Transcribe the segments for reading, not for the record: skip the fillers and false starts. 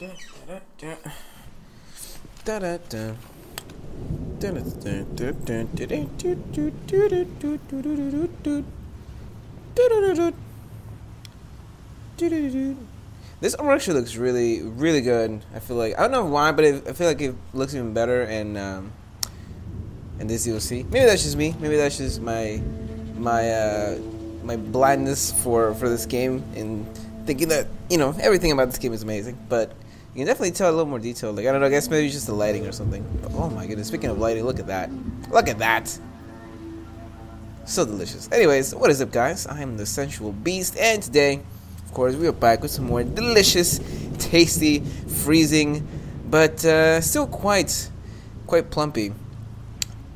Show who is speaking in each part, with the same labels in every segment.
Speaker 1: This armor actually looks really, really good. I feel like I don't know why, but I feel like it looks even better in this DLC. Maybe that's just me. Maybe that's just my blindness for this game and thinking that everything about this game is amazing. But you can definitely tell a little more detail. Like I don't know. I guess maybe it's just the lighting or something. But, oh my goodness! Speaking of lighting, look at that! Look at that! So delicious. Anyways, what is up, guys? I am TheSensualBeast, and today, of course, we are back with some more delicious, tasty, freezing, but still quite plumpy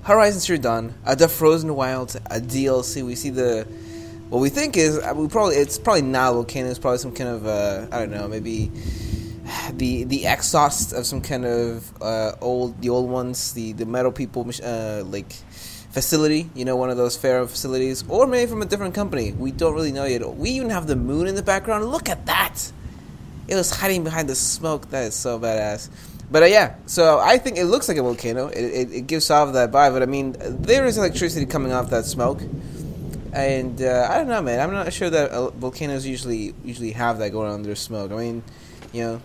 Speaker 1: Horizon Zero Dawn, The Frozen Wilds, a DLC. We see what we think is it's probably not a volcano. It's probably some kind of I don't know, maybe the exhaust of some kind of the old ones, the metal people like facility, one of those Pharaoh facilities, or maybe from a different company. We don't really know yet. We even have the moon in the background. Look at that! It was hiding behind the smoke. That is so badass. But yeah, so I think it looks like a volcano. It gives off that vibe. But I mean, there is electricity coming off that smoke, and I don't know, man. I'm not sure that volcanoes usually have that going on under smoke. I mean,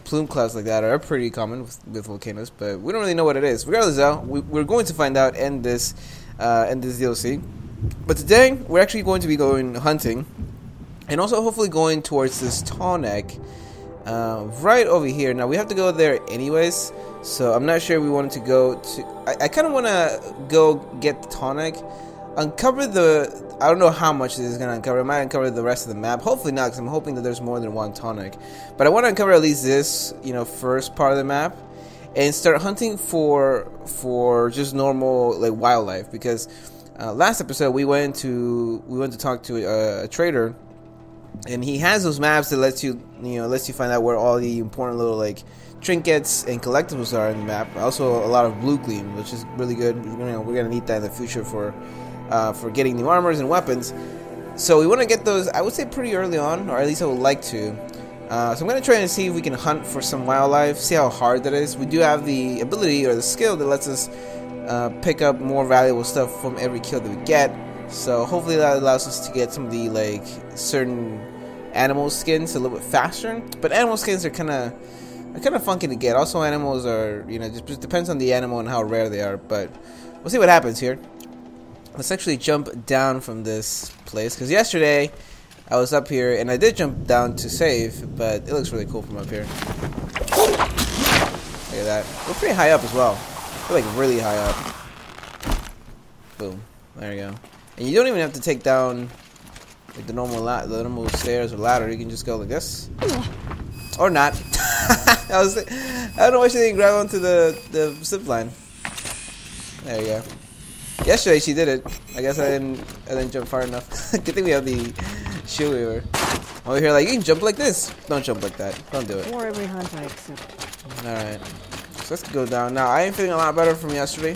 Speaker 1: plume clouds like that are pretty common with volcanoes, but we don't really know what it is. Regardless, though, we're going to find out in this DLC. But today, we're actually going to be going hunting, and also hopefully going towards this tonic right over here. Now, we have to go there anyways, so I'm not sure we wanted to go to... I kind of want to go get the tonic, uncover I don't know how much this is going to uncover. It might uncover the rest of the map. Hopefully not, because I'm hoping that there's more than one tonic. But I want to uncover at least this, first part of the map, and start hunting for just normal like wildlife. Because last episode we went to talk to a trader, and he has those maps that lets you find out where all the important little like trinkets and collectibles are in the map. Also a lot of blue gleam, which is really good. We're gonna need that in the future for getting new armors and weapons. So we want to get those, I would say, pretty early on, or at least I would like to. So I'm going to try and see if we can hunt for some wildlife, see how hard that is. We do have the ability or the skill that lets us pick up more valuable stuff from every kill that we get. So hopefully that allows us to get some of the like certain animal skins a little bit faster. But animal skins are kind of funky to get. Also, animals are just depends on the animal and how rare they are. But we'll see what happens here. Let's actually jump down from this place, because yesterday I was up here and I did jump down to save, but it looks really cool from up here. Look at that. We're pretty high up as well. We're like really high up. Boom. There you go. And you don't even have to take down like the normal stairs or ladder. You can just go like this. Or not. I don't know why she didn't grab onto the zip line. There you go. Yesterday she did it. I guess I didn't jump far enough. Good thing we have the shield weaver. Over here, like, you can jump like this. Don't jump like that. Don't do it.
Speaker 2: For every hunt I accept.
Speaker 1: Alright. So let's go down. Now, I am feeling a lot better from yesterday.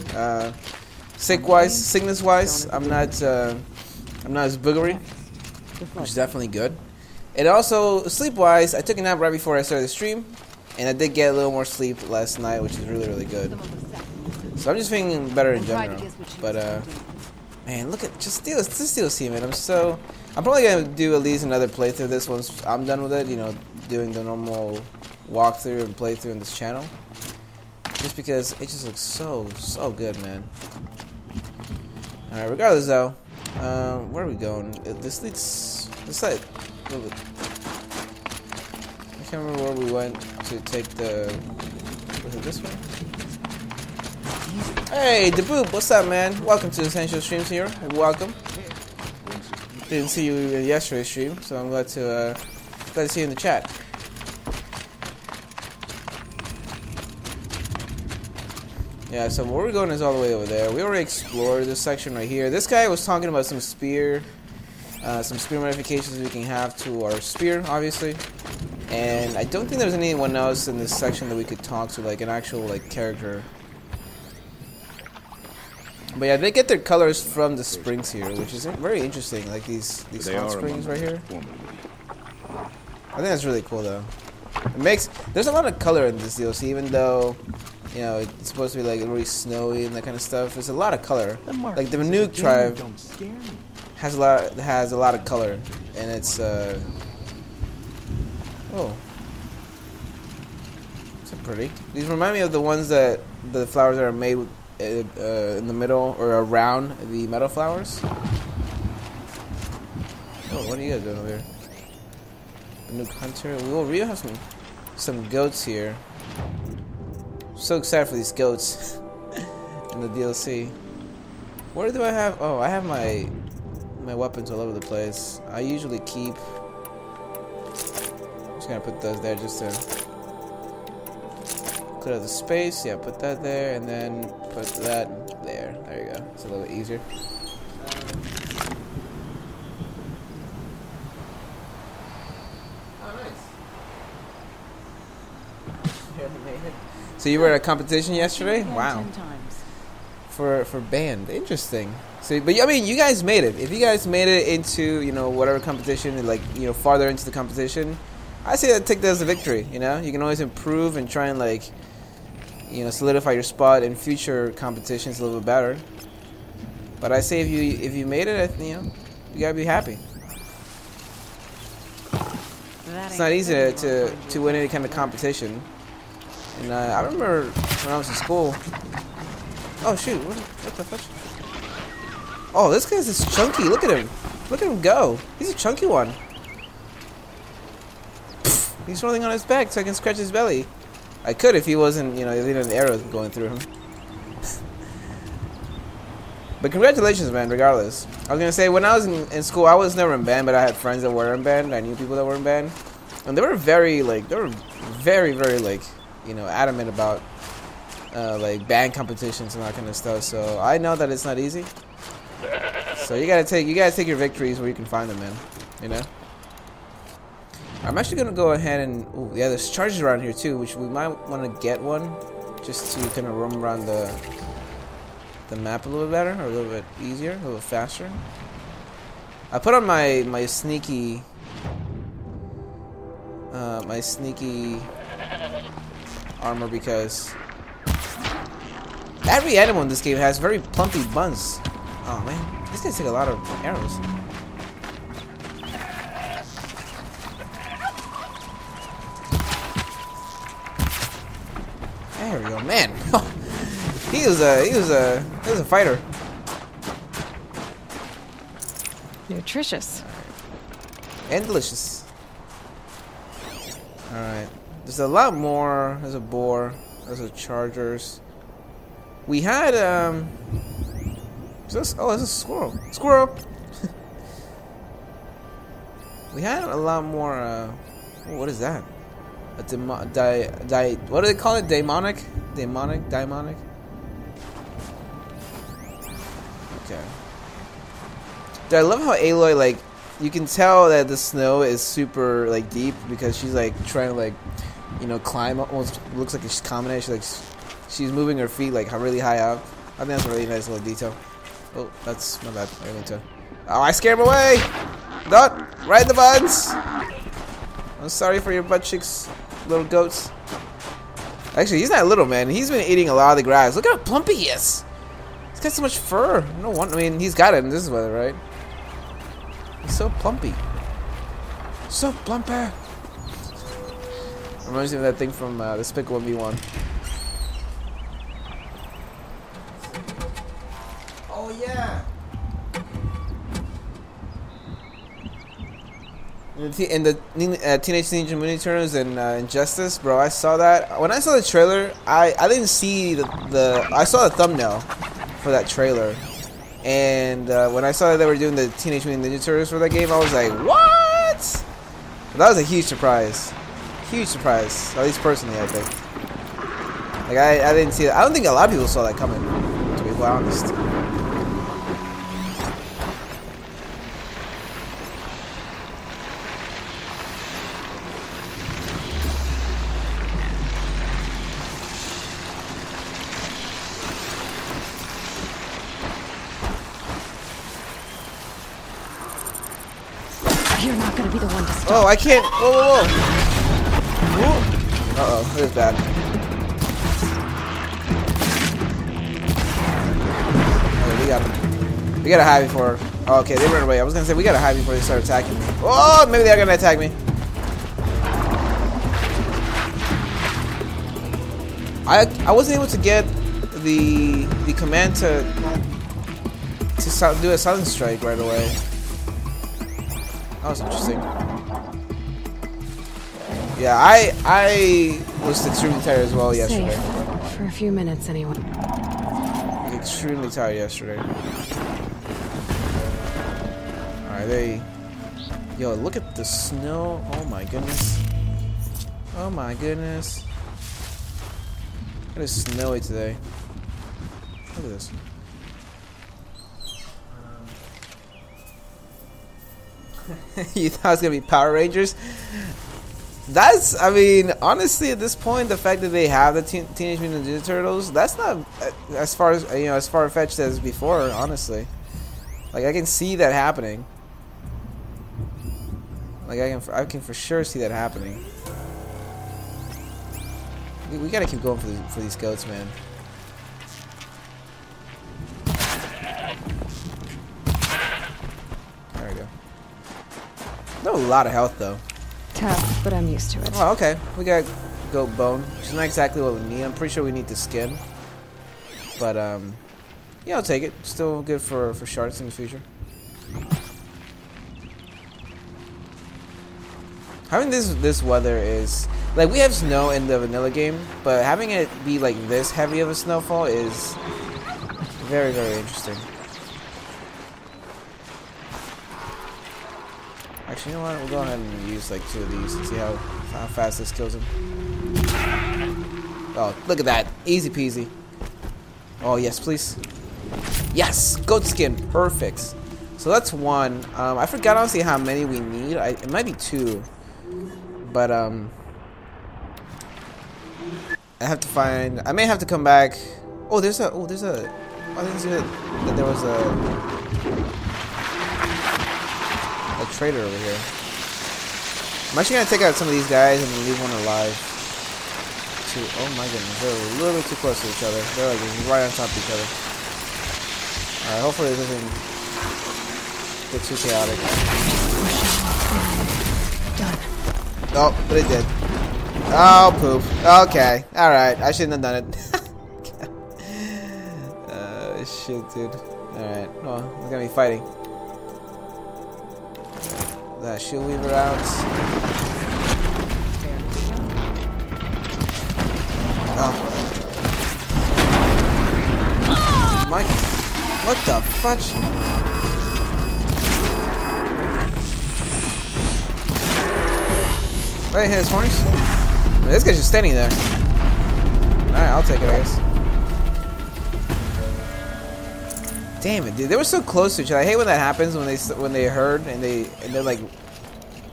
Speaker 1: Sickness wise, I'm not as boogery, which is definitely good. And also, sleep wise, I took a nap right before I started the stream, and I did get a little more sleep last night, which is really, really good. So I'm just feeling better in general. But man, look at this DLC, man. I'm probably gonna do at least another playthrough of this once I'm done with it. Doing the normal walkthrough and playthrough in this channel. Just because it just looks so good, man. All right. Regardless, though, where are we going? This leads this side. I can't remember where we went to take the. Was it this way? Hey, DeBoop, what's up, man? Welcome to the Essential Streams here. Welcome. Didn't see you in yesterday's stream, so I'm glad to see you in the chat. Yeah, so where we're going is all the way over there. We already explored this section right here. This guy was talking about some spear modifications we can have to our spear, obviously. And I don't think there's anyone else in this section that we could talk to, like an actual like character. But yeah, they get their colors from the springs here, which is very interesting. Like these hot springs right here. I think that's really cool, though. It makes there's a lot of color in this DLC, even though you know it's supposed to be like really snowy and that kind of stuff. There's a lot of color. Like the Nuke tribe has a lot of color, and it's oh, so pretty. These remind me of the ones that the flowers that are made with, in the middle or around the metal flowers. Oh, what are you guys doing over here? The Nuke Hunter. We have some goats here. I'm so excited for these goats in the DLC. Where do I have? Oh, I have my weapons all over the place. I usually keep. I'm just gonna put those there just to clear out the space. Yeah, put that there, and then put that there. There you go. It's a little bit easier. So you were at a competition yesterday? Wow. For band, interesting. So, but I mean, you guys made it. If you guys made it into whatever competition, and like farther into the competition, I say that take that as a victory. You can always improve and try and like solidify your spot in future competitions a little bit better. But I say if you made it, you gotta be happy. It's not easy to win any kind of competition. And I remember when I was in school. Oh shoot! What the fuck? Oh, this guy's just chunky. Look at him! Look at him go! He's a chunky one. He's rolling on his back so I can scratch his belly. I could if he wasn't, if he didn't have arrows going through him. But congratulations, man. Regardless, I was gonna say when I was in school, I was never in band, but I had friends that were in band. I knew people that were in band, and they were very, very adamant about like band competitions and that kind of stuff. So I know that it's not easy. So you gotta take your victories where you can find them, man. I'm actually gonna go ahead and yeah, there's charges around here too, which we might want to get one just to kind of roam around the map a little bit better, or a little bit easier, a little faster. I put on my sneaky armor because every animal in this game has very plumpy buns. Oh man, these guys take a lot of arrows. There we go, man. he was a fighter.
Speaker 2: Nutritious.
Speaker 1: And delicious. Alright. There's a lot more. There's a boar. There's a chargers. We had there's a squirrel. Squirrel. We had a lot more what is that? What do they call it? Demonic? Okay. Dude, I love how Aloy, like, you can tell that the snow is super, like, deep because she's, like, trying to, like, climb. Almost looks like she's climbing it. She's moving her feet, like, really high up. I think that's a really nice little detail. Oh, that's my bad. I didn't mean to. Oh, I scared him away! Don't! Right in the buns! I'm sorry for your butt cheeks, little goats. Actually, he's not little, man. He's been eating a lot of the grass. Look how plumpy he is. He's got so much fur. No wonder. I mean, he's got it in this weather, right? He's so plumpy. So plumpy. Reminds me of that thing from Despicable Me 1. Oh, yeah. In the Teenage Ninja Mutant Turtles and Injustice, bro, I saw that. When I saw the trailer, I didn't see I saw the thumbnail for that trailer. And when I saw that they were doing the Teenage Mutant Ninja Turtles for that game, I was like, what? But that was a huge surprise. Huge surprise. At least personally, I think. Like, I didn't see it. I don't think a lot of people saw that coming, to be quite honest.
Speaker 2: You're not gonna be the one to stop.
Speaker 1: Oh, I can't. Whoa, whoa, whoa. Uh-oh, this is bad. Okay, we got him. We gotta hide before... Oh, okay, they ran away. I was gonna say, we gotta hide before they start attacking me. Oh, maybe they're gonna attack me. I wasn't able to get the command to do a silent strike right away. That was interesting. Yeah, I was extremely tired as well yesterday.
Speaker 2: Safe. For a few minutes anyway.
Speaker 1: Extremely tired yesterday. Alright, yo, look at the snow. Oh my goodness. Oh my goodness. It is snowy today. Look at this. You thought it was gonna be Power Rangers? That's, I mean, honestly, at this point, the fact that they have the Teenage Mutant Ninja Turtles, that's not as far as, you know, as far-fetched as before. Honestly, like I can see that happening. Like I can for sure see that happening. We gotta keep going for these goats, man. There we go. No, a lot of health though.
Speaker 2: Tough, but I'm used to it.
Speaker 1: Oh, okay. We got goat bone, which is not exactly what we need. I'm pretty sure we need the skin, but yeah, I'll take it. Still good for sharks in the future. Having this weather is like, we have snow in the vanilla game, but having it be like this heavy of a snowfall is very, very interesting. Actually, you know what? We'll go ahead and use like 2 of these and see how fast this kills him. Oh, look at that. Easy peasy. Oh, yes, please. Yes! Goat skin. Perfect. So that's 1. I forgot honestly how many we need. It might be 2. But, I have to find... I may have to come back... Oh, there's a... I didn't see that there was a trader over here. I'm actually gonna take out some of these guys and leave one alive. Oh my goodness, they're a little bit too close to each other. They're like right on top of each other. Alright, hopefully it doesn't get too chaotic.
Speaker 2: Done.
Speaker 1: Oh, but it did. Oh, poop. Okay, alright, I shouldn't have done it. Shit, dude. Alright, well, we're gonna be fighting. That shield weaver out. Oh. Mike, what the fudge? Wait, hit his horns? This guy's just standing there. Alright, I'll take it, I guess. Damn it, dude! They were so close to each other. I hate when that happens when they herd and they're like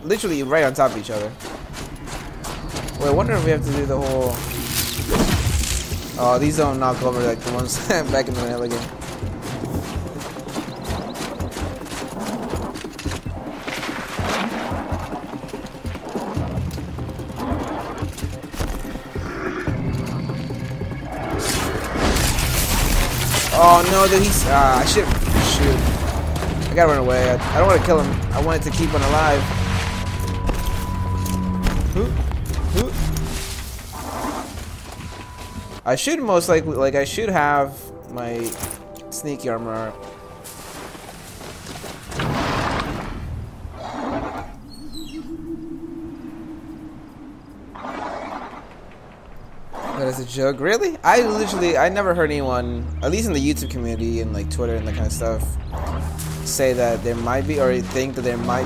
Speaker 1: literally right on top of each other. Wait, I wonder if we have to do the whole. Oh, these don't knock over like the ones back in the vanilla game. Oh no, dude, he's shoot. I gotta run away. I don't want to kill him. I wanted to keep him alive. I should most likely, like, I should have my sneaky armor. That is a joke, really? I never heard anyone, at least in the YouTube community and like Twitter and that kind of stuff, say that there might be, or think that there might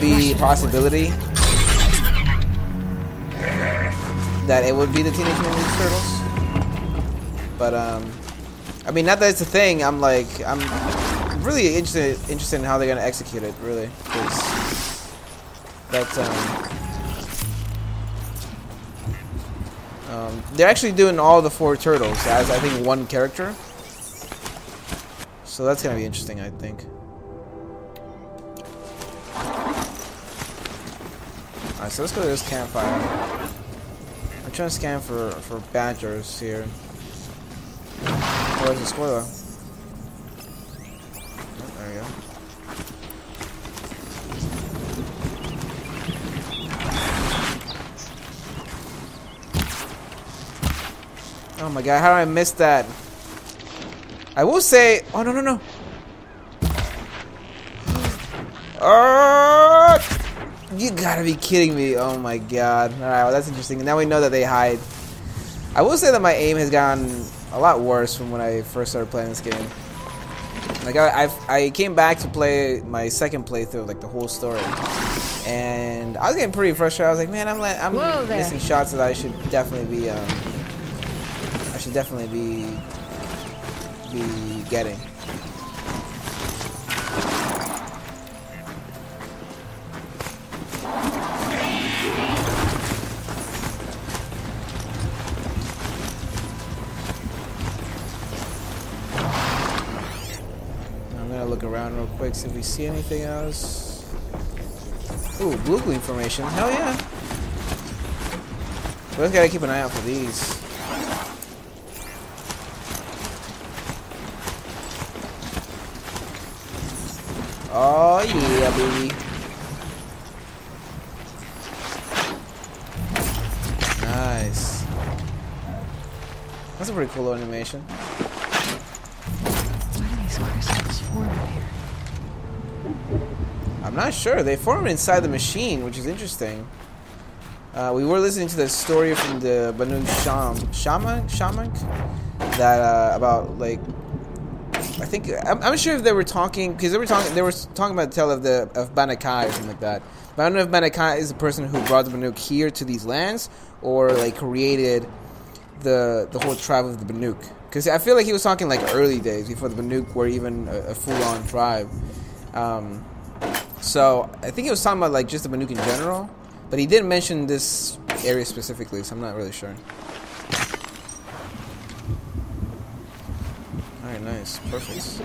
Speaker 1: be a possibility that it would be the Teenage Mutant Ninja Turtles. But I mean, not that it's a thing. I'm really interested in how they're gonna execute it, really, because that's they're actually doing all the 4 turtles as, I think, 1 character. So that's gonna be interesting, I think. Alright, so let's go to this campfire. I'm trying to scan for badgers here. Where's the squirrel? Oh, there we go. Oh my god, how did I miss that? I will say, oh no no no. You gotta be kidding me. Oh my god. Alright, well that's interesting. Now we know that they hide. I will say that my aim has gotten a lot worse from when I first started playing this game. Like I came back to play my second playthrough, like the whole story. And I was getting pretty frustrated. I was like, man, I'm missing shots that I should definitely be be getting. I'm gonna look around real quick, see if we see anything else. Ooh, blue gleam formation. Hell yeah. We just gotta keep an eye out for these. Oh yeah, baby. Nice. That's a pretty cool animation.
Speaker 2: Why do these crystals form in here?
Speaker 1: I'm not sure. They form inside the machine, which is interesting. We were listening to the story from the Banu Shaman that about like. I think I'm sure if they were talking because they were talking about the tale of Banakai or something like that. But I don't know if Banakai is the person who brought the Banuk here to these lands or like created the whole tribe of the Banuk. Because I feel like he was talking like early days before the Banuk were even a full-on tribe. So I think he was talking about like just the Banuk in general, but he didn't mention this area specifically, so I'm not really sure. Alright, nice. Perfect. So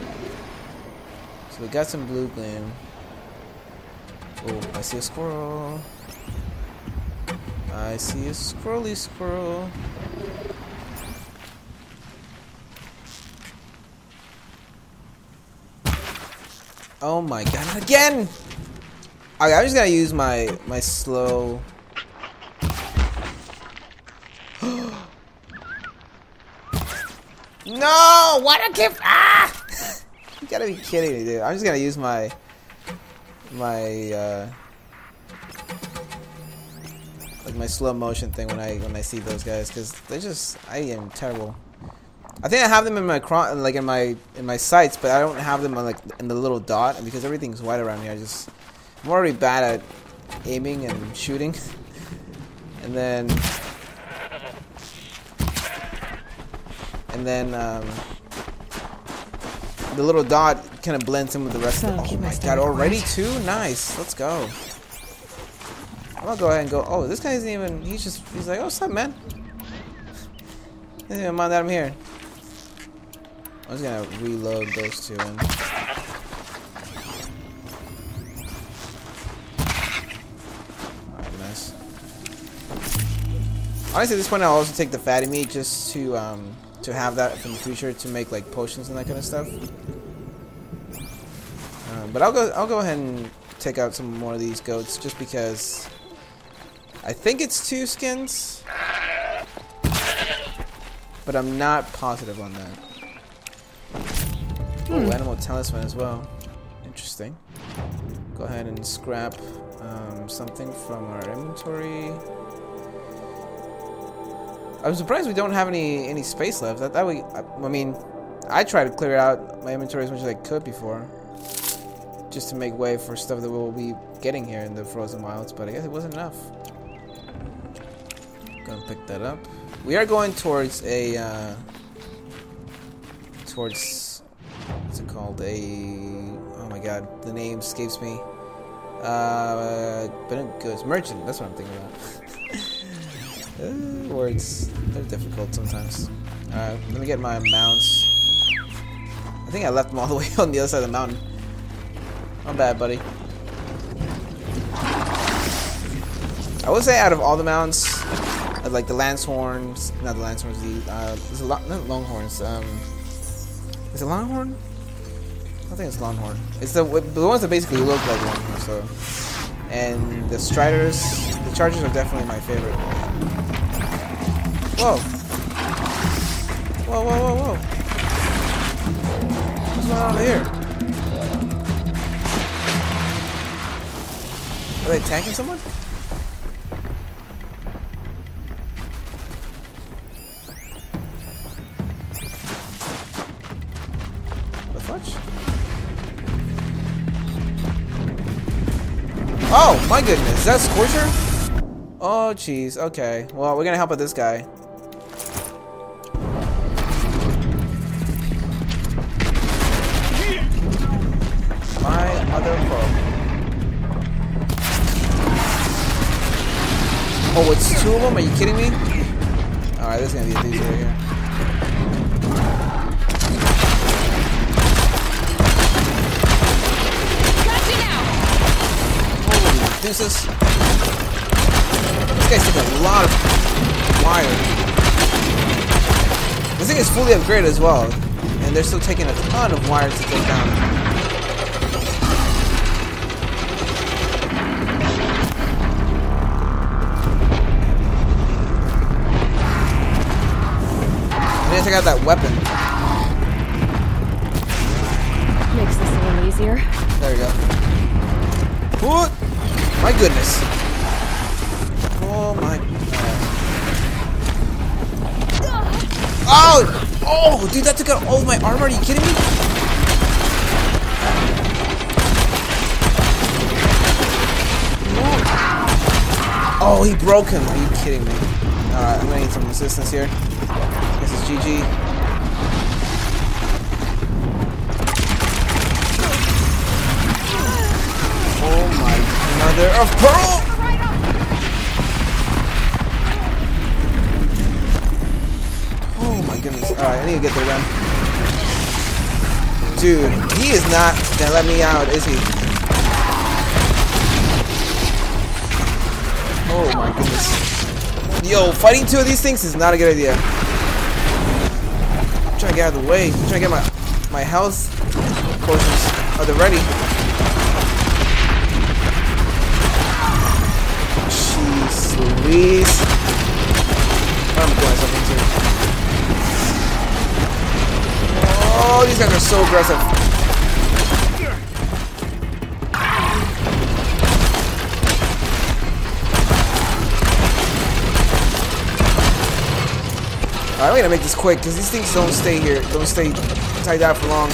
Speaker 1: we got some blue gleam. Oh, I see a squirrel. I see a squirrely squirrel. Oh my god, not again! Okay, I'm just gonna use my slow. No! What a gift! Ah! You gotta be kidding me, dude. I'm just gonna use my like my slow motion thing when I see those guys, because they're just, I am terrible. I think I have them in my in my sights, but I don't have them on, like in the little dot, and because everything's white around here, I'm already bad at aiming and shooting. And then the little dot kind of blends in with the rest of the. Oh my god, already two? Nice. Let's go. I'm gonna go ahead and go. Oh, this guy isn't even. He's like, oh, what's up, man? He doesn't even mind that I'm here. I'm just gonna reload those two. And alright, nice. Honestly, at this point, I'll also take the fatty meat just to have that in the future to make like potions and that kind of stuff. But I'll go ahead and take out some more of these goats just because I think it's 2 skins, but I'm not positive on that. Oh, animal talisman as well. Interesting. Go ahead and scrap something from our inventory. I'm surprised we don't have any space left. I mean, I tried to clear out my inventory as much as I could before, just to make way for stuff that we'll be getting here in the Frozen Wilds, but I guess it wasn't enough. Gonna pick that up. We are going towards a what's it called? Oh my god, the name escapes me. But goods merchant. That's what I'm thinking about. Words, they're difficult sometimes. Alright, let me get my mounts. I think I left them all the way on the other side of the mountain. Not bad, buddy. I would say out of all the mounts, like the lance horns, not the lance horns, it's a lot, not longhorns. Is it longhorn? I think it's longhorn. It's the ones that basically look like longhorn. So, and the striders, the chargers are definitely my favorite. Whoa! Whoa! Whoa! Whoa! Whoa! What's going on over here? Are they attacking someone? The fudge? Oh my goodness, is that Scorcher? Oh jeez, okay. Well, we're gonna help out this guy. My mother fuck. Oh, it's two of them? Are you kidding me? Alright, this is gonna be a doozy right here. Holy deuces. This guy's taking a lot of wire. This thing is fully upgraded as well. And they're still taking a ton of wire to take down. Take out that weapon.
Speaker 2: Makes this a little easier.
Speaker 1: There we go. What? My goodness. Oh my god. Oh! Oh, dude, that took out all of my armor. Are you kidding me? Oh, he broke him. Are you kidding me? Alright, I'm gonna need some assistance here. This is GG. Oh my mother of pearl! Oh my goodness. Alright, I need to get there then. Dude, he is not gonna let me out, is he? Oh my goodness. Yo, fighting two of these things is not a good idea. I'm trying to get out of the way. I'm trying to get my health potions. Oh, they're ready. Jeez Louise. I'm doing something too. Oh, these guys are so aggressive. Alright, I'm gonna make this quick because these things don't stay here. Don't stay tied down for long.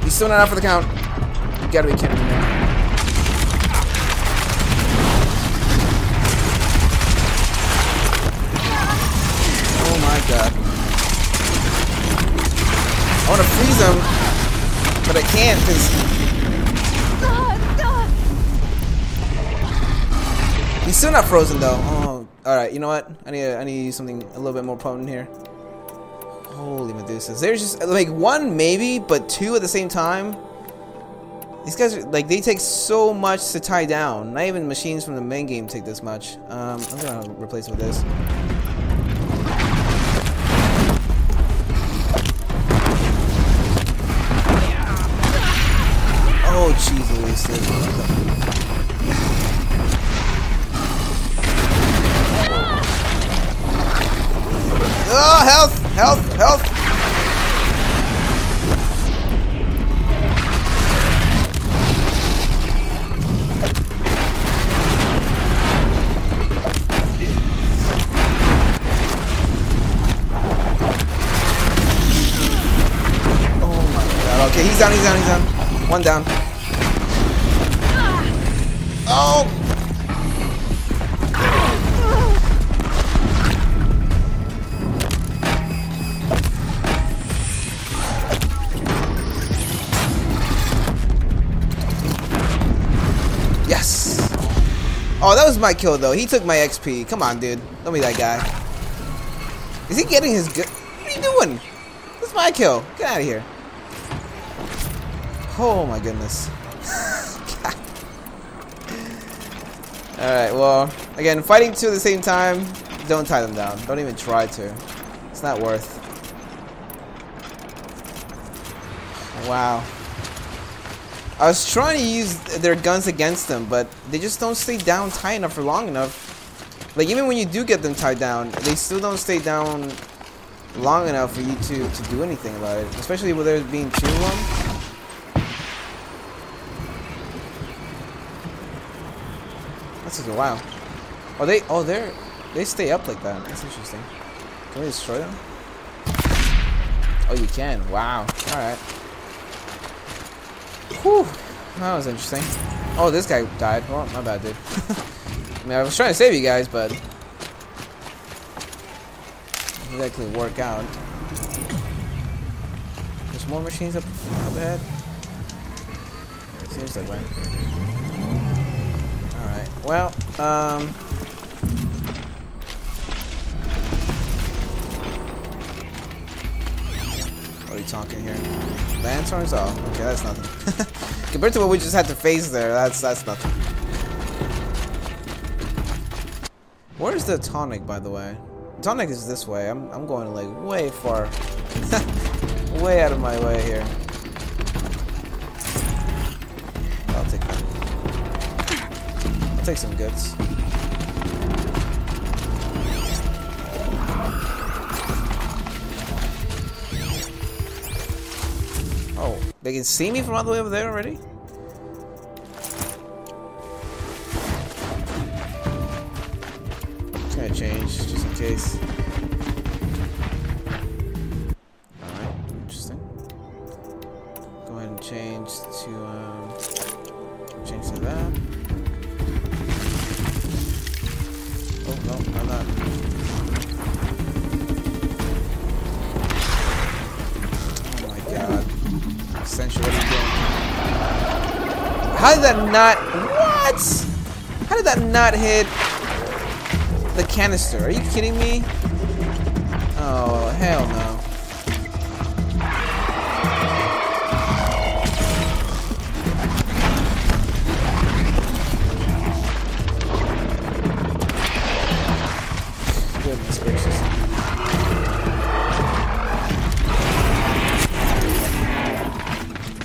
Speaker 1: He's still not out for the count. You gotta be kidding me, man. Oh my god. I wanna freeze him. But I can't because he's still not frozen though. Oh, all right. You know what? I need to use something a little bit more potent here. Holy Medusas! There's just like one maybe, but two at the same time. These guys are like they take so much to tie down. Not even machines from the main game take this much. I'm gonna replace it with this. Oh, jeez Louise. Oh, health! Health! Health! Oh my god. Okay, he's down, he's down, he's down. One down. Oh! Yes! Oh, that was my kill though. He took my XP. Come on, dude. Don't be that guy. Is he getting his good? What are you doing? This is my kill. Get out of here. Oh my goodness. Alright, well, again, fighting two at the same time, don't tie them down. Don't even try to. It's not worth. Wow. I was trying to use their guns against them, but they just don't stay down tight enough for long enough. Like, even when you do get them tied down, they still don't stay down long enough for you to do anything about it. Especially with there being two of them. That's just a while. They stay up like that. That's interesting. Can we destroy them? Oh, you can. Wow. Alright. Whew. That was interesting. Oh, this guy died. Oh, my bad, dude. I mean, I was trying to save you guys, but it didn't actually work out. There's more machines up ahead. It seems that way. Alright, well, what are you talking here? Lanterns? Oh, okay, that's nothing. Compared to what we just had to face there, that's nothing. Where's the tonic, by the way? The tonic is this way. I'm going like way far. Way out of my way here. I'll take that. I'll take some goods. Oh, they can see me from all the way over there already? It's gonna change, just in case. Alright, interesting. Go ahead and change to that. Oh no, I'm not. Oh my god. Essentially, what are you doing? How did that not? What? How did that not hit the canister? Are you kidding me? Oh, hell no. Goodness gracious.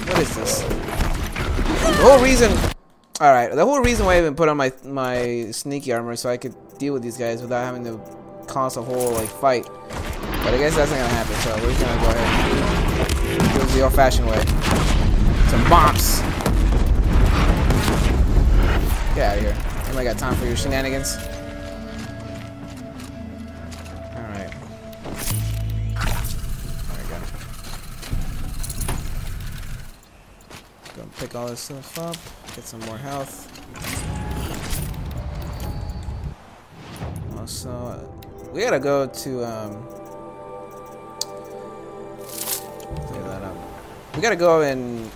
Speaker 1: What is this? The whole reason... Alright, the whole reason why I even put on my sneaky armor so I could deal with these guys without having to cause a whole like fight. But I guess that's not gonna happen, so we're just gonna go ahead and do it the old-fashioned way. Some bombs! Get out of here. Anybody got time for your shenanigans? Alright. There we go. Go and pick all this stuff up. Get some more health. Also, we gotta go to clear that up. We gotta go and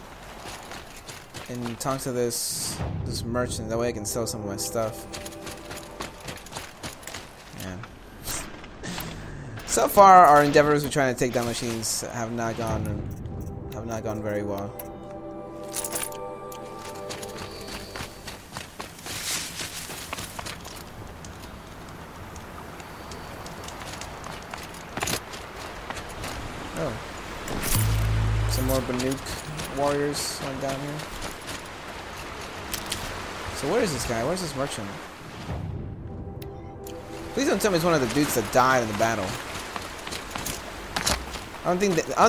Speaker 1: talk to this merchant. That way I can sell some of my stuff. Man. So far, our endeavors with trying to take down machines have not gone very well. Oh. Some more Banuk warriors went down here. So where is this guy? Where's this merchant? Please don't tell me it's one of the dudes that died in the battle. I don't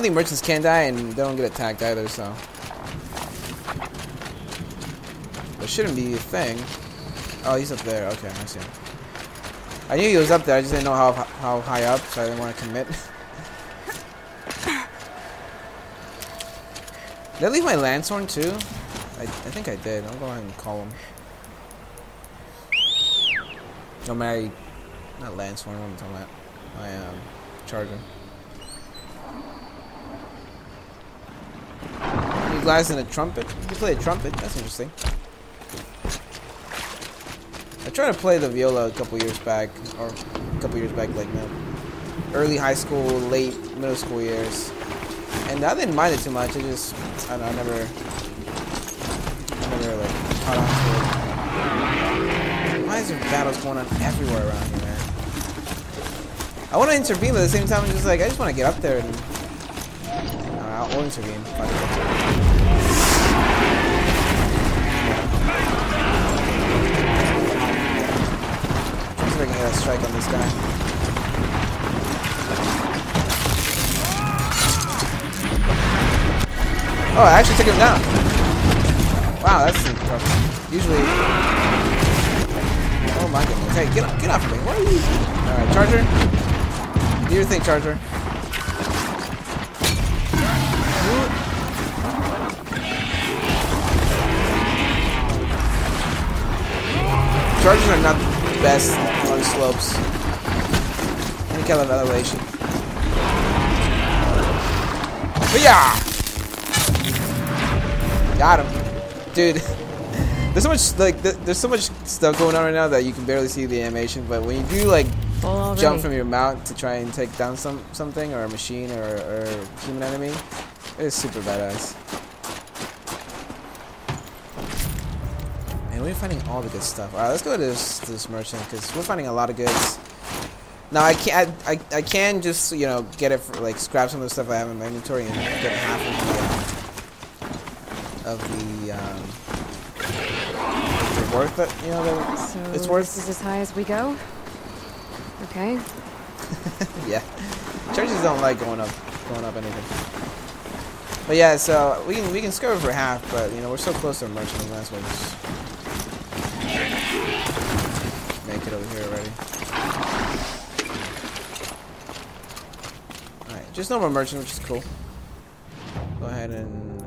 Speaker 1: think merchants can die and they don't get attacked either, so. That shouldn't be a thing. Oh, he's up there. Okay, I see him. I knew he was up there, I just didn't know how high up, so I didn't want to commit. Did I leave my Lanthorn too? I think I did. I'll go ahead and call him. No, my... Not Lanthorn, what am I talking about? My, charger. New glass and a trumpet? You play a trumpet? That's interesting. I tried to play the viola a couple years back, or a couple years back, like, early high school, late middle school years, and I didn't mind it too much. I just, I don't know, I never like caught on to it. Why is there battles going on everywhere around here, man? I want to intervene, but at the same time, I'm just like, I just want to get up there and I'll intervene. I can get a strike on this guy. Oh, I actually took him down. Wow, that's impressive. Usually... Oh my goodness. Hey, get off of me. What are you... Alright, Charger. Do your thing, Charger. Chargers are not the best on slopes. Any kind of elevation. But yeah! Got him. Dude. There's so much there's so much stuff going on right now that you can barely see the animation, but when you do like jump from your mount to try and take down something or a machine or a human enemy, it's super badass. And we're finding all the good stuff. Alright, let's go to this merchant because we're finding a lot of goods. Now I can just, you know, get it for, like, scrap some of the stuff I have in my inventory and get half of the worth that, you know, that
Speaker 2: so
Speaker 1: it's worth.
Speaker 2: This is as high as we go. Okay.
Speaker 1: Yeah, churches don't like going up anything. But yeah, so we can scrap it for half, but you know we're so close to a merchant, we might as well just make it over here already. Alright, just normal merchant, which is cool. Go ahead and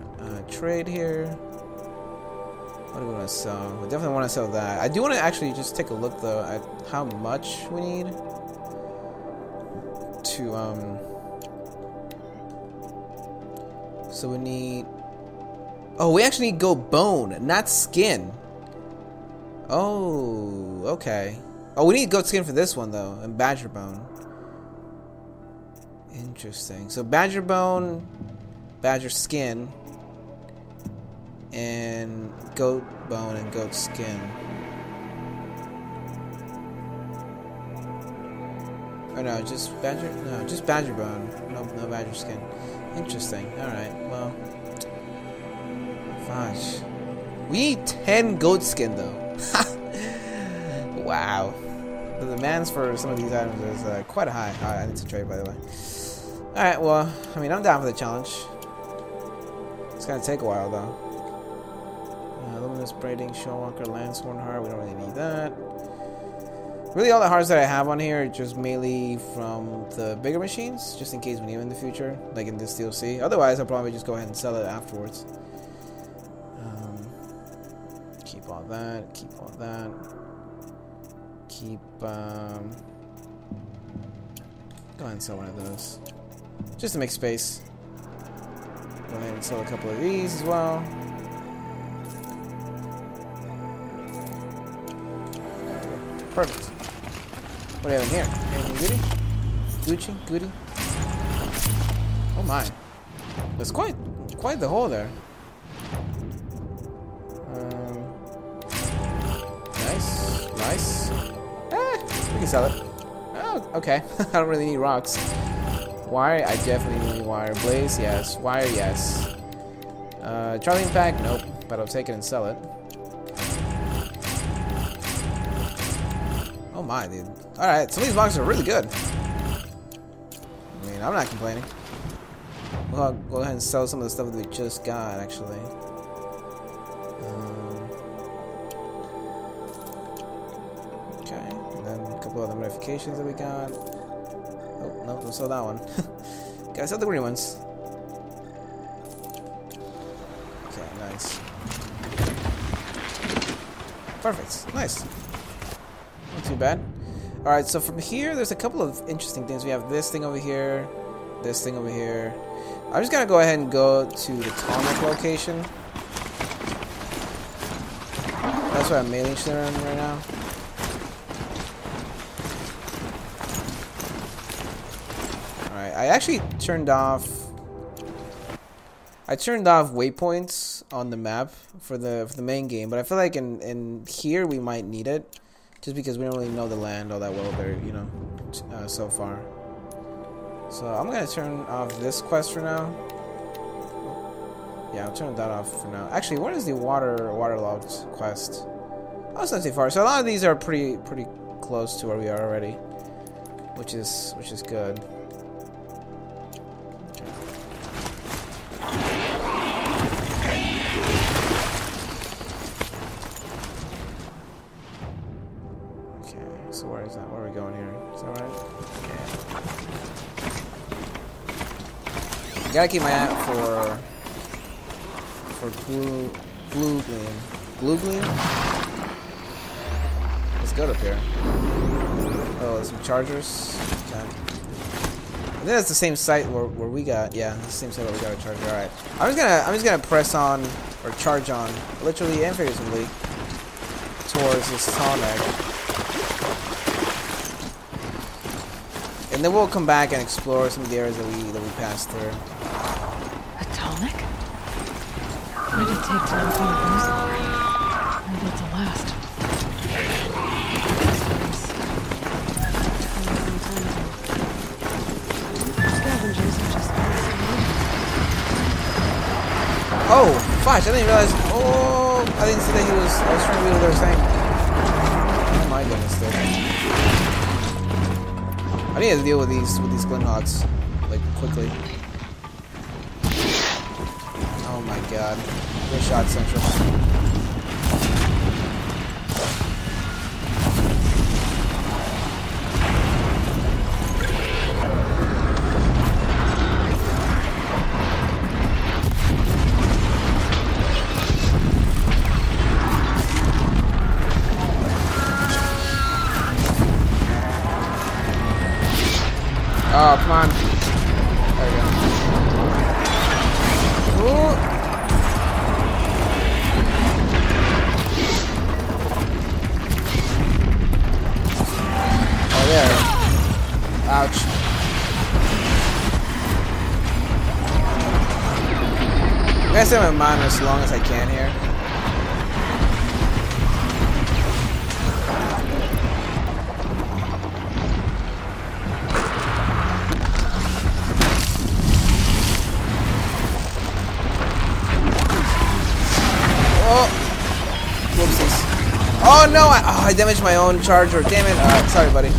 Speaker 1: trade here. What do we want to sell? We definitely want to sell that. I do want to actually just take a look though at how much we need to so we need, oh, we actually need gold bone, not skin. Oh, okay. Oh, we need goat skin for this one though, and badger bone. Interesting. So badger bone, badger skin, and goat bone and goat skin. Or no, just badger. No, just badger bone. No badger skin. Interesting. All right. Well, gosh, we need 10 goat skin though. Wow. The demands for some of these items is quite high. I need to trade, by the way. All right. Well, I mean, I'm down for the challenge. It's gonna take a while though. Luminous braiding, showwalker, landshorn heart. We don't really need that. Really, all the hearts that I have on here are just mainly from the bigger machines, just in case we need them in the future, like in this DLC. Otherwise, I'll probably just go ahead and sell it afterwards. Keep all that. Keep all that. Keep. Go ahead and sell one of those, just to make space. Go ahead and sell a couple of these as well. Perfect. What do we have in here? Anything goody? Gucci? Goody? Oh my. There's quite the hole there. Nice. We can sell it. Oh, okay. I don't really need rocks. Wire? I definitely need wire. Blaze? Yes. Wire? Yes. Charlie pack? Nope. But I'll take it and sell it. Oh my, dude. Alright, some of these blocks are really good. I mean, I'm not complaining. We'll go ahead and sell some of the stuff that we just got, actually. Okay, and then a couple other modifications that we got. Oh, no, don't sell that one. Gotta sell the green ones. Okay, nice. Perfect, nice. Not too bad. Alright, so from here, there's a couple of interesting things. We have this thing over here, this thing over here. I'm just gonna go ahead and go to the tonic location. That's where I'm mainly shooting right now. I actually turned off. I turned off waypoints on the map for the main game, but I feel like in here we might need it, just because we don't really know the land all that well there, you know, so far. So I'm gonna turn off this quest for now. Yeah, I'll turn that off for now. Actually, what is the waterlogged quest? Oh, it's not too far. So a lot of these are pretty close to where we are already, which is good. So where is that? Where are we going here? Is that right? Okay. I gotta keep my eye out for glue gleam. Glue gleam? Let's go up here. Oh, there's some chargers. Okay. I think that's the same site where we got. Yeah, that's the same site where we got a charger. All right. I'm just gonna press on or charge on, literally and figuratively, towards this tonic. And then we'll come back and explore some of the areas that we passed through.
Speaker 2: A tonic? What did it take to open the booze? Maybe it's a last. Scavengers are just
Speaker 1: oh, fudge! I didn't realize. Oh, I didn't see that he was. I was trying to read what they were saying. Oh my goodness, dude. I need to deal with these Glenhawks, like, quickly. Oh my god. Good shot, Central. Oh, come on. There we go. Ooh. Oh, there. Ouch. I'm gonna stay my mind as long as I can here. Oh no! I damaged my own charger. Damn it! Sorry, buddy.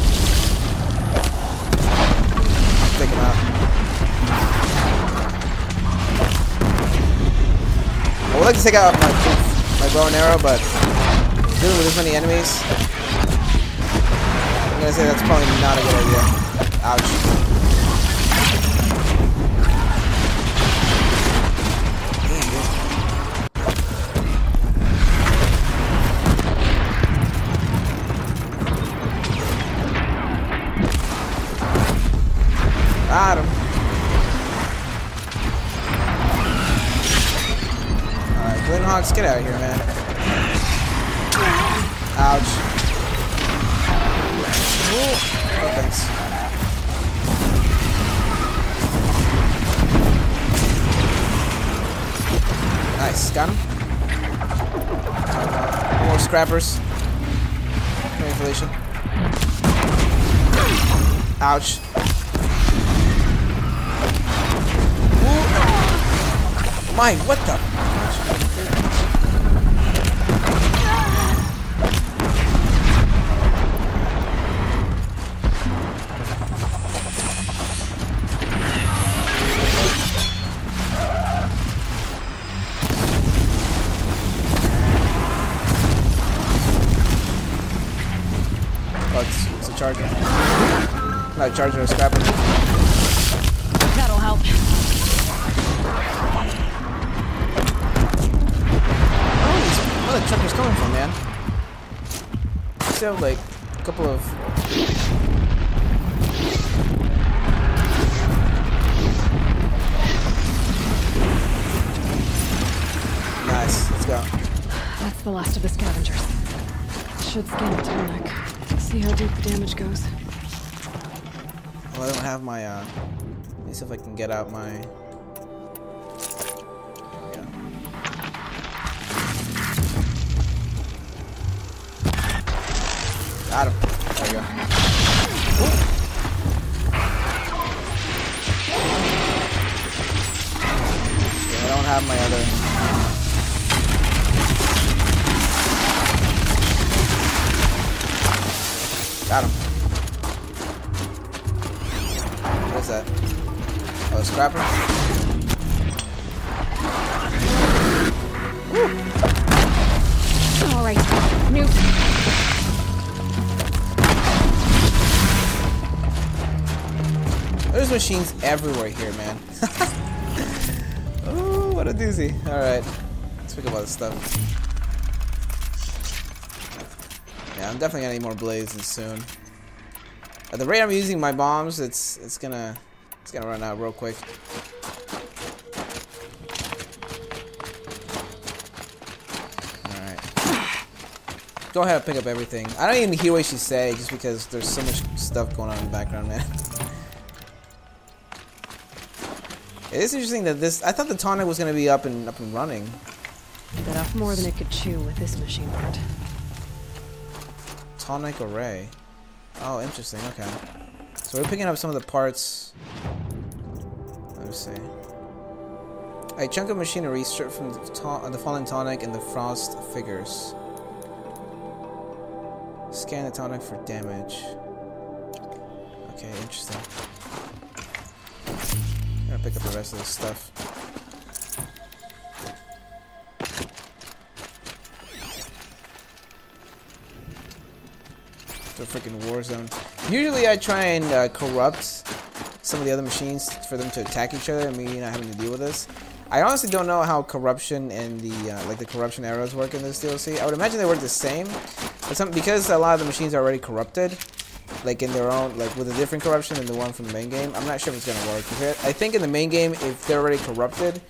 Speaker 1: Take him out. I would like to take out my bow and arrow, but dealing with this many enemies, I'm gonna say that's probably not a good idea. Ouch. Got him. Alright, Glenhawks, get out of here, man. Ouch. Ooh. Oh, thanks. Nice, got him. More scrappers. Come here, Felicia. Ouch. My, what the? Oh, it's a charger. Not a charger, a scrapper.
Speaker 2: That'll help.
Speaker 1: Where the trucker's coming from, man? Still like a couple of. Nice, let's go.
Speaker 2: That's the last of the scavengers. Should scan the tonic. See how deep the damage goes.
Speaker 1: Well, I don't have my Let me see if I can get out my... Yeah. Got him. There we go. Ooh. I don't have my other... Got him. What is that? Oh, a scrapper?
Speaker 2: Alright, Newt.
Speaker 1: There's machines everywhere here, man. Oh, what a doozy. Alright. Let's pick up all this stuff. Yeah, I'm definitely gonna need more blazes soon. At the rate I'm using my bombs, it's gonna run out real quick. Alright. Go ahead and pick up everything. I don't even hear what she say just because there's so much stuff going on in the background, man. It is interesting that this... I thought the tonic was going to be up and running.
Speaker 2: Bit off more than it could chew with this machine part.
Speaker 1: Tonic array. Oh, interesting. Okay. So we're picking up some of the parts. Let me see. A chunk of machinery stripped from the fallen tonic and the frost figures. Scan the tonic for damage. Okay, interesting. I'm gonna pick up the rest of this stuff. It's a freaking war zone. Usually I try and corrupt some of the other machines for them to attack each other and me not having to deal with this. I honestly don't know how corruption and the like the corruption arrows work in this DLC. I would imagine they work the same, but because a lot of the machines are already corrupted, like in their own, like with a different corruption than the one from the main game, I'm not sure if it's gonna work. I think in the main game, if they're already corrupted,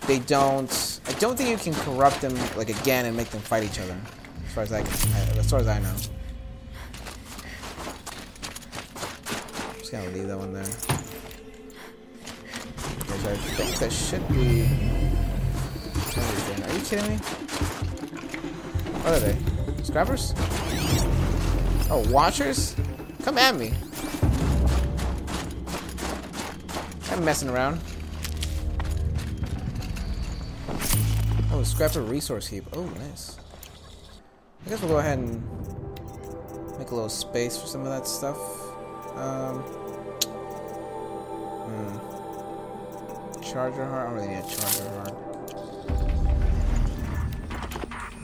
Speaker 1: they don't. I don't think you can corrupt them like again and make them fight each other. As far as I know. I'm just gonna leave that one there. Because I think that should be everything. Are you kidding me? What are they? Scrappers? Oh, watchers? Come at me. I'm messing around. Oh, scrapper resource heap. Oh, nice. I guess we'll go ahead and make a little space for some of that stuff. Charger heart. I don't really need a charger heart.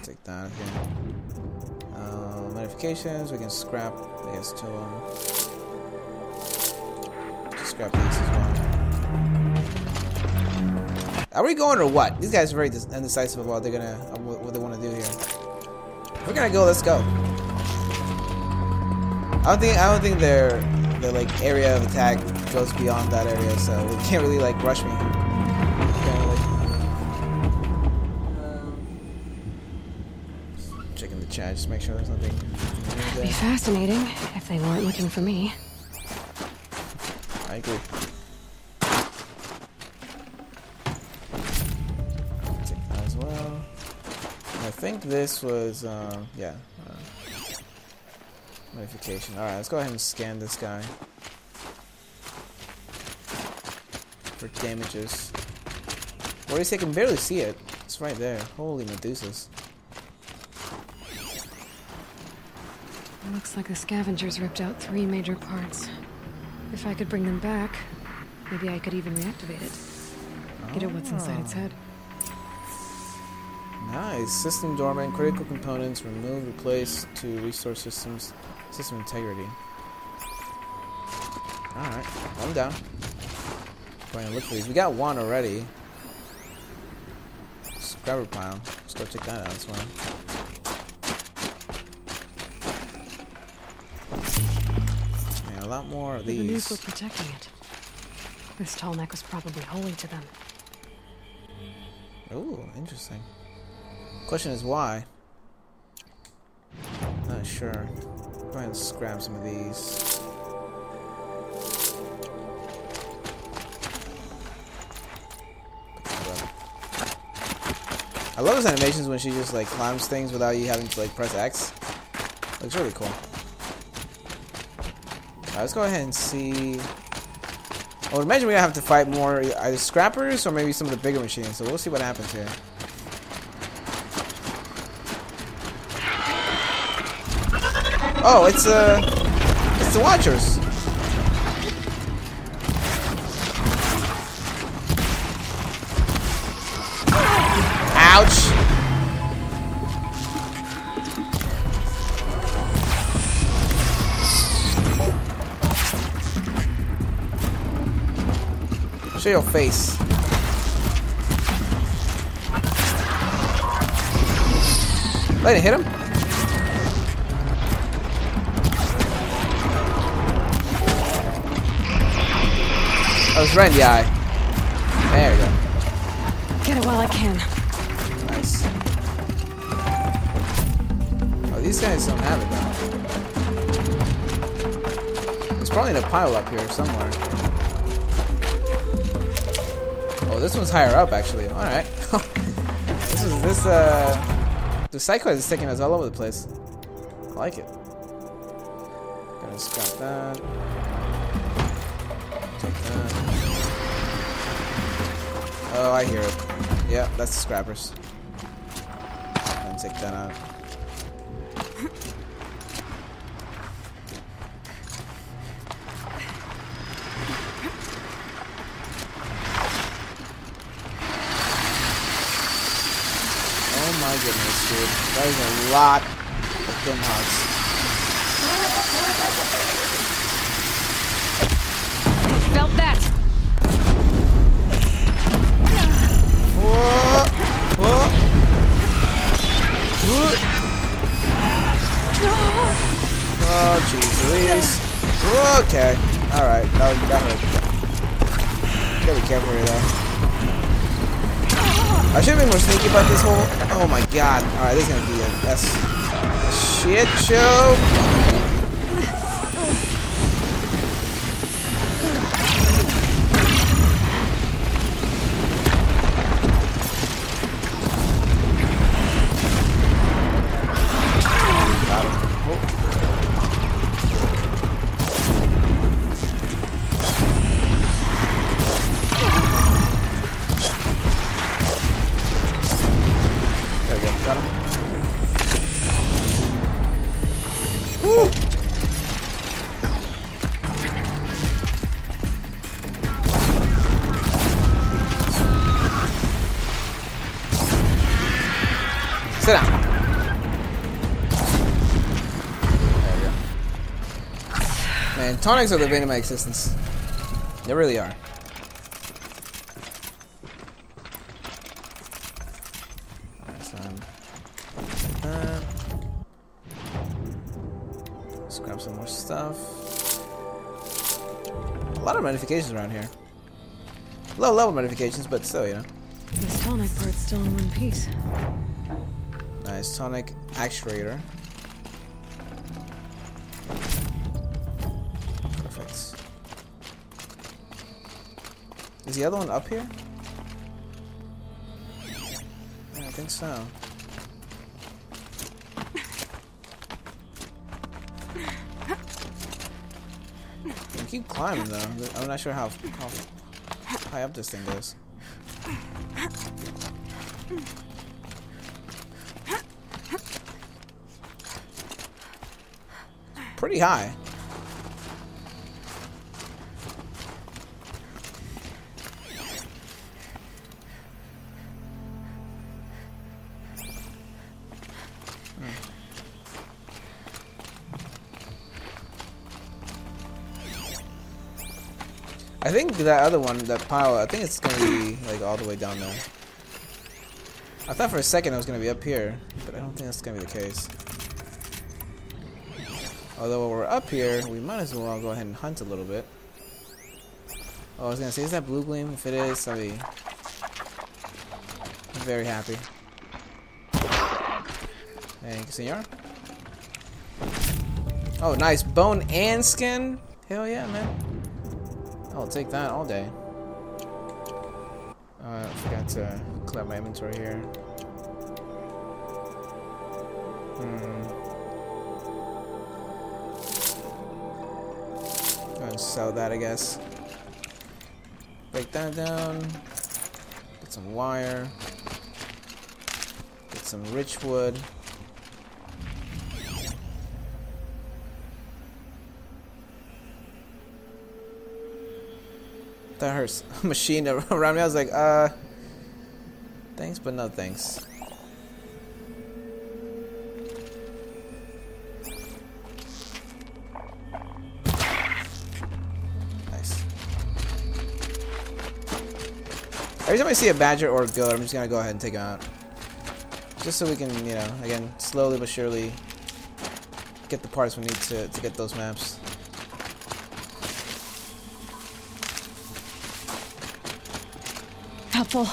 Speaker 1: Take that. Okay. Modifications. We can scrap. I guess 2 of them. Just scrap these as well. Are we going or what? These guys are very indecisive about what what they want to do here. We're gonna go. Let's go. I don't think their like area of attack goes beyond that area, so they can't really like rush me. Checking the chat, just make sure there's nothing.
Speaker 2: It'd be fascinating if they weren't looking for me.
Speaker 1: I agree. Take that as well. And I think this was yeah. Modification. Alright, let's go ahead and scan this guy for damages. Or at least I can barely see it. It's right there. Holy Medusas.
Speaker 2: Looks like the scavengers ripped out 3 major parts. If I could bring them back, maybe I could even reactivate it. Get at what's inside its head.
Speaker 1: Nice. System dormant. Critical components. Remove, replace to restore system integrity. Alright. I'm down. Going to look for these. We got 1 already. Scrapper pile. Let's go check that out as well. Yeah, a lot more of these.
Speaker 2: The news were protecting it. This tall neck was probably holy to them.
Speaker 1: Ooh, interesting. Question is why? Not sure. Go ahead and scrap some of these. I love those animations when she just like climbs things without you having to like press X. Looks really cool. Alright, let's go ahead and see. I would imagine we're gonna have to fight more either scrappers or maybe some of the bigger machines. So we'll see what happens here. Oh, it's the Watchers. Ouch. Show your face. I didn't hit him. I was right in the eye. There you go.
Speaker 2: Get it while I can.
Speaker 1: Nice. Oh, these guys don't have it though. There's probably a pile up here somewhere. Oh, this one's higher up actually. Alright. The Psycho is taking us all over the place. I like it. Gonna scrap that. Take that. Oh, I hear it. Yeah, that's the scrappers. And take that out. Oh my goodness, dude. That is a lot of dim hogs.
Speaker 2: Felt that.
Speaker 1: Whoa! Whoa! Whoa! Oh, jeez Louise. Okay. Alright, that hurt. Gotta be careful here, though. I should have been more sneaky about this whole... Oh my god. Alright, this is gonna be a shit show. Sit down. There we go. Man, tonics are the bane of my existence. They really are. Alright, so let's grab some more stuff. A lot of modifications around here. Low level modifications, but still, you know.
Speaker 2: This tonic part's still in one piece.
Speaker 1: Nice tonic actuator. Perfect. Is the other one up here? Yeah, I think so. I keep climbing though. I'm not sure how high up this thing goes. Pretty high. I think that other one, that pile, I think it's gonna be like all the way down there. I thought for a second it was gonna be up here, but I don't think that's gonna be the case. Although while we're up here, we might as well go ahead and hunt a little bit. Oh, I was gonna say, is that blue gleam? If it is, I'll be very happy. Thank you, senor. Oh, nice bone and skin. Hell yeah, man. I'll take that all day. I forgot to clear my inventory here. Go ahead and sell that, I guess. Break that down. Get some wire. Get some rich wood. That hurts. Machine around me. I was like, thanks, but no thanks. Nice. Every time I see a badger or a goat, I'm just gonna go ahead and take him out. Just so we can, you know, again, slowly but surely get the parts we need to get those maps.
Speaker 2: Helpful.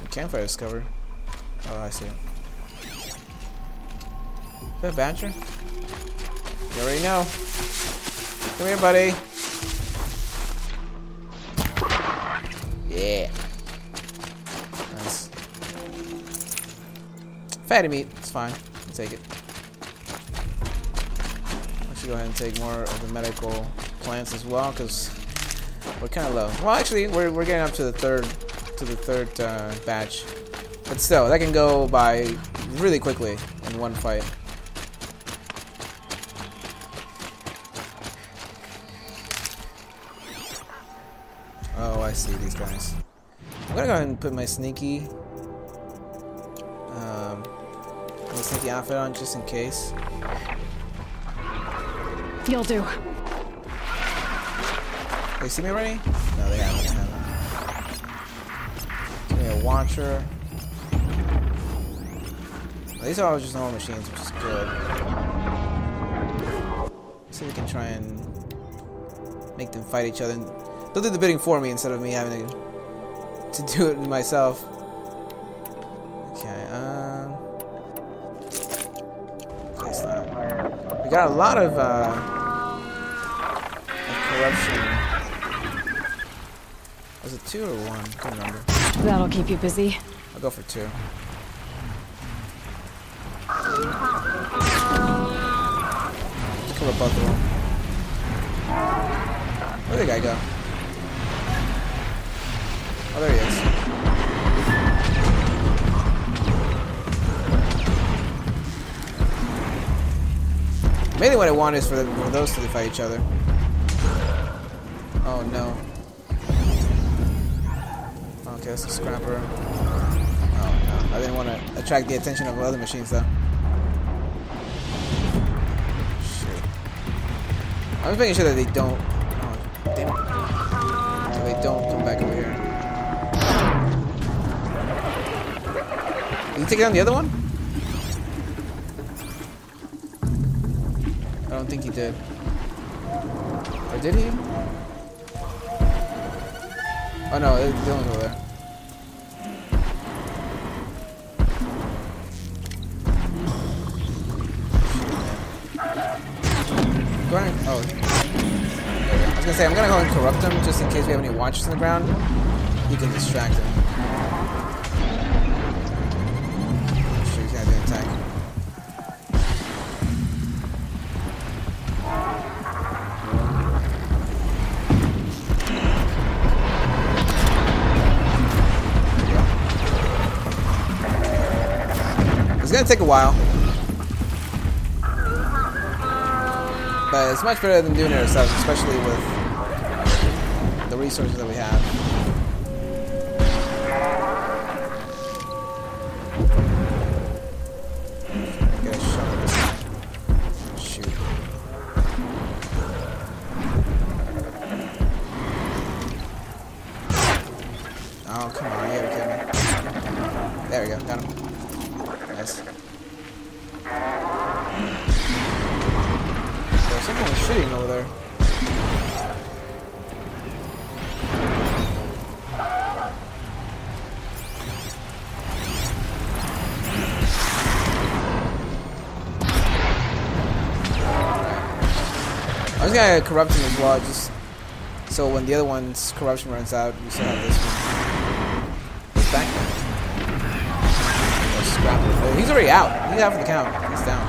Speaker 1: Campfire discovered. Oh, I see it. Is that a badger? You already know. Come here, buddy. Yeah. Nice. Fatty meat. It's fine. I'll take it. I should go ahead and take more of the medical plants as well, because we're kind of low. Well, actually, we're getting up to the third batch, but still, that can go by really quickly in one fight. Oh, I see these guys. I'm gonna go ahead and put my sneaky outfit on just in case.
Speaker 2: You'll do.
Speaker 1: They see me already? No, they haven't. Give me a watcher. These are all just normal machines, which is good. So we can try and make them fight each other. And they'll do the bidding for me instead of me having to do it myself. Okay, place that. We got a lot of corruption. Was it 2 or 1? I can't remember.
Speaker 2: That'll keep you busy.
Speaker 1: I'll go for 2. Kill both of them. Where'd the guy go? Oh, there he is. Mainly what I want is for those two to fight each other. Oh no. Okay, that's a scrapper. Oh no. I didn't want to attract the attention of other machines though. Shit. I'm just making sure that they don't. Oh, damn it. So they don't come back over here. Did you take down the other one? I don't think he did. Or did he? Oh no, the other one's over there. Go ahead. Oh. I was gonna say, I'm gonna go and corrupt him just in case we have any watchers on the ground. You can distract him. I'm sure he's gonna do an attack. It's gonna take a while, but it's much better than doing it ourselves, especially with the resources that we have. Get a shot at this guy. Shoot. Oh, come on, you gotta kill me. There we go, got him. Nice. There's someone shooting over there. I was gonna corrupt him as well, just so when the other one's corruption runs out, we still have this one. He's back there. Oh, he's already out. He's out for the count. He's down.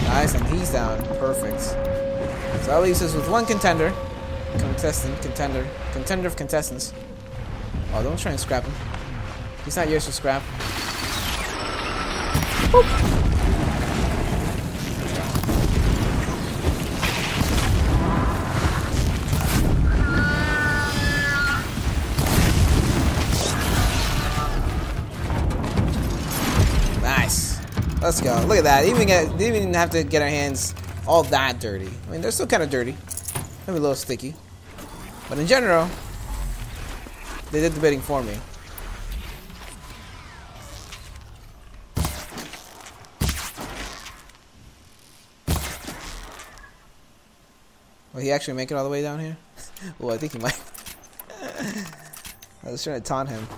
Speaker 1: Nice, and he's down. Perfect. So that leaves us with one contender. Contender of contestants. Oh, don't try and scrap him. He's not yours to scrap. Boop. Nice. Let's go. Look at that. Didn't even have to get our hands all that dirty. I mean, they're still kind of dirty. Maybe a little sticky. But in general, they did the bidding for me. Will he actually make it all the way down here? Well, I think he might. I was trying to taunt him.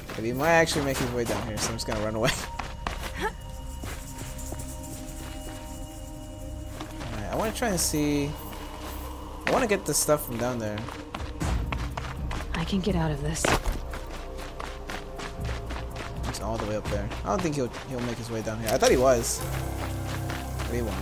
Speaker 1: But he might actually make his way down here, so I'm just gonna run away. Alright, I want to try and see... I want to get the stuff from down there.
Speaker 2: I can get out of this.
Speaker 1: He's all the way up there. I don't think he'll make his way down here. I thought he was. But he won't.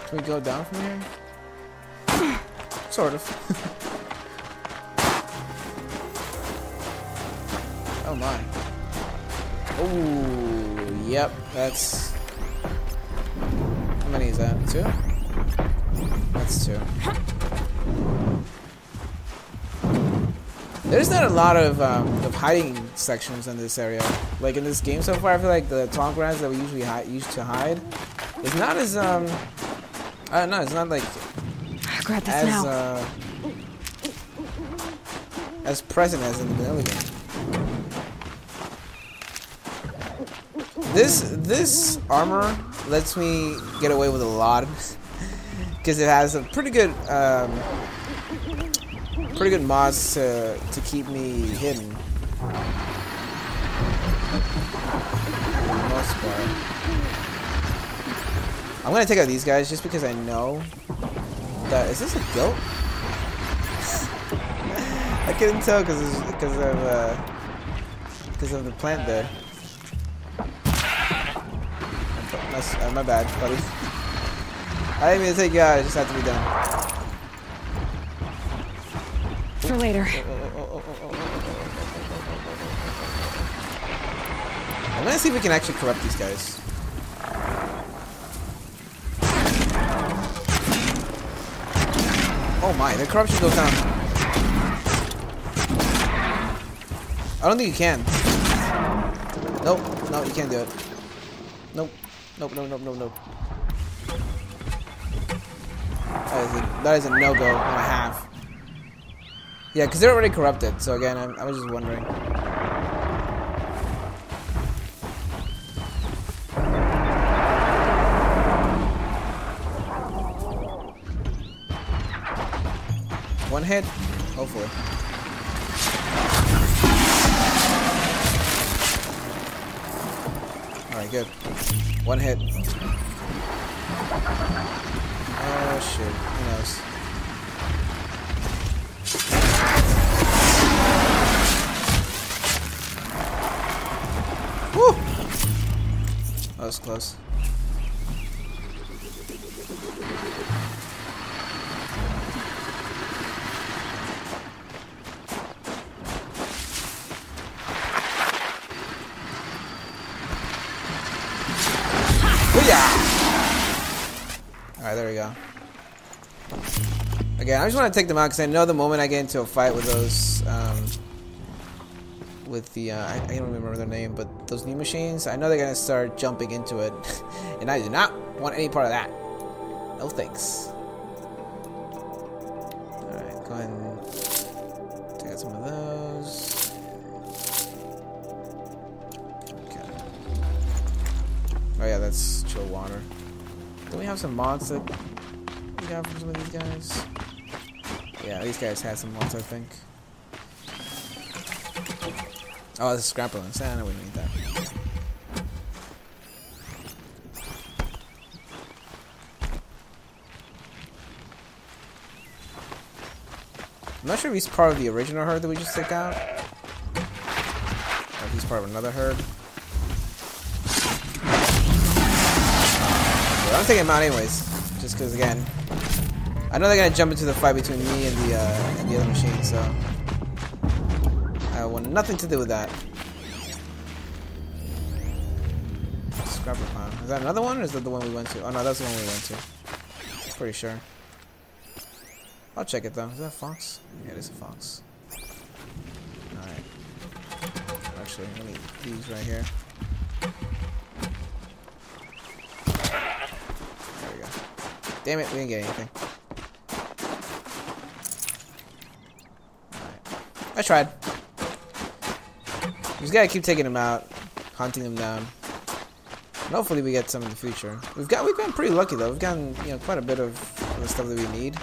Speaker 1: Can we go down from here? Sort of. Oh my. Oh, yep, that's... How many is that? 2? That's 2. There's not a lot of hiding sections in this area. Like in this game so far, I feel like the tall grass that we usually used to hide is not as no, it's not like
Speaker 2: grab this now.
Speaker 1: As present as in the vanilla game. This armor lets me get away with a lot because it has a pretty good mods to keep me hidden. For the most part. I'm gonna take out these guys just because I know that... Is this a goat? I couldn't tell because of the plant there. My bad, buddy. I didn't mean to take you out. I just had to be done.
Speaker 2: For later.
Speaker 1: I'm gonna see if we can actually corrupt these guys. Oh my, the corruption goes down. I don't think you can. Nope, no, you can't do it. Nope, nope, nope, nope, nope, nope. That is a no-go and a half. Yeah, because they're already corrupted, so again, I was just wondering. One hit, hopefully. Alright, good. One hit. Oh shit, who knows? Woo! That was close. Alright, there we go. Again, I just want to take them out because I know the moment I get into a fight with those, with the, I don't remember their name, but those new machines, I know they're going to start jumping into it, and I do not want any part of that. No thanks. Alright, go ahead and take out some of those. Okay. that's chill water. Do we have some mods that we got from some of these guys? Yeah, these guys had some mods, I think. Oh, this is scrap balloons. I know we need that. I'm not sure if he's part of the original herd that we just took out. Or if he's part of another herd. But I'm taking him out anyways. Just because, again, I know they're going to jump into the fight between me and the other machine, so I want nothing to do with that. Scrapper pile. Is that another one, or is that the one we went to? Oh no, that's the one we went to. Pretty sure. I'll check it though. Is that a fox? Yeah, it is a fox. Alright. Actually, let me these right here. There we go. Damn it, we didn't get anything. Alright. I tried. We just gotta keep taking them out, hunting them down. And hopefully we get some in the future. We've gotten pretty lucky though. We've gotten, you know, quite a bit of the stuff that we need.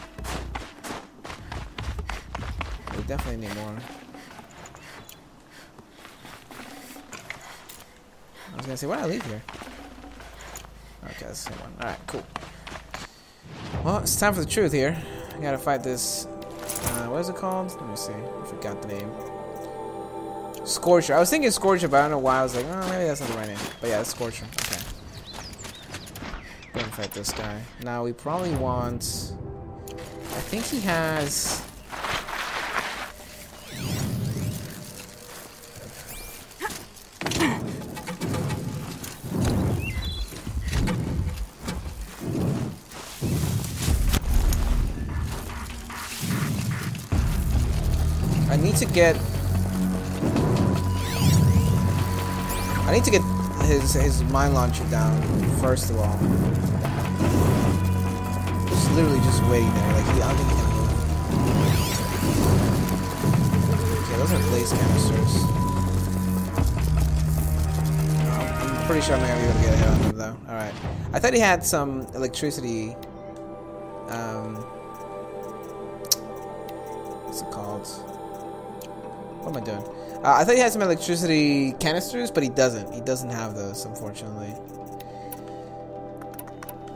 Speaker 1: We definitely need more. I was gonna say, why did I leave here? Okay, that's the same one. Alright, cool. Well, it's time for the truth here. I gotta fight this. What is it called? Let me see. I forgot the name. Scorcher. I was thinking Scorcher, but I don't know why. I was like, oh, maybe that's not the right name. But yeah, it's Scorcher. Okay. Go and fight this guy. Now, we probably want... I think he has... I need to get his mine launcher down first of all. Just literally just waiting there. Like I don't think he can move. Okay, those are blaze canisters. I'm pretty sure I'm not gonna be able to get a hit on him though. Alright. I thought he had some electricity. What's it called? What am I doing? I thought he had some electricity canisters, but he doesn't. He doesn't have those, unfortunately.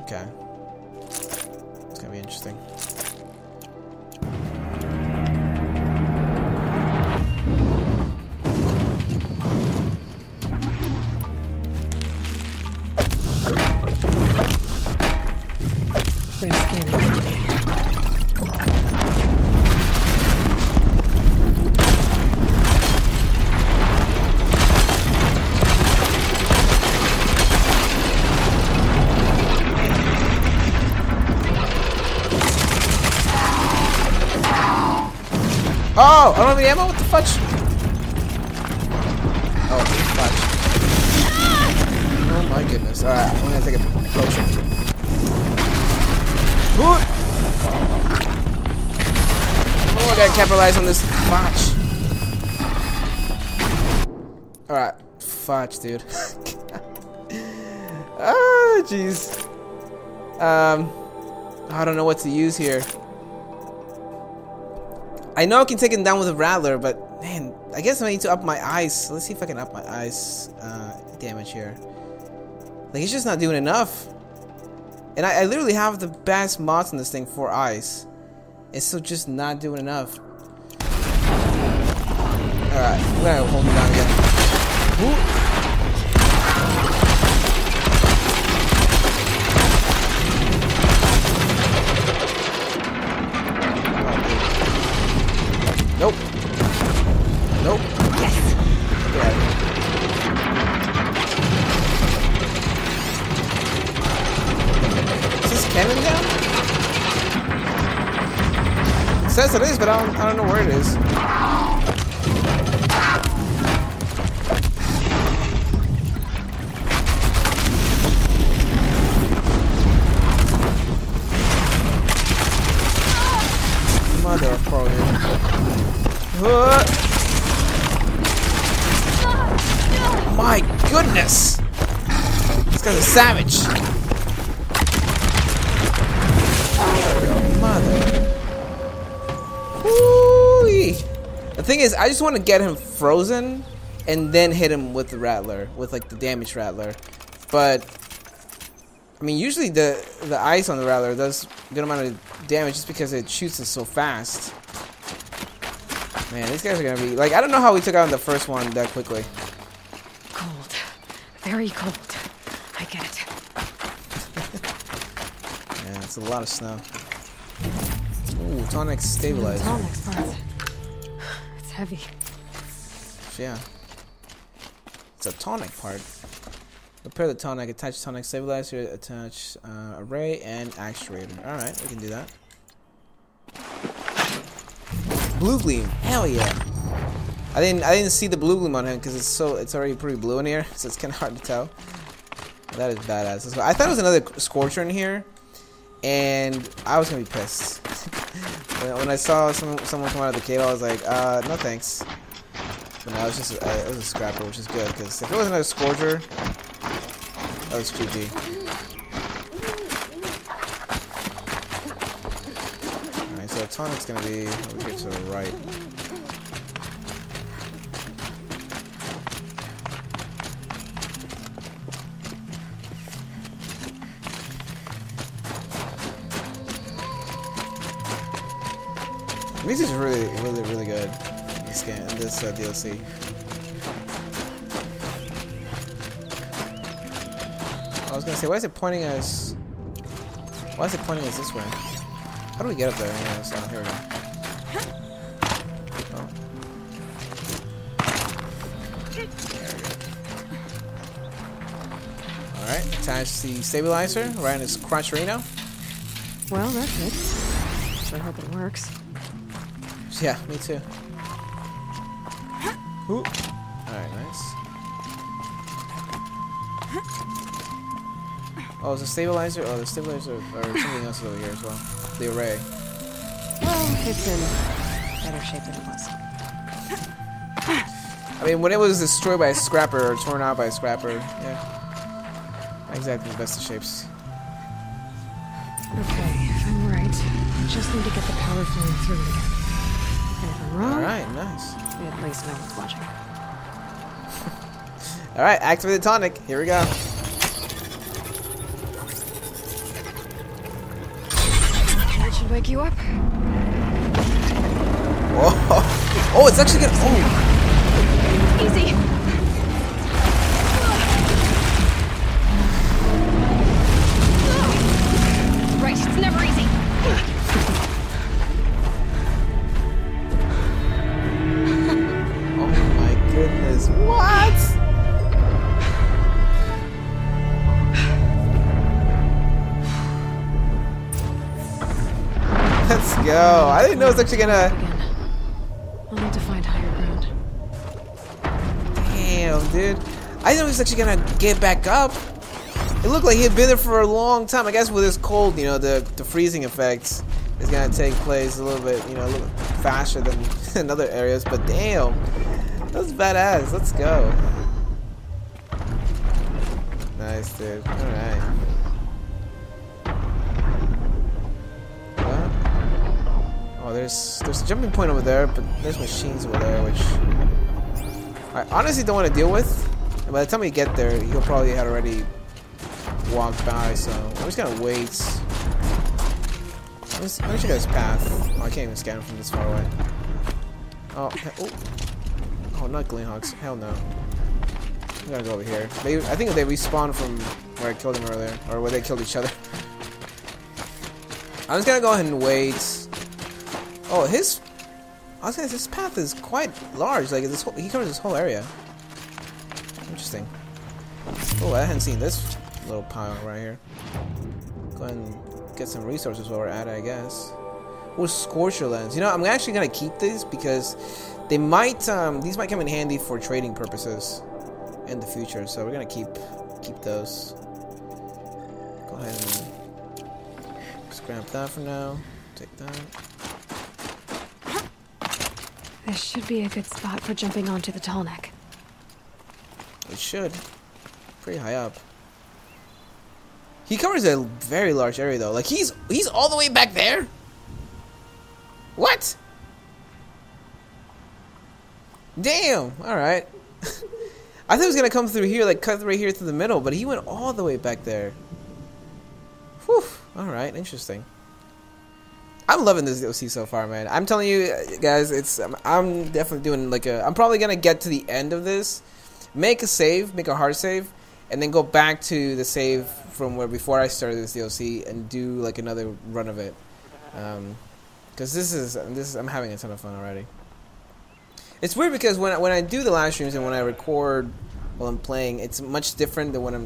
Speaker 1: Okay. It's gonna be interesting.
Speaker 2: Pretty scary.
Speaker 1: Oh, I don't have any ammo? What the fudge? Oh, fudge. Oh my goodness. Alright, I'm gonna take a potion. Oh, I gotta capitalize on this fudge. Alright, fudge, dude. Oh, jeez. I don't know what to use here. I know I can take him down with a rattler, but man, I guess I need to up my ice. Let's see if I can up my ice damage here. Like, he's just not doing enough. And I literally have the best mods in this thing for ice. It's still just not doing enough. Alright, we're gonna hold him down again. Ooh. Nope. Nope. Yes. Yeah. Is this cannon down? It says it is, but I don't know where it is. Mother of pearl. My goodness! This guy's a savage. Mother. Woo-wee. The thing is, I just want to get him frozen and then hit him with the rattler, with like the damage rattler. But I mean, usually the ice on the rattler does a good amount of damage just because it shoots it so fast. Man, these guys are gonna be like, I don't know how we took out the first one that quickly.
Speaker 2: Cold, very cold. I get it.
Speaker 1: Yeah, it's a lot of snow. Ooh, tonic stabilizer.
Speaker 2: Tonic's parts. It's heavy.
Speaker 1: Yeah. It's a tonic part. Repair the tonic, attach tonic stabilizer, attach array and actuator. Alright, we can do that. Blue gleam, hell yeah. I didn't see the blue gleam on him because it's already pretty blue in here, so it's kinda hard to tell. That is badass. I thought it was another scorcher in here, and I was gonna be pissed. When I saw someone come out of the cave, I was like, no thanks. But no, it was a scrapper, which is good, because if it was another scorcher, that was GG. Alright, so tonic's gonna be over here to the right. The music's really good in this game, in this DLC. I was gonna say, why is it pointing us? Why is it pointing us this way? How do we get up there? Anyways? Oh, here we go. Oh. There we go. All right, attach the stabilizer right in his crotcherino.
Speaker 2: Well, that's it. Sure hope it works.
Speaker 1: Yeah, me too. Ooh. Alright, nice. Oh, it's a stabilizer? Oh, the stabilizer or something else over here as well. The array.
Speaker 2: Well, it's in better shape than it was.
Speaker 1: I mean, when it was destroyed by a scrapper or torn out by a scrapper, yeah. Not exactly the best of shapes.
Speaker 2: Okay, if I'm right, I just need to get the power flowing through it again. And if I'm wrong,
Speaker 1: Alright, nice.
Speaker 2: at least no one's watching.
Speaker 1: Alright, activate the tonic. Here we go.
Speaker 2: That should wake you up.
Speaker 1: Oh, oh, it's actually gonna. Oh.
Speaker 2: Easy. Right, it's never easy.
Speaker 1: Oh my goodness! What? Let's go. I didn't know it's actually gonna.
Speaker 2: I'll need to find higher ground.
Speaker 1: Damn, dude. I didn't know he was actually gonna get back up. It looked like he had been there for a long time. I guess with this cold, you know, the freezing effects is gonna take place a little bit, you know, a little faster than in other areas. But damn, that's badass. Let's go. Nice, dude. All right. Oh, there's a jumping point over there, but there's machines over there, which I honestly don't want to deal with. And by the time we get there, he'll probably had already walked by, so I'm just gonna wait. Let me check out his path. Oh, I can't even scan him from this far away. Oh, oh, not Gleanhawks. Hell no. I'm gonna go over here. I think they respawned from where I killed him earlier, or where they killed each other. I'm just gonna go ahead and wait. Oh, his path is quite large. Like he covers this whole area. Interesting. Oh, I hadn't seen this little pile right here. Go ahead and get some resources while we're at it, I guess. Or Scorcher lens. You know, I'm actually gonna keep these because they might these might come in handy for trading purposes in the future. So we're gonna keep those. Go ahead and scrap that for now. Take that.
Speaker 2: This should be a good spot for jumping onto the tall neck.
Speaker 1: It should. Pretty high up. He covers a very large area though. Like he's all the way back there. What? Damn. All right. I thought he was gonna come through here, like cut right here through the middle, but he went all the way back there. Whew. All right. Interesting. I'm loving this DLC so far, man. I'm telling you guys, I'm definitely doing like I'm probably gonna get to the end of this, make a hard save, and then go back to the save from where before I started this DLC and do like another run of it. Because this is I'm having a ton of fun already. It's weird because when I do the live streams and when I record while I'm playing, it's much different than when I'm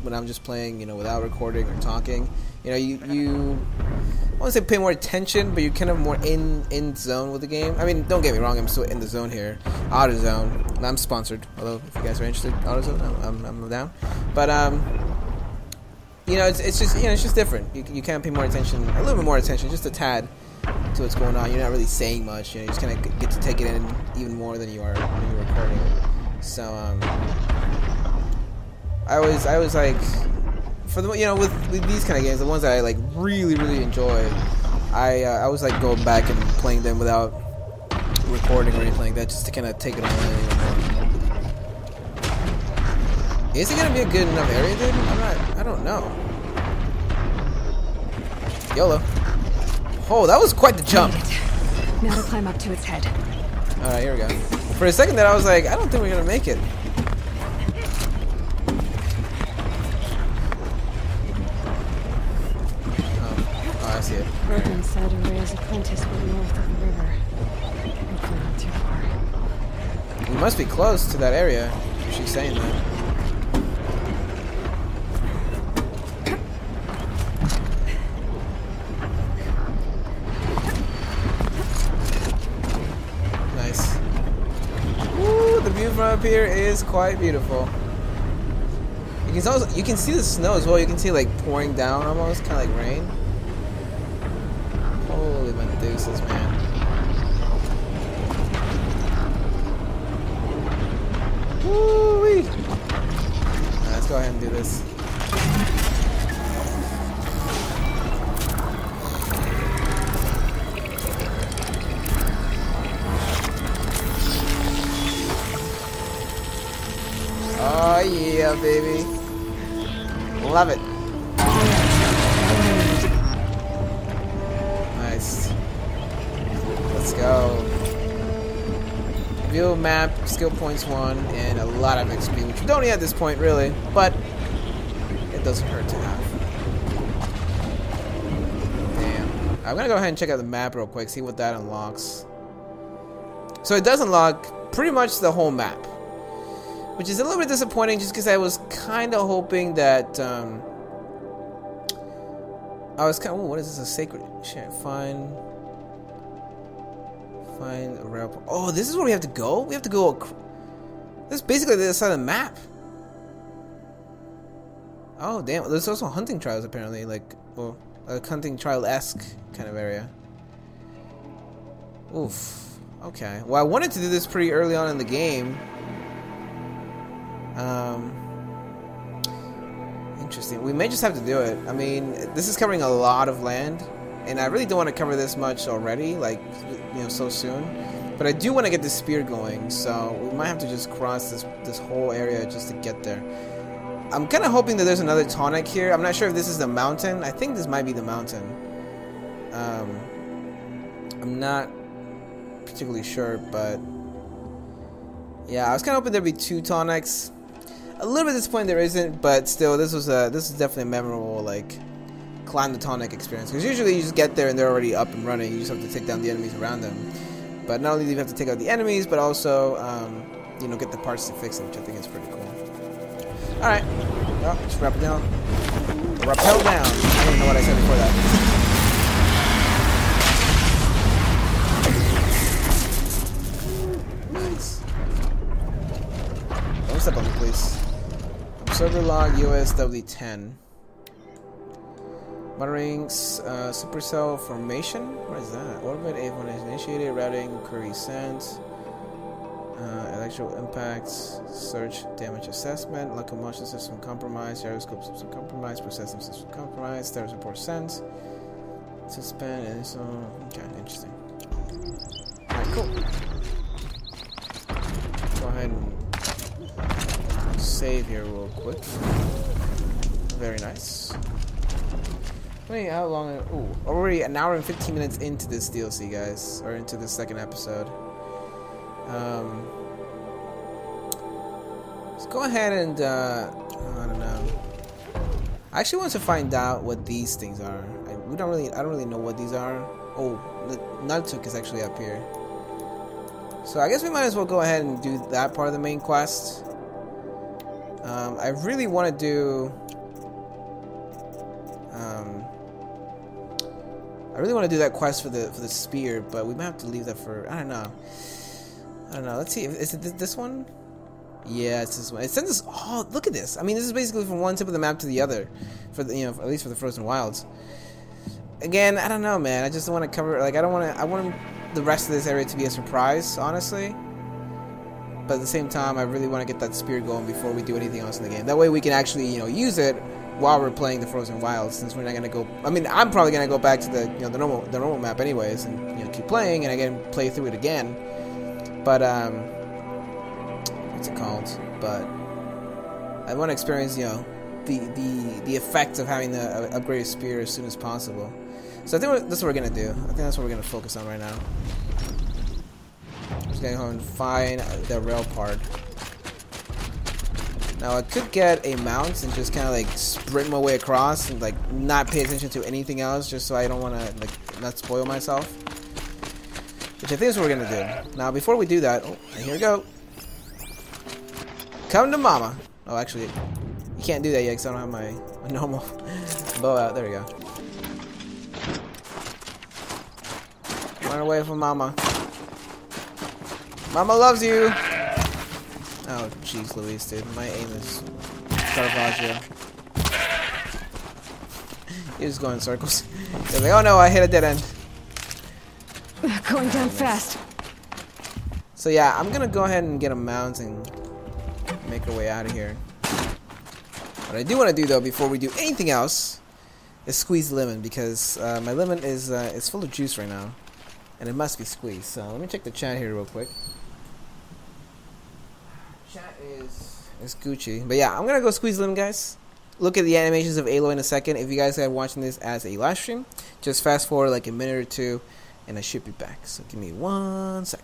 Speaker 1: when I'm just playing without recording or talking. You I want to say pay more attention, but you're kind of more in zone with the game. I mean, don't get me wrong, I'm still in the zone here. AutoZone. I'm sponsored, although if you guys are interested, AutoZone, I'm down. But it's just different. You kind of pay more attention, a little bit more attention, just a tad, to what's going on. You're not really saying much. You just kind of get to take it in even more than you are when you're recording. So I was like, for the with these kind of games, the ones that I like really enjoy, I was like going back and playing them without recording or anything like that, just to kind of take it all in anymore. Is it gonna be a good enough area, dude? I don't know. YOLO. Oh, that was quite the jump.
Speaker 2: Now to climb up to its head.
Speaker 1: All right, here we go. For a second there, I was like, I don't think we're gonna make it. I see it.
Speaker 2: Bergman said Rhea's apprentice went north of the river. Hopefully not too far.
Speaker 1: We must be close to that area. She's saying that. Nice. Woo, the view from up here is quite beautiful. You can see the snow as well. You can see like pouring down almost, kind of like rain. Holy Medusa's, man. Woo-wee. Let's go ahead and do this. Oh yeah, baby. Love it. Nice. Let's go. View map, skill points 1, and a lot of XP, which we don't need at this point, really, but it doesn't hurt to have. Damn. I'm gonna go ahead and check out the map real quick, see what that unlocks. So it does unlock pretty much the whole map, which is a little bit disappointing just because I was kind of hoping that, what is this, a sacred shit, find a rare, oh, this is where we have to go? We have to go, this is basically the other side of the map. Oh, damn, there's also hunting trials apparently, like, well, a hunting trial-esque kind of area. Oof, okay. Well, I wanted to do this pretty early on in the game. Interesting. We may just have to do it. I mean, this is covering a lot of land, and I really don't want to cover this much already, like, so soon. But I do want to get this spear going, so we might have to just cross this whole area just to get there. I'm kind of hoping that there's another tonic here. I'm not sure if this is the mountain. I think this might be the mountain. I'm not particularly sure, but yeah, I was kind of hoping there'd be 2 tonics. A little bit disappointed there isn't, but still, this is definitely a memorable, like, climb the tonic experience. Because usually you just get there and they're already up and running. You just have to take down the enemies around them. But not only do you have to take out the enemies, but also, get the parts to fix them, which I think is pretty cool. All right, well, let's wrap it down. Rappel down. I don't even know what I said before that. Nice. Don't step on me, please. Server log USW10. Monitoring supercell formation. What is that? Orbit A1 is initiated. Routing query sent. actual impacts, search damage assessment, locomotion system compromised, gyroscope system compromised, processing system compromised, status report sent, suspend, and so, okay, interesting. Alright, cool. Go ahead and save here real quick. Very nice. Wait, how long? Ooh, already an hour and 15 minutes into this DLC, guys, or into the second episode. Let's go ahead and I don't know. I actually want to find out what these things are. I don't really know what these are. Oh, the Nuntuk is actually up here. So I guess we might as well go ahead and do that part of the main quest. I really want to do. I really want to do that quest for the spear, but we might have to leave that for. I don't know. Let's see. Is it this one? Yeah, it's this one. It sends us. Oh, look at this. I mean, this is basically from one tip of the map to the other, for the at least for the Frozen Wilds. Again, I don't know, man. I just want to cover. Like, I want the rest of this area to be a surprise, honestly. But at the same time, I really want to get that spear going before we do anything else in the game. That way, we can actually use it while we're playing the Frozen Wilds. Since we're not gonna go. I mean, I'm probably gonna go back to the the normal map anyways, and keep playing and again play through it again. But what's it called? But I want to experience the effects of having the upgraded spear as soon as possible. So I think that's what we're gonna do. I think that's what we're gonna focus on right now. Just gonna go and find the rail part. Now I could get a mount and just kind of like sprint my way across and like not pay attention to anything else, just so I don't want to like not spoil myself. Which I think is what we're gonna do. Now before we do that, here we go. Come to mama. Oh, actually, you can't do that yet because I don't have my normal bow out. There we go. Run away from mama. Mama loves you. Oh, jeez Louise, dude. My aim is Caravaggio. He's just going in circles. He's like, oh no, I hit a dead end.
Speaker 2: Going down fast.
Speaker 1: So yeah, I'm gonna go ahead and get a mount and make our way out of here. What I do want to do though, before we do anything else, is squeeze lemon, because my lemon is full of juice right now, and it must be squeezed. So let me check the chat here real quick. Chat is Gucci. But yeah, I'm gonna go squeeze lemon, guys. Look at the animations of Aloy in a second. If you guys are watching this as a live stream, just fast forward like a minute or two, and I should be back. So give me 1 sec.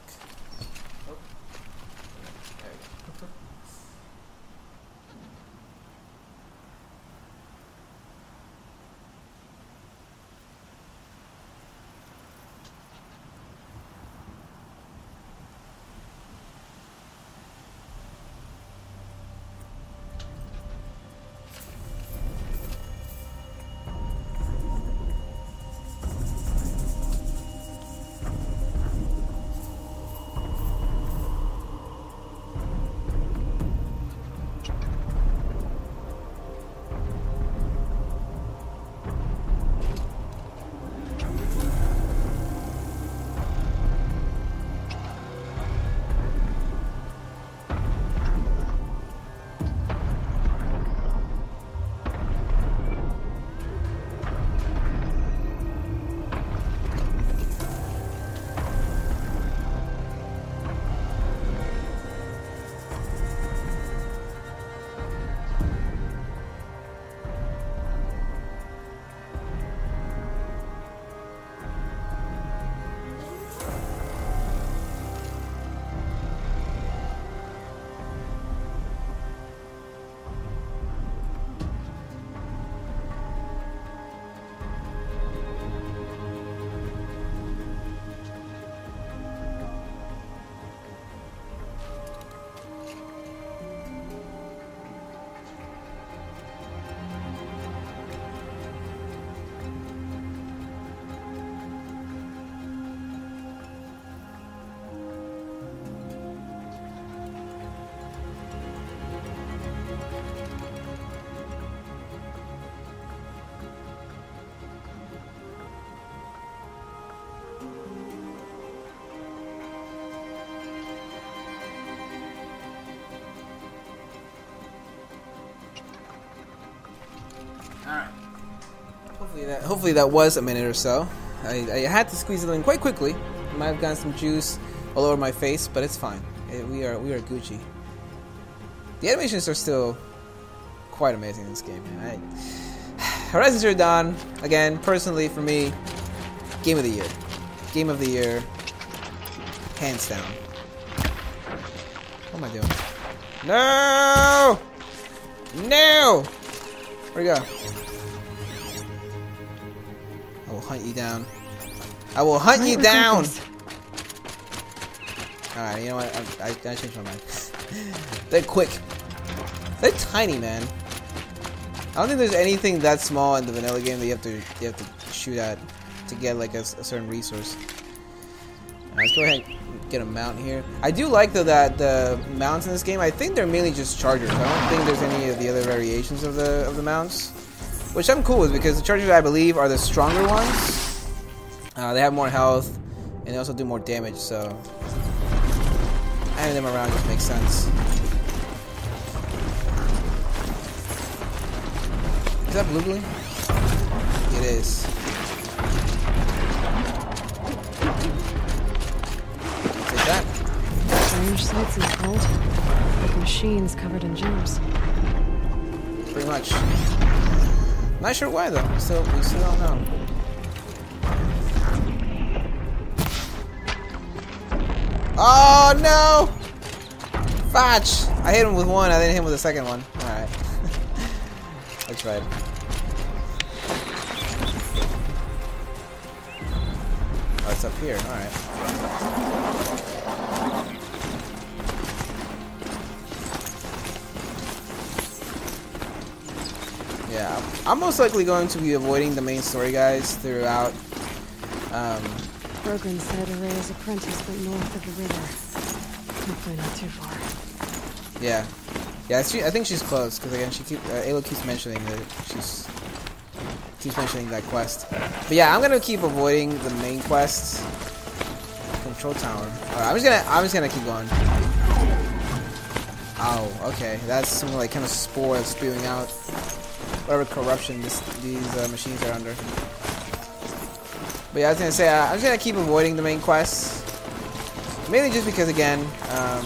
Speaker 1: Hopefully that was a minute or so. I had to squeeze it in quite quickly. I might have gotten some juice all over my face, but it's fine. We are Gucci. The animations are still quite amazing in this game, man. Horizon Zero Dawn, again, personally for me, game of the year. Game of the year, hands down. What am I doing? No! No! Where'd he go? I will hunt you down. I will hunt you down! Alright, you know what? I changed my mind. They're quick. They're tiny, man. I don't think there's anything that small in the vanilla game that you have to shoot at to get like a certain resource. Let's go ahead and get a mount here. I do like though that the mounts in this game, I think they're mainly just chargers. I don't think there's any of the other variations of the mounts, which I'm cool with because the chargers I believe are the stronger ones. They have more health and they also do more damage, so having them around just makes sense. Is that blue blue? It is. Take that.
Speaker 2: Strange sights in the cold. Like machines covered in germs.
Speaker 1: Pretty much. Not sure why though. We still don't know. Oh no! Fotch! I hit him with one, I didn't hit him with the second one. Alright. I tried. Oh, it's up here. Alright. Yeah, I'm most likely going to be avoiding the main story guys throughout.
Speaker 2: Brogan said Array's apprentice went north of the river. Hopefully not too far.
Speaker 1: Yeah. Yeah, I think she's close, because again, Ayla keeps mentioning that keeps mentioning that quest. But yeah, I'm gonna keep avoiding the main quests. Control tower. Alright, I'm just gonna keep going. Oh, okay. That's some like kind of spore that's spewing out whatever corruption these machines are under. But yeah, I was gonna say I'm just gonna keep avoiding the main quests, mainly just because again, I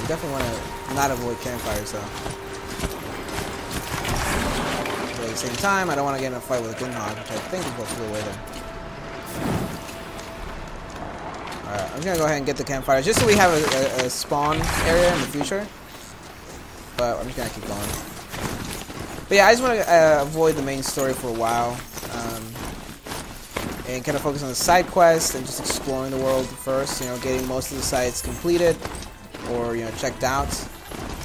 Speaker 1: definitely want to not avoid campfires though. But at the same time, I don't want to get in a fight with a Gunhog, which I think is what flew away there. Alright, I'm gonna go ahead and get the campfire just so we have a spawn area in the future. But I'm just gonna keep going. But yeah, I just want to avoid the main story for a while, and kind of focus on the side quests and just exploring the world first. You know, getting most of the sites completed or checked out,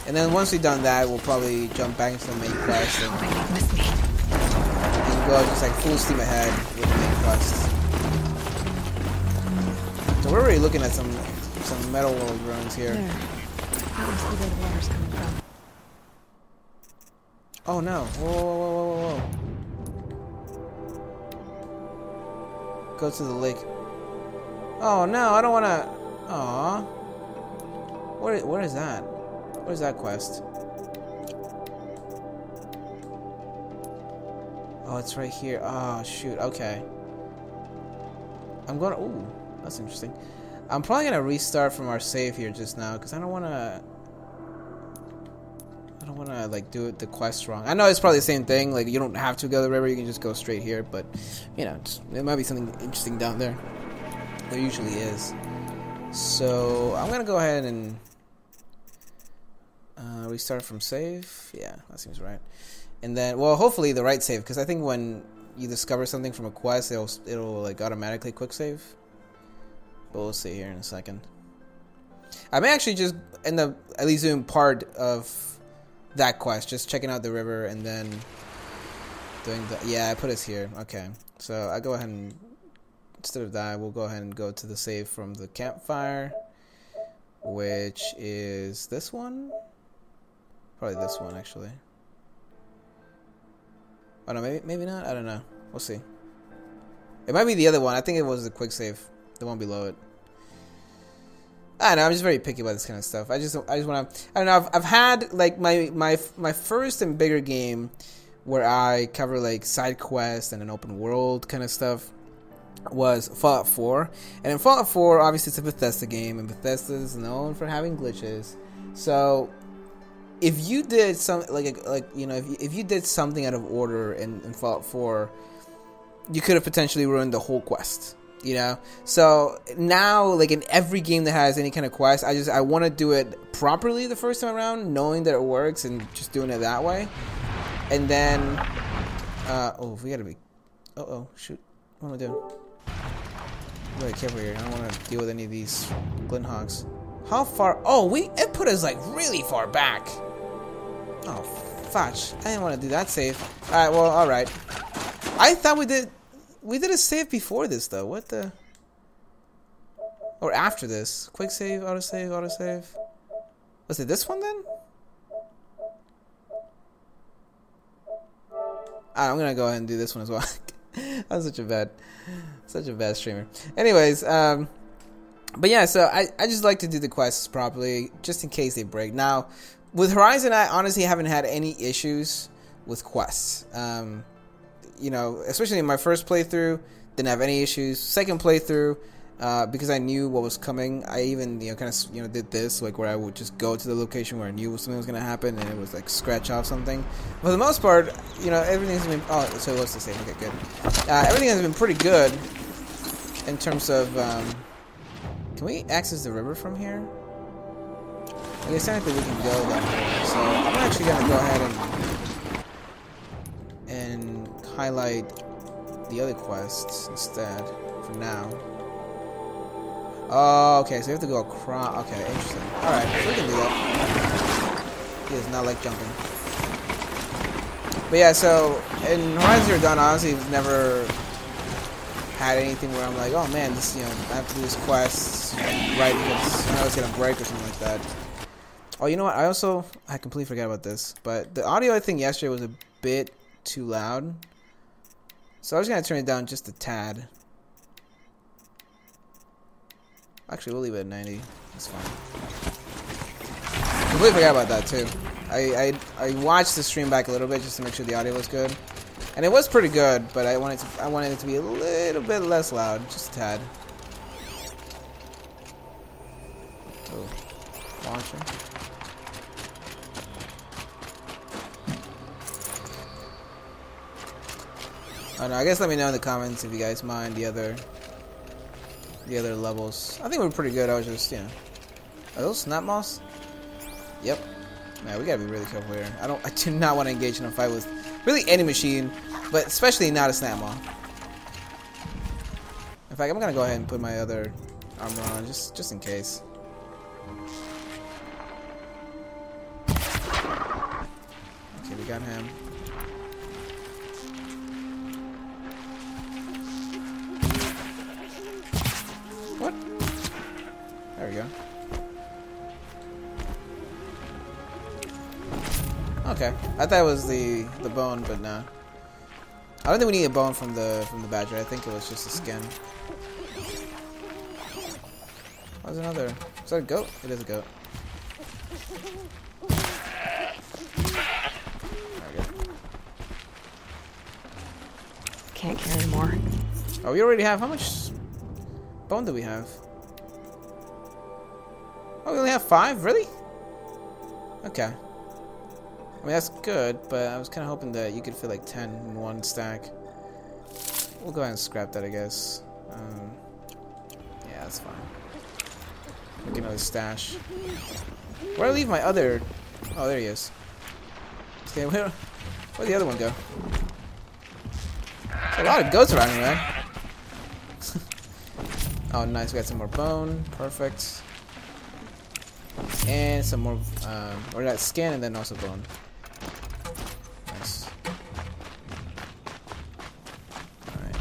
Speaker 1: and then once we've done that, we'll probably jump back into the main quest and go just like full steam ahead with the main quest. So we're already looking at some metal world ruins here.
Speaker 2: There. That must be where the water's coming from.
Speaker 1: Oh no! Whoa! Go to the lake. Oh no! I don't want to. Aww. What is that? What is that quest? Oh, it's right here. Oh shoot. Okay. I'm gonna. Ooh, that's interesting. I'm probably gonna restart from our save here just now because I don't want to like do the quest wrong. I know it's probably the same thing. Like you don't have to go to the river. You can just go straight here. But there might be something interesting down there. There usually is. So I'm gonna go ahead and restart from save. Yeah, that seems right. And then, well, hopefully the right save, because I think when you discover something from a quest, it'll like automatically quick save. But we'll see here in a second. I may actually just end up at least doing part of that quest, just checking out the river and then doing the. Yeah, I put us here. Okay, so I go ahead and instead of that, we'll go ahead and go to the save from the campfire, which is this one. Probably this one actually. Oh no, maybe not. I don't know. We'll see. It might be the other one. I think it was the quick save, the one below it. I don't know. I'm just very picky about this kind of stuff. I just want to. I don't know. I've had like my first and bigger game where I cover like side quests and an open world kind of stuff, was Fallout 4. And in Fallout 4, obviously it's a Bethesda game, and Bethesda is known for having glitches. So if you did some if you did something out of order in Fallout 4, you could have potentially ruined the whole quest. So now, like, in every game that has any kind of quest, I want to do it properly the first time around, knowing that it works and just doing it that way. And then we gotta be shoot, what am I doing? I'm really careful here. I don't want to deal with any of these glinthogs. How far? It put us like really far back. Oh fudge, I didn't want to do that save. Alright. I thought we did a save before this, though. What the? Or after this? Quick save, autosave. Was it this one, then? I'm gonna go ahead and do this one as well. I'm such a bad streamer. Anyways, but yeah, so I just like to do the quests properly, just in case they break. Now, with Horizon, I honestly haven't had any issues with quests. Especially in my first playthrough, didn't have any issues. Second playthrough, because I knew what was coming, I even did this, like, where I would just go to the location where I knew something was gonna happen, and it was like scratch off something. For the most part, everything's been so it was the same. Okay, good. Everything has been pretty good in terms of. Can we access the river from here? I guess technically we can go down here. So I'm actually gonna go ahead and highlight the other quests instead for now. Oh, okay, so we have to go across. Okay, interesting. Alright, so we can do that. He does not like jumping. But yeah, so in Horizon Zero Dawn, honestly, I've never had anything where I'm like, oh man, this, I have to do this quest right because I know it's gonna break or something like that. Oh, you know what? I completely forgot about this, but the audio I think yesterday was a bit too loud, so I was gonna turn it down just a tad. Actually, we'll leave it at 90. That's fine. Completely forgot about that too. I watched the stream back a little bit just to make sure the audio was good, and it was pretty good. But I wanted it to be a little bit less loud, just a tad. Oh, launcher. I don't know. I guess let me know in the comments if you guys mind the other levels. I think we're pretty good. I was just, Are those snap moths? Yep. Man, we gotta be really careful here. I do not want to engage in a fight with really any machine, but especially not a snap moth. In fact, I'm gonna go ahead and put my other armor on just in case. Okay, we got him. What? There we go. Okay, I thought it was the bone, but no. I don't think we need a bone from the badger. I think it was just a skin. Oh, there's another. Is that a goat? It is a goat. There we go.
Speaker 2: Can't carry more.
Speaker 1: Oh, we already have how much bone do we have? Oh, we only have 5? Really? Okay. I mean, that's good, but I was kind of hoping that you could fit like 10 in one stack. We'll go ahead and scrap that, I guess. Yeah, that's fine. We'll get another stash. Where do I leave my other... Oh, there he is. Okay, where'd the other one go? There's a lot of goats around here, man. Oh, nice. We got some more bone. Perfect. And some more, or that skin, and then also bone. Nice. Alright.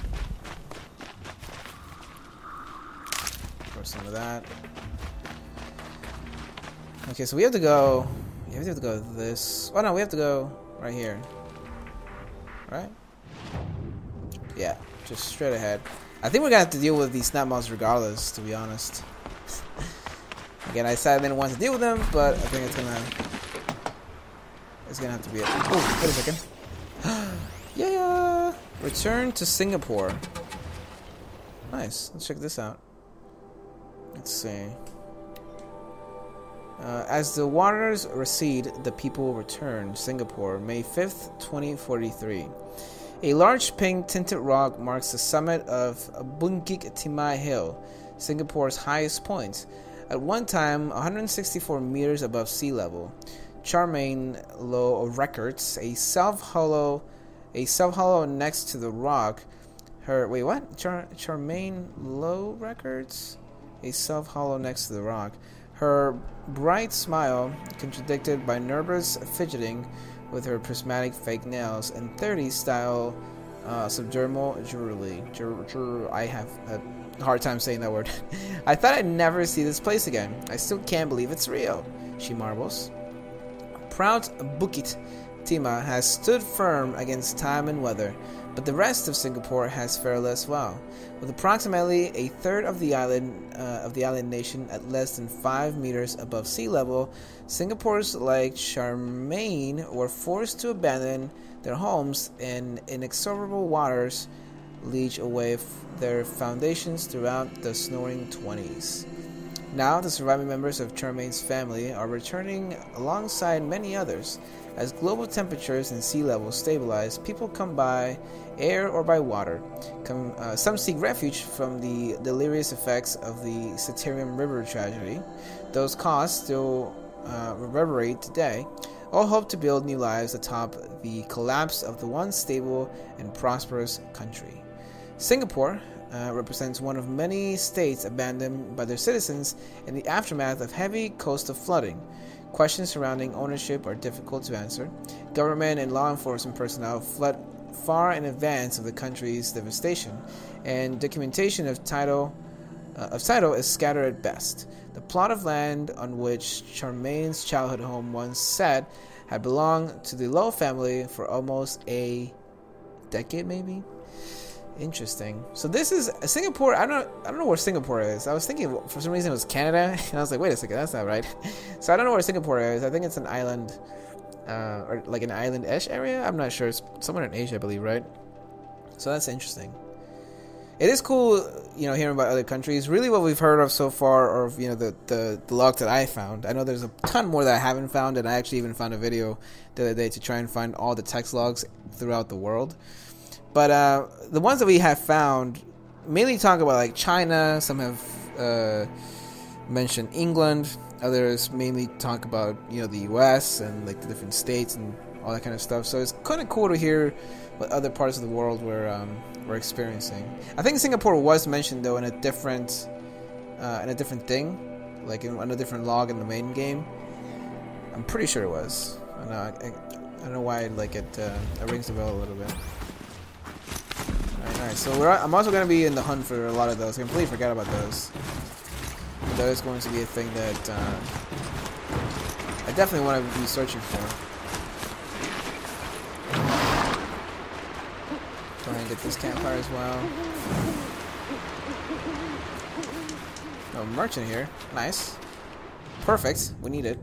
Speaker 1: Pour some of that. Okay, so we have to go. Yeah, we have to go this. Oh no, we have to go right here. Right? Yeah, just straight ahead. I think we're gonna have to deal with these snap moths regardless, to be honest. Again, I said I didn't want to deal with them, but I think it's gonna have to be it. Oh, wait a second. Yeah! Return to Singapore. Nice. Let's check this out. Let's see. As the waters recede, the people return. Singapore, May 5th, 2043. A large pink tinted rock marks the summit of Bukit Timah Hill, Singapore's highest point. At one time, 164 meters above sea level. Charmaine Low records a self-hollow next to the rock. Wait, what? Charmaine Low records a self-hollow next to the rock. Her bright smile contradicted by nervous fidgeting with her prismatic fake nails and 30s style subdermal jewelry. I have a hard time saying that word. I thought I'd never see this place again. I still can't believe it's real, she marvels. Proud Bukit Timah has stood firm against time and weather, but the rest of Singapore has fared less well. With approximately a third of the island nation at less than 5 meters above sea level, Singapore's like Charmaine were forced to abandon their homes, and inexorable waters leach away their foundations throughout the snoring 20s. Now, the surviving members of Charmaine's family are returning alongside many others. As global temperatures and sea levels stabilize, people come by air or by water. Some seek refuge from the delirious effects of the Citarium River tragedy. Those costs still reverberate today. All hope to build new lives atop the collapse of the once stable and prosperous country. Singapore represents one of many states abandoned by their citizens in the aftermath of heavy coastal flooding. Questions surrounding ownership are difficult to answer. Government and law enforcement personnel fled far in advance of the country's devastation, and documentation of title is scattered at best. The plot of land on which Charmaine's childhood home once sat had belonged to the Low family for almost a decade, maybe. Interesting. So this is Singapore. I don't know where Singapore is. I was thinking for some reason it was Canada, and I was like, wait a second, that's not right. So I don't know where Singapore is. I think it's an island, or like an island-ish area. I'm not sure. It's somewhere in Asia, I believe, right? So that's interesting. It is cool, hearing about other countries. Really, what we've heard of so far, or the log that I found. I know there's a ton more that I haven't found, and I actually even found a video the other day to try and find all the text logs throughout the world. But the ones that we have found mainly talk about like China. Some have mentioned England. Others mainly talk about the U.S. and like the different states and all that kind of stuff. So it's kind of cool to hear what other parts of the world we're experiencing. I think Singapore was mentioned though in a different thing, like in a different log in the main game. I'm pretty sure it was. I don't know why it rings the bell a little bit. Alright, so I'm also going to be in the hunt for a lot of those. I completely forgot about those. But that is going to be a thing that I definitely want to be searching for. Try and get this campfire as well. Oh, merchant here. Nice. Perfect. We need it.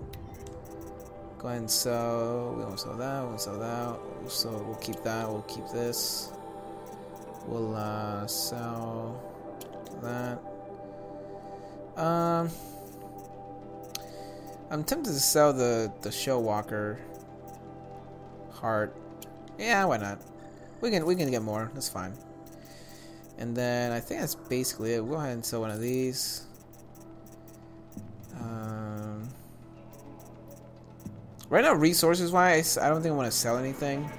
Speaker 1: Go ahead and sell. We won't sell that. We won't sell that. So we'll keep that. We'll keep this. We'll sell that. I'm tempted to sell the show walker heart. Yeah, why not? We can get more. That's fine. And then I think that's basically it. We'll go ahead and sell one of these. Right now, resources wise, I don't think I want to sell anything.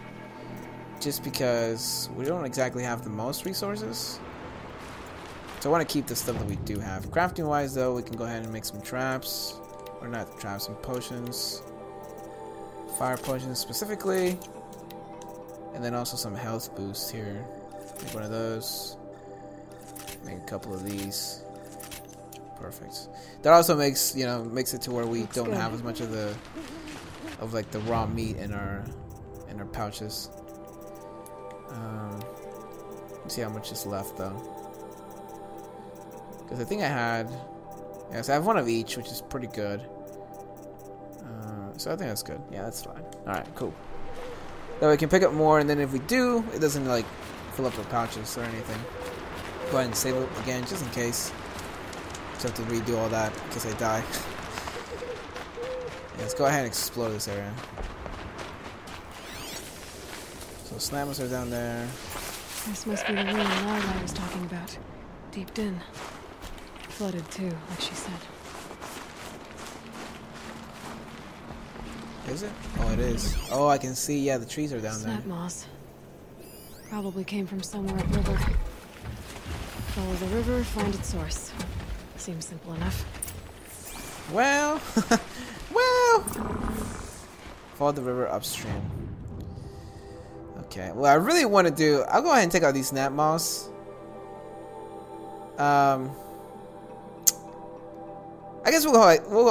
Speaker 1: Just because we don't exactly have the most resources. So I want to keep the stuff that we do have. Crafting wise though, we can go ahead and make some traps. Or not traps, some potions. Fire potions specifically. And then also some health boost here. Make one of those. Make a couple of these. Perfect. That also makes it to where we don't have as much of the raw meat in our pouches. Let's see how much is left though. Because I think I had... Yes, I have one of each, which is pretty good. So I think that's good. Yeah, that's fine. Alright, cool. That way we can pick up more, and then if we do, it doesn't like fill up our pouches or anything. Go ahead and save it again, just in case. Just have to redo all that in case I die. Yeah, let's go ahead and explore this area. So snappers are down there.
Speaker 2: This must be the ruin Lila was talking about. Deep in. Flooded too, like she said.
Speaker 1: Is it? Oh, it is. Oh, I can see. Yeah, the trees are down there.
Speaker 2: Snap moss. Probably came from somewhere upriver. Follow the river, find its source. Seems simple enough.
Speaker 1: Well, well. Follow the river upstream. Okay. Well, I really want to do. I'll go ahead and take out these snap moss. I guess we'll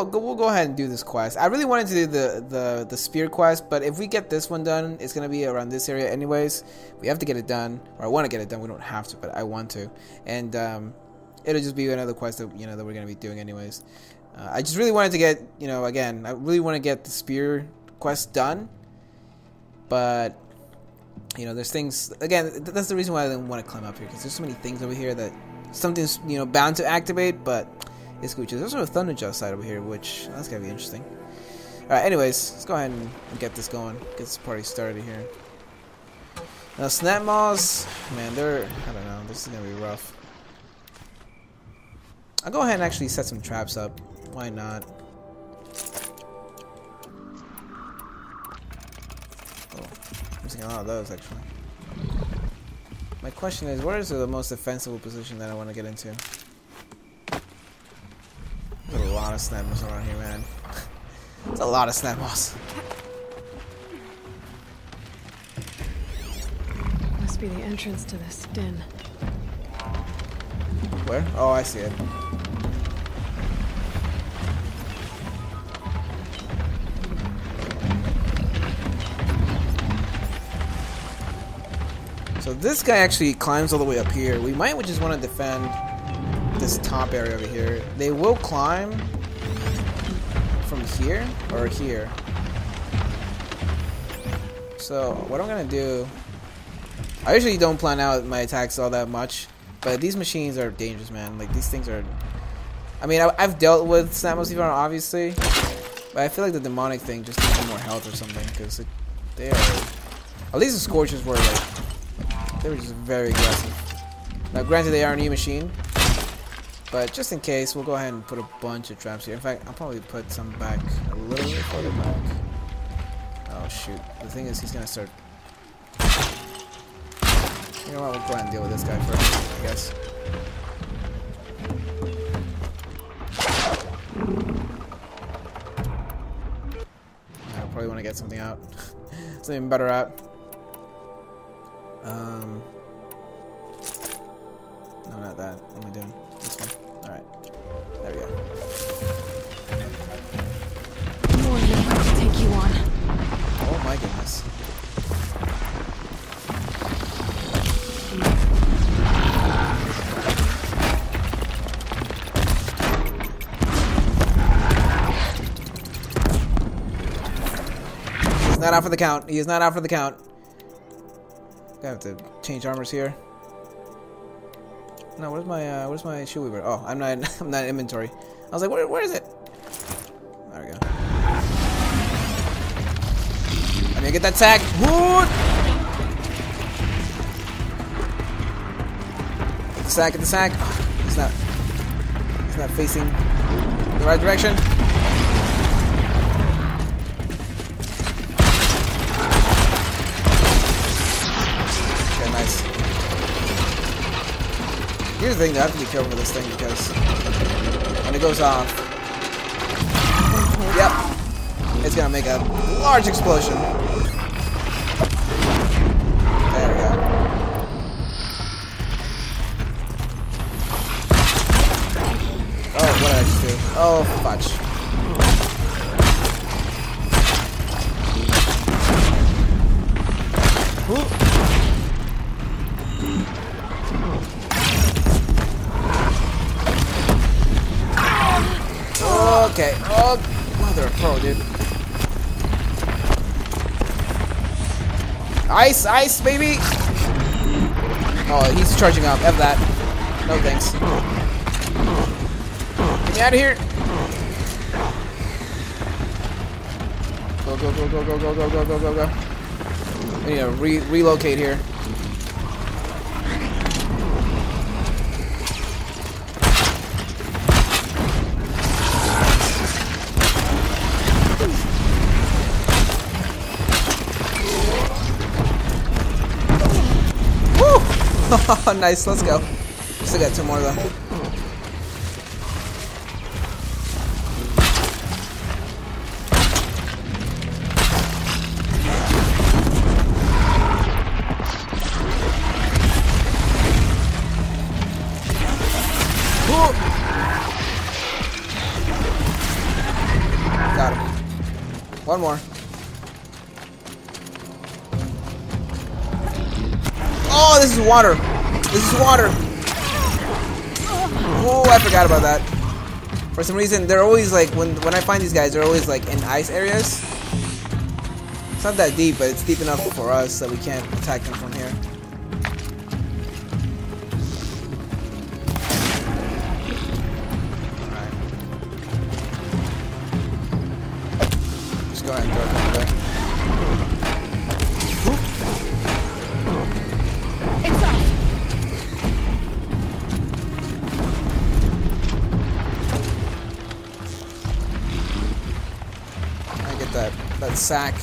Speaker 1: go ahead and do this quest. I really wanted to do the spear quest, but if we get this one done, it's gonna be around this area anyways. We have to get it done, or I want to get it done. We don't have to, but I want to, and it'll just be another quest that that we're gonna be doing anyways. I just really wanted to get again. I really want to get the spear quest done, but there's things again. That's the reason why I didn't want to climb up here, because there's so many things over here that something's bound to activate, but. It's Gucci. There's also a Thunderjaw side over here, which that's gonna be interesting. Alright, anyways, let's go ahead and get this going. Get this party started here. Now, snap moss, man, I don't know, this is gonna be rough. I'll go ahead and actually set some traps up. Why not? Oh, I'm missing a lot of those, actually. My question is, where is the most defensible position that I want to get into? There's a lot of snap moss around here, man. There's a lot of snap moss.
Speaker 2: Must be the entrance to this den.
Speaker 1: Where? Oh, I see it. So this guy actually climbs all the way up here. We might just want to defend this top area over here. They will climb from here or here. So what I'm gonna do, I usually don't plan out my attacks all that much, but these machines are dangerous, man. Like these things are, I mean, I've dealt with snap moss before, obviously, but I feel like the demonic thing just gives them more health or something, because they are, at least the Scorchers were like, they were just very aggressive. Now granted they are an E-machine, but just in case, we'll go ahead and put a bunch of traps here. In fact, I'll probably put some back a little bit further back. Oh shoot. The thing is, he's gonna start... You know what, we'll go ahead and deal with this guy first, I guess. I probably want to get something out. Something better out. No, not that. What am I doing? This one. Alright. There we go.
Speaker 2: More than enough to take you on.
Speaker 1: Oh my goodness. He's not out for the count. He is not out for the count. I have to change armors here. No, where's my shoe weaver? Oh, I'm not in inventory. I was like, where is it? There we go. I'm gonna get that tag. Get the sack, get the sack. Oh, he's not facing the right direction. Okay, nice. Here's the thing, though, I have to be careful with this thing because when it goes off, yep, it's gonna make a large explosion. There we go. Oh, what did I just do? Oh, fudge. Ooh. Okay. Oh, mother of pearl, dude. Ice, ice, baby! Oh, he's charging up. F that. No thanks. Get me out of here! Go, go, go, go, go, go, go, go, go, go, go. We need to relocate here. Oh, nice, let's go. Still got 2 more though. Got him. 1 more. Oh, this is water. This is water. Oh, I forgot about that. For some reason, they're always like, when I find these guys, they're always like in ice areas. It's not that deep, but it's deep enough for us that we can't attack them from here. Alright. Just go ahead and throw it over there. That sack.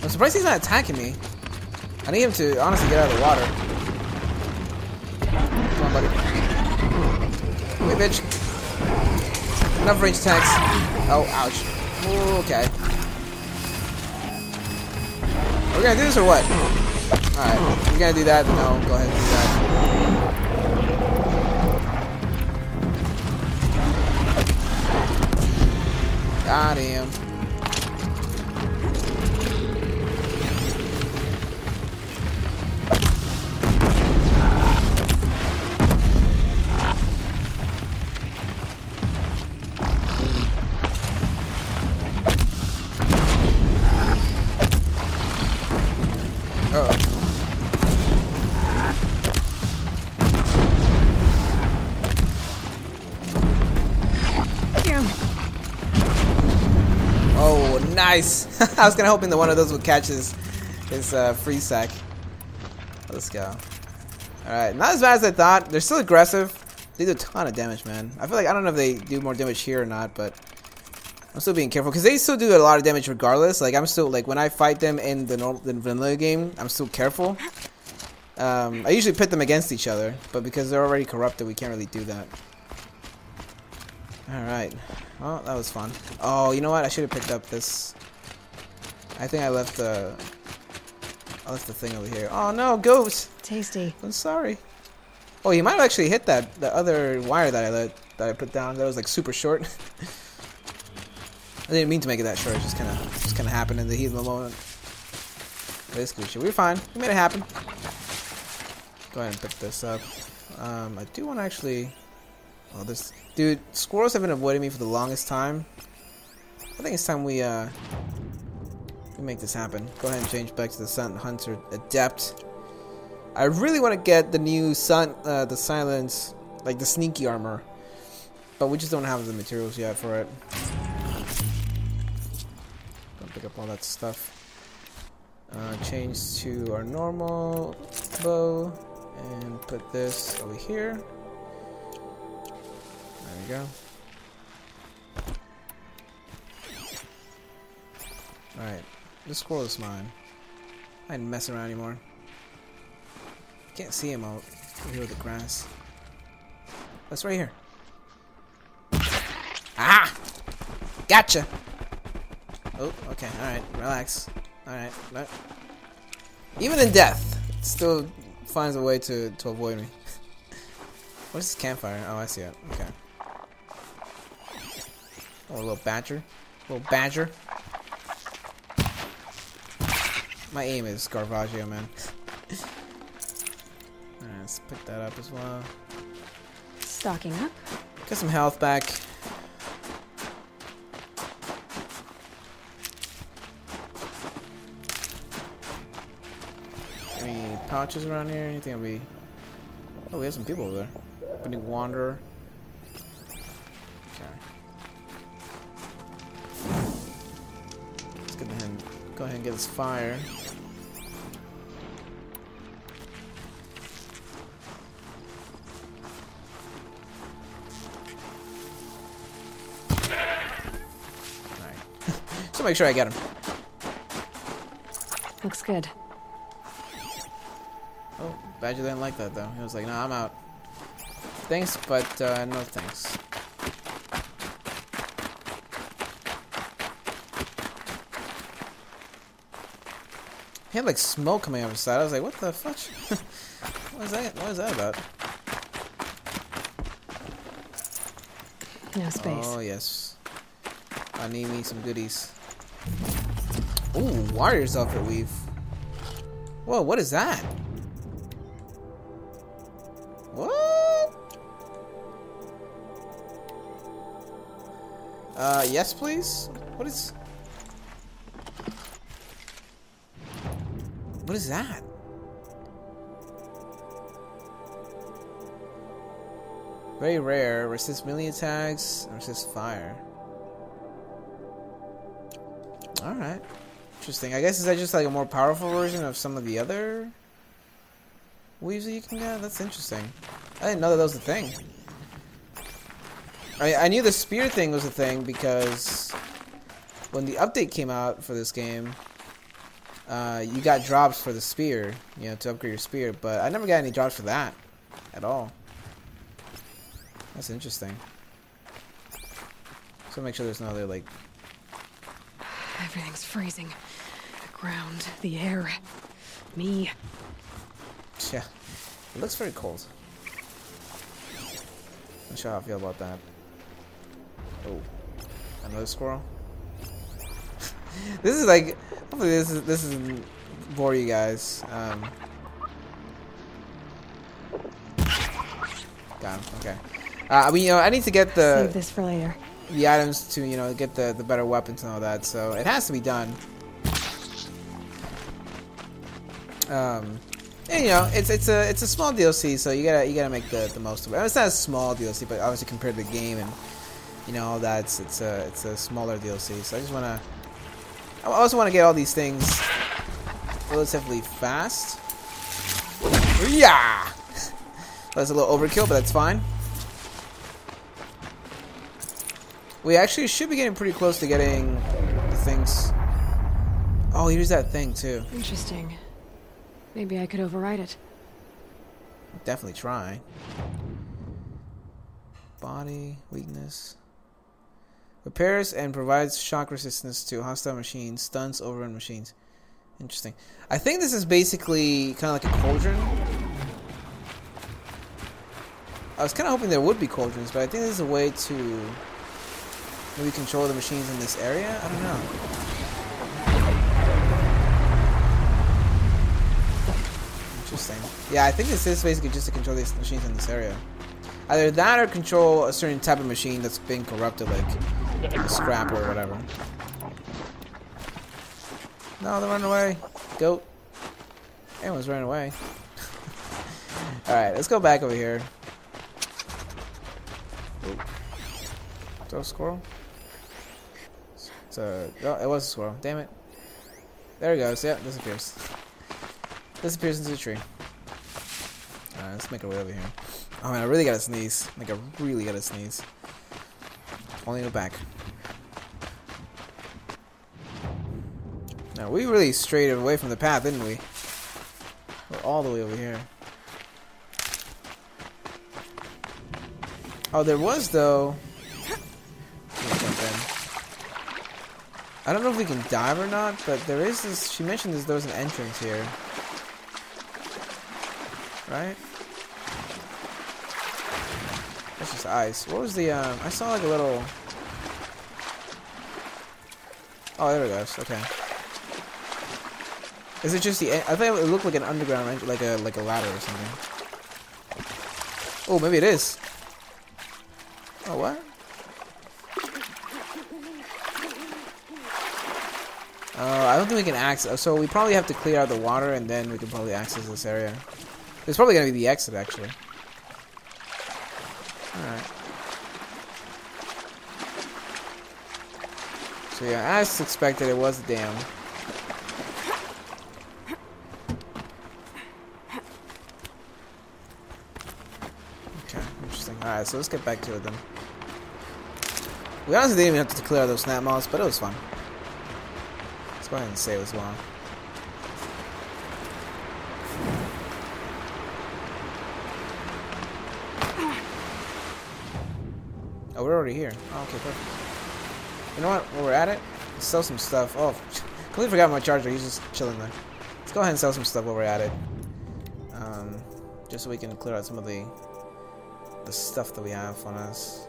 Speaker 1: I'm surprised he's not attacking me. I need him to honestly get out of the water. Come on, buddy. Hey, bitch. Enough range attacks. Oh, ouch. Ooh, okay. Are we gonna do this or what? Alright. We're gonna do that. No, go ahead and do that. Got him. Oh, nice! I was kind of hoping that one of those would catch his free sack. Let's go. Alright, not as bad as I thought. They're still aggressive. They do a ton of damage, man. I feel like, I don't know if they do more damage here or not, but I'm still being careful because they still do a lot of damage regardless. Like, I'm still, like, when I fight them in the vanilla game, I'm still careful. I usually pit them against each other, but because they're already corrupted, we can't really do that. Alright. Well, that was fun. Oh, you know what? I should have picked up this. I think I left the thing over here. Oh no, ghost!
Speaker 2: Tasty.
Speaker 1: I'm sorry. Oh, you might have actually hit the other wire that I put down. That was like super short. I didn't mean to make it that short. It just kind of happened in the heat of the moment. Basically, we're fine. We made it happen. Go ahead and pick this up. I do want to actually. Oh, this dude, squirrels have been avoiding me for the longest time. I think it's time we make this happen. Go ahead and change back to the Sun Hunter Adept. I really want to get the new the silence, like the sneaky armor, but we just don't have the materials yet for it. Don't pick up all that stuff. Change to our normal bow and put this over here. There we go. Alright, this squirrel is mine. I ain't messing around anymore. Can't see him out here with the grass. That's right here. Ah! Gotcha! Oh, okay, alright, relax. Alright, even in death, it still finds a way to avoid me. What's this campfire? Oh, I see it. Okay. Oh, a little badger. Little badger. My aim is Garvaggio, man. Alright, let's pick that up as well.
Speaker 2: Stocking up.
Speaker 1: Get some health back. pouches around here? Anything will be... Oh, we have some people over there. Opening Wanderer. Okay. Let's go ahead and get this fire. So make sure I get him.
Speaker 2: Looks good.
Speaker 1: Oh, Badger didn't like that though. He was like, "No, I'm out. Thanks, but no thanks." He had like smoke coming out of his side. I was like, "What the fudge? What is that? What is that about?"
Speaker 2: No space.
Speaker 1: Oh yes. I need me some goodies. Ooh, Warrior's outfit weave. Whoa, what is that? What? Yes please? What is that? Very rare, resists melee attacks, and resists fire. Alright. Interesting. I guess is that just like a more powerful version of some of the other weaves that you can get? That's interesting. I didn't know that was a thing. I knew the spear thing was a thing because when the update came out for this game, you got drops for the spear, you know, to upgrade your spear, but I never got any drops for that at all. That's interesting. So make sure there's no other like...
Speaker 2: Everything's freezing. The ground, the air, me.
Speaker 1: Yeah, it looks very cold. Not sure how I feel about that. Oh, another squirrel. This is like, hopefully this isn't bore you guys. Got him. Okay. I mean, you know, I need to get
Speaker 2: Save this for later.
Speaker 1: The items to, you know, get the better weapons and all that, so it has to be done. And, you know, it's a small DLC, so you gotta make the most of it. It's not a small DLC, but obviously compared to the game and, you know, all that, it's a smaller DLC. So I also want to get all these things relatively fast. Yeah, that's a little overkill, but that's fine. We actually should be getting pretty close to getting the things. Oh, here's that thing too.
Speaker 2: Interesting. Maybe I could override it.
Speaker 1: Definitely try. Body weakness. Repairs and provides shock resistance to hostile machines, stuns overrun machines. Interesting. I think this is basically kind of like a cauldron. I was kind of hoping there would be cauldrons, but I think this is a way to maybe control the machines in this area? I don't know. Interesting. Yeah, I think this is basically just to control these machines in this area. Either that or control a certain type of machine that's been corrupted, like a scrap or whatever. No, they're running away. Goat. Everyone's running away. Alright, let's go back over here. Ooh. Is that a squirrel? Oh, it was a squirrel. Damn it. There it goes. Yep, disappears. Disappears into the tree. Alright, let's make our way over here. Oh man, I really gotta sneeze. Like, I really gotta sneeze. Only go back. Now, we really strayed away from the path, didn't we? We're all the way over here. Oh, there was, though... I don't know if we can dive or not, but there is this... She mentioned there was an entrance here. Right? That's just ice. What was the, I saw like a little... Oh, there it goes. Okay. Is it just the... I thought it looked like an underground, like a ladder or something. Oh, maybe it is. Oh, what? I don't think we can access. So we probably have to clear out the water, and then we can probably access this area. It's probably gonna be the exit, actually. All right. So yeah, as expected, it was a dam. Okay, interesting. Alright, so let's get back to it then. We honestly didn't even have to clear out those snap moths, but it was fun. Let's go ahead and save as well. Oh, we're already here. Oh, okay, perfect. You know what? While we're at it, let's sell some stuff. Oh, completely forgot my charger. He's just chilling there. Let's go ahead and sell some stuff while we're at it. Just so we can clear out some of the stuff that we have on us.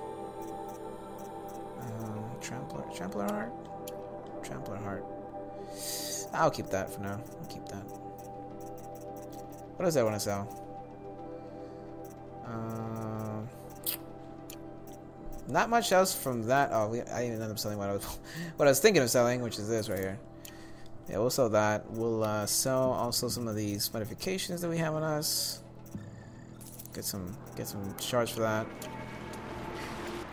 Speaker 1: Trampler heart? Trampler heart. I'll keep that for now. I'll keep that. What else do I want to sell? Not much else from that. Oh, I didn't end up selling what I was thinking of selling, which is this right here. Yeah, we'll sell that. We'll sell also some of these modifications that we have on us. Get some shards for that.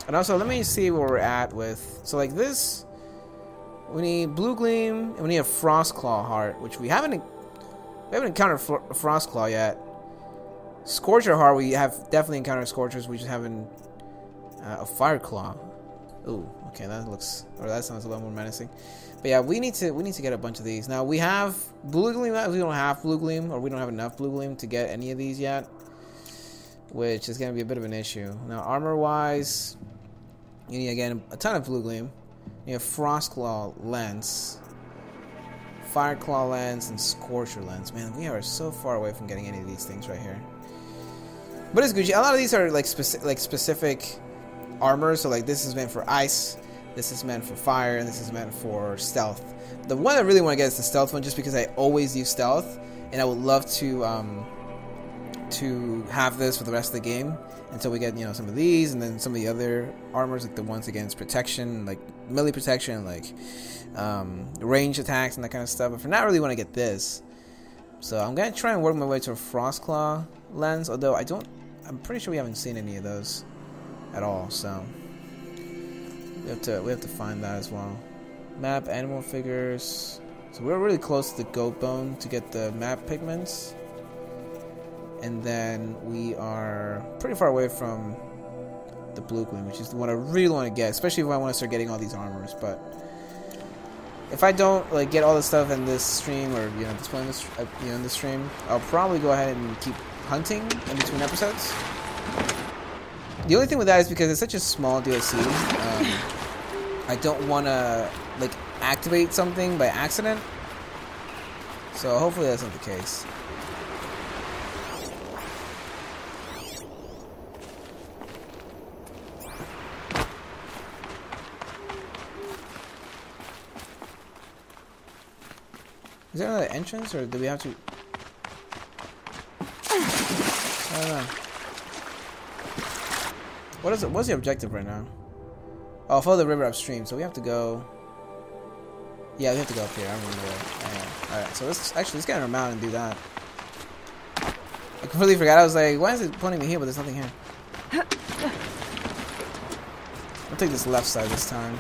Speaker 1: And also, let me see where we're at with. So like this, we need blue gleam and we need a frost claw heart, which we haven't encountered a frost claw yet. Scorcher heart, we have definitely encountered scorchers. We just haven't. A fire claw. Ooh, okay, that sounds a little more menacing. But yeah, we need to get a bunch of these. Now we have blue gleam. We don't have blue gleam, or we don't have enough blue gleam to get any of these yet, which is gonna be a bit of an issue. Now armor wise, you need again a ton of blue gleam. You have frost claw lens, fire claw lens, and scorcher lens. Man, we are so far away from getting any of these things right here. But it's Gucci. A lot of these are like specific armor, so like this is meant for ice, this is meant for fire, and this is meant for stealth. The one I really want to get is the stealth one, just because I always use stealth, and I would love to have this for the rest of the game until we get, you know, some of these, and then some of the other armors, like the ones against protection, like melee protection, like range attacks and that kind of stuff. But for now, I really want to get this, so I'm gonna try and work my way to a frost claw lens. Although I'm pretty sure we haven't seen any of those at all, so we have to find that as well. Map animal figures. So we're really close to the goat bone to get the map pigments, and then we are pretty far away from the blue gleam, which is the one I really want to get, especially if I want to start getting all these armors. But if I don't like get all the stuff in this stream, or you know, this point in this stream, I'll probably go ahead and keep hunting in between episodes. The only thing with that is because it's such a small DLC, I don't want to like activate something by accident. So hopefully that's not the case. Is there another entrance, or do we have to? I don't know. What's the objective right now? Oh, follow the river upstream. So we have to go. Yeah, we have to go up here. I remember that. Alright, so let's get on our mount and do that. I completely forgot. I was like, why is it pointing me here, but there's nothing here? I'll take this left side this time.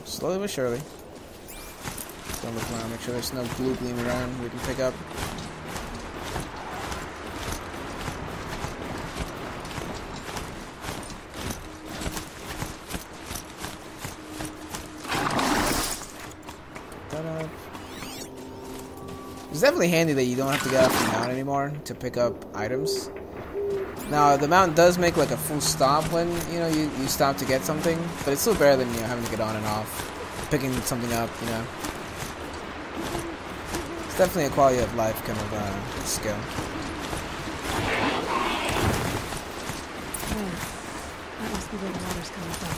Speaker 1: Slowly but surely. Don't look around. Make sure there's no blue gleam around we can pick up. It's definitely handy that you don't have to get off the mountain anymore to pick up items. Now the mountain does make like a full stop when you stop to get something, but it's still better than having to get on and off, picking something up. It's definitely a quality of life kind of skill.
Speaker 2: Oh, that must be where the water's coming from.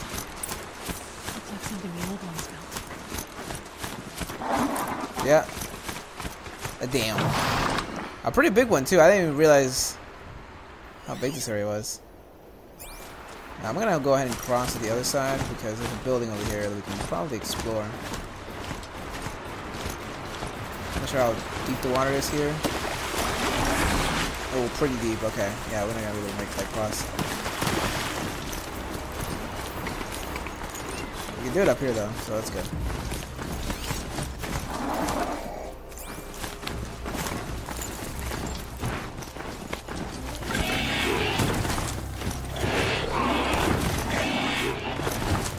Speaker 2: Looks like something the old ones built.
Speaker 1: Yeah. A dam. A pretty big one too. I didn't even realize how big this area was. Now, I'm gonna go ahead and cross to the other side because there's a building over here that we can probably explore. Not sure how deep the water is here. Oh, pretty deep. Okay, yeah, we're not gonna be able to make that cross. We can do it up here though, so that's good.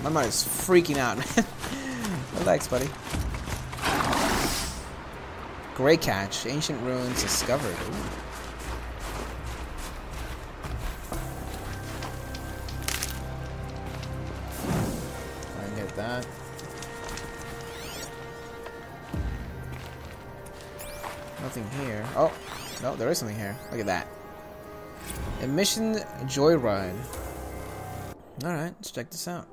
Speaker 1: My mind is freaking out, man. Relax, buddy. Great catch. Ancient ruins discovered. Ooh. I get that. Nothing here. Oh, no, there is something here. Look at that. Emission Joyride. Alright, let's check this out.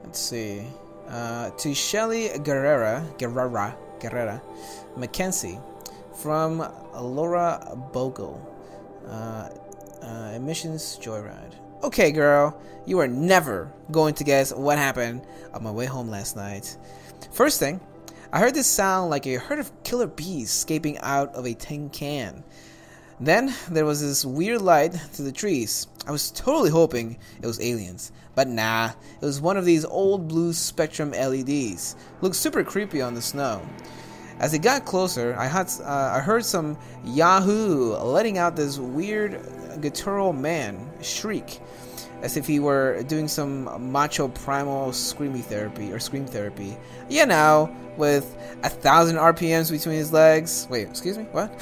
Speaker 1: Let's see. To Shelly Guerrera Mackenzie from Laura Bogle. Emissions Joyride. Okay, girl, you are never going to guess what happened on my way home last night. First thing, I heard this sound like a herd of killer bees escaping out of a tin can. Then there was this weird light through the trees. I was totally hoping it was aliens, but nah, it was one of these old blue spectrum LEDs. Looked super creepy on the snow. As it got closer, I heard some Yahoo letting out this weird guttural man shriek, as if he were doing some macho primal scream therapy. You know, with 1,000 RPMs between his legs. Wait, excuse me, what?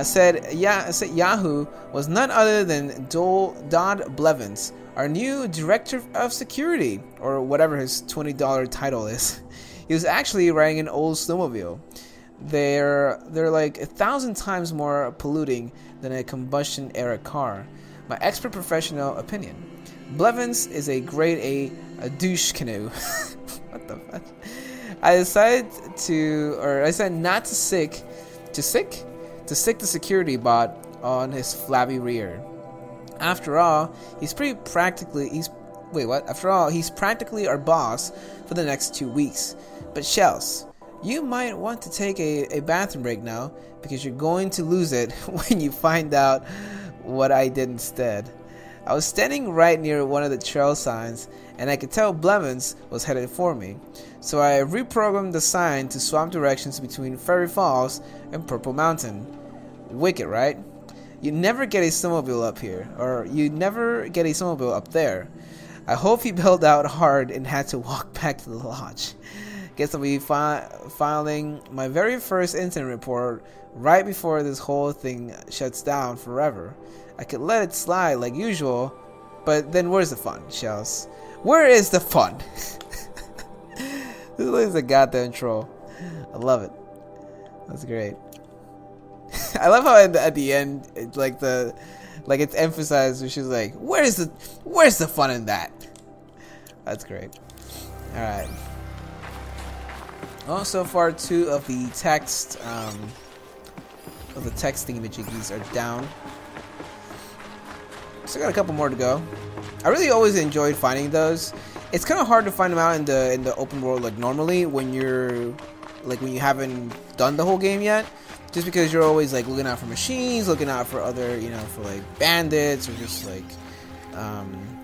Speaker 1: Said Yahoo was none other than Dodd Blevins, our new director of security, or whatever his $20 title is. He was actually riding an old snowmobile. They're like 1,000 times more polluting than a combustion era car. My expert professional opinion. Blevins is a grade A douche canoe. What the fuck? I decided not to sick the security bot on his flabby rear. After all, he's practically our boss for the next 2 weeks. But Shells, you might want to take a bathroom break now, because you're going to lose it when you find out what I did instead. I was standing right near one of the trail signs, and I could tell Blevins was headed for me. So I reprogrammed the sign to swap directions between Fairy Falls and Purple Mountain. Wicked, right? You never get a snowmobile up here, or you never get a snowmobile up there. I hope he bailed out hard and had to walk back to the lodge. Guess I'll be filing my very first incident report right before this whole thing shuts down forever. I could let it slide like usual, but then where's the fun, Shells? Where is the fun? This is a goddamn troll. I love it. That's great. I love how at the end, it's emphasized where she's like, "Where's the fun in that?" That's great. All right. Well, so far 2 of the text thingamajiggies are down. So I got a couple more to go. I really always enjoyed finding those. It's kind of hard to find them out in the open world like normally when you haven't done the whole game yet. Just because you're always like looking out for machines, looking out for other, for like bandits or just like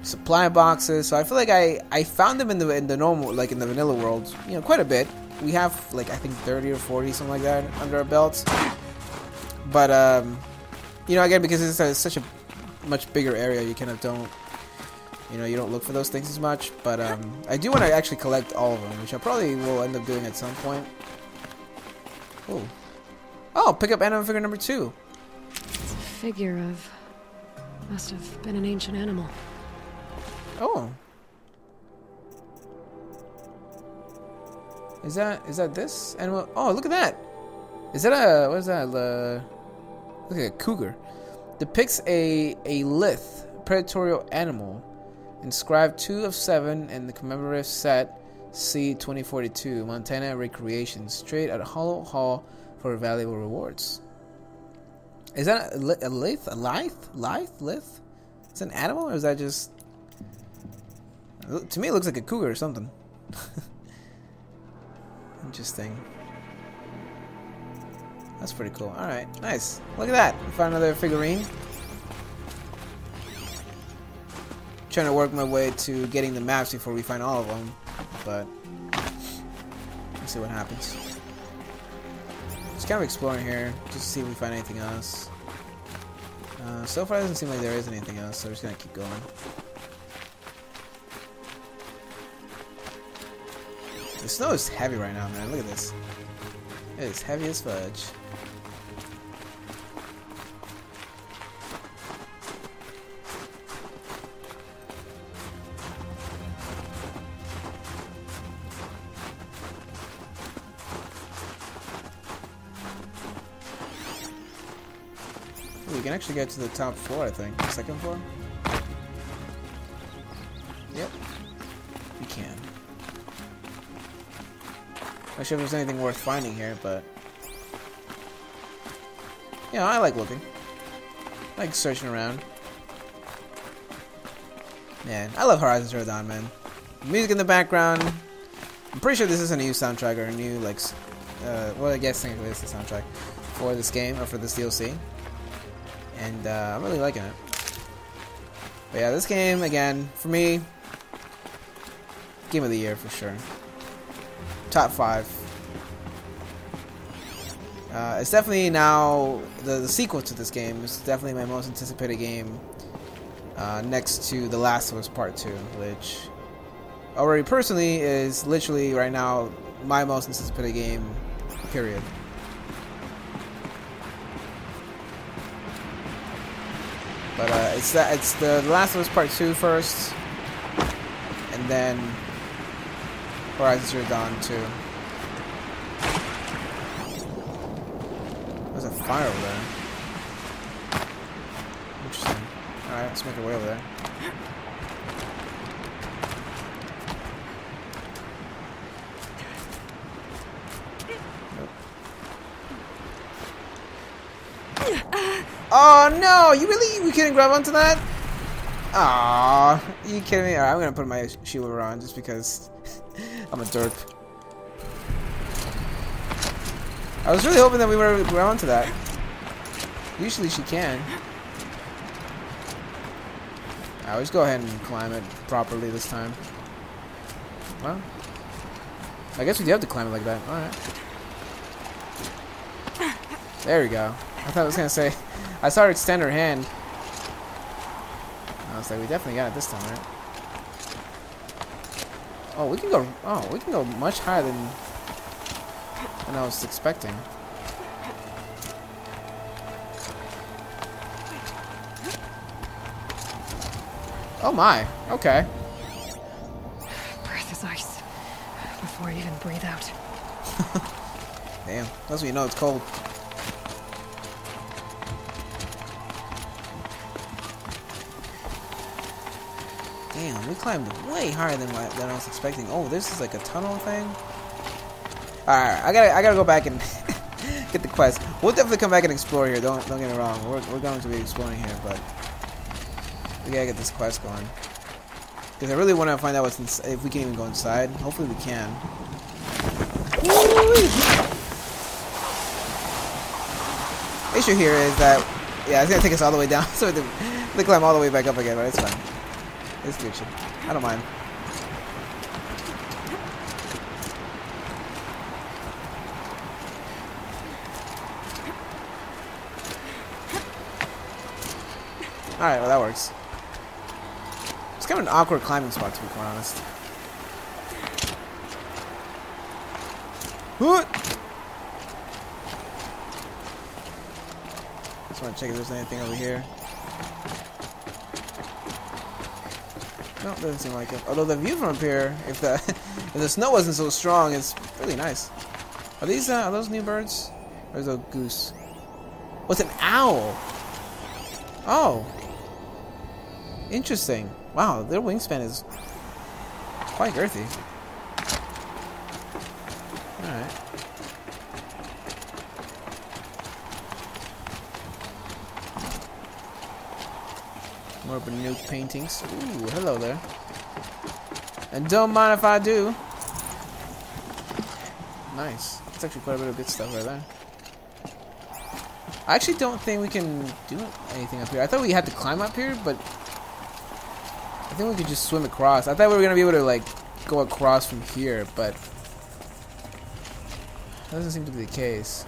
Speaker 1: supply boxes. So I feel like I found them in the normal, like in the vanilla world, quite a bit. We have like I think 30 or 40 something like that under our belts. But again, because it's such a much bigger area, you kind of don't, you don't look for those things as much. But I do want to actually collect all of them, which I probably will end up doing at some point. Oh, pick up animal figure number 2.
Speaker 2: It's a figure of... must have been an ancient animal.
Speaker 1: Oh. Is that this animal? Oh, look at that. Is that what is that? Look at a cougar. Depicts a lithe, predatorial animal. Inscribed 2 of 7 in the commemorative set C 2042 Montana Recreation. Straight at Hollow Hall for valuable rewards. Is that a lithe? A lithe? Lithe? Is Is it an animal or is that just... To me it looks like a cougar or something. Interesting. That's pretty cool. Alright, nice. Look at that. We found another figurine. Trying to work my way to getting the maps before we find all of them. But let's see what happens. Just kind of exploring here, just to see if we find anything else. So far it doesn't seem like there is anything else, so we're just gonna keep going. The snow is heavy right now, man. Look at this. It is heavy as fudge. Ooh, we can actually get to the top floor, I think. Second floor? Yep. We can. Not sure if there's anything worth finding here, but... Yeah, I like looking. I like searching around. Man, I love Horizon Zero Dawn, man. Music in the background. I'm pretty sure this is a new soundtrack or a new, like... well, I guess technically it's the soundtrack for this game, or for this DLC. And I'm really liking it. But yeah, this game, again, for me... Game of the year, for sure. Top 5. It's definitely now the sequel to this game. It's definitely my most anticipated game, next to The Last of Us Part 2, which already personally is literally right now my most anticipated game, period. But it's the Last of Us Part 2 first, and then Horizon Zero Dawn 2. There's a fire over there. Interesting. Alright, let's make our way over there. Nope. Oh no! We couldn't grab onto that? Aww. You kidding me? Alright, I'm gonna put my shield on just because I'm a derp. I was really hoping that we were grab onto that. Usually she can. Alright, let's go ahead and climb it properly this time. Well, I guess we do have to climb it like that. Alright. There we go. I thought I was gonna say, I saw her extend her hand. I was like, we definitely got it this time, right? Oh, we can go. Oh, we can go much higher than I was expecting. Oh my. Okay.
Speaker 2: Breath is ice. Before I even breathe out.
Speaker 1: Damn. That's when you know it's cold. Damn, we climbed way higher than I was expecting. Oh, this is like a tunnel thing. Alright, I gotta go back and get the quest. We'll definitely come back and explore here. Don't get me wrong. We're going to be exploring here, but we gotta get this quest going. Because I really want to find out if we can even go inside. Hopefully we can. The issue here is that it's gonna take us all the way down, so we have to climb all the way back up again. But it's fine. It's Gucci. I don't mind. Alright, well that works. It's kind of an awkward climbing spot, to be quite honest. Just want to check if there's anything over here. No, doesn't seem like it. Although the view from up here, if the snow wasn't so strong, it's really nice. Are those new birds? Or is it a goose? What's an owl? Oh. Interesting. Wow, their wingspan is quite girthy. Alright. More Banuke paintings. Ooh, hello there. And don't mind if I do. Nice. That's actually quite a bit of good stuff right there. I actually don't think we can do anything up here. I thought we had to climb up here, but I think we could just swim across. I thought we were gonna be able to like go across from here, but that doesn't seem to be the case,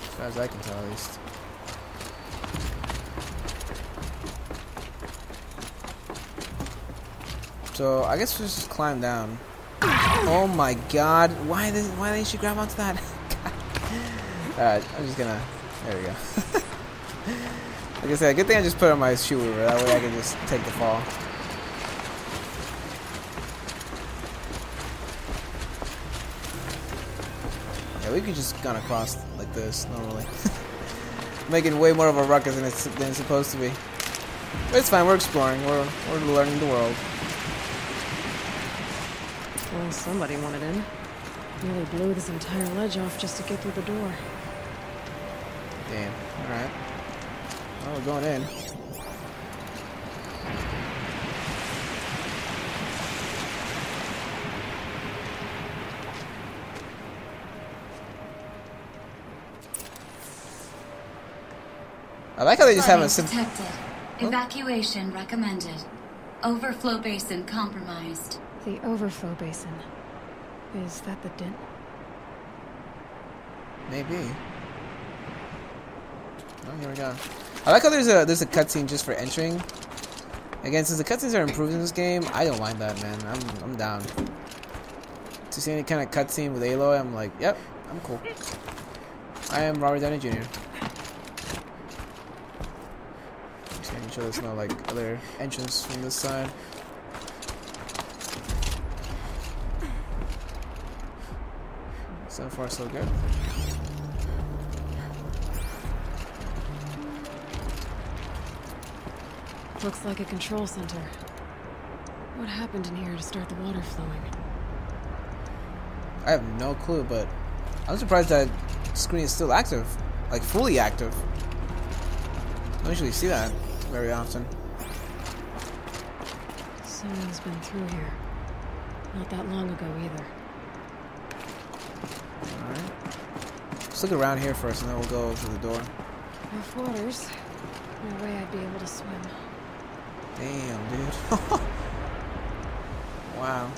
Speaker 1: as far as I can tell, at least. So I guess we'll just climb down. Oh my God! Why didn't she grab onto that? Alright, I'm just gonna. There we go. Like I said, good thing I just put on my shoe over. That way I can just take the fall. Yeah, we could just gone across like this normally. Making way more of a ruckus than it's supposed to be. But it's fine. We're exploring. We're learning the world.
Speaker 2: Well, somebody wanted in. Nearly blew this entire ledge off just to get through the door.
Speaker 1: Damn. Alright. Well, we're going in. I like how they just have a simple.
Speaker 3: Detected. Evacuation recommended. Overflow basin compromised.
Speaker 2: The overflow basin. Is that the dent?
Speaker 1: Maybe. Oh, here we go. I like how there's a cutscene just for entering. Again, since the cutscenes are improved in this game, I don't mind that, man. I'm down. To see any kind of cutscene with Aloy, I'm like, yep, I'm cool. I am Robert Downey Jr. Just making sure there's no like other entrance from this side. So far, so good.
Speaker 2: Looks like a control center. What happened in here to start the water flowing?
Speaker 1: I have no clue, but I'm surprised that screen is still active. Like, fully active. I don't usually see that very often.
Speaker 2: Someone's been through here. Not that long ago, either.
Speaker 1: Alright. Let's look around here first, and then we'll go to the door.
Speaker 2: Rough waters. No way I'd be able to swim.
Speaker 1: Damn, dude. Wow.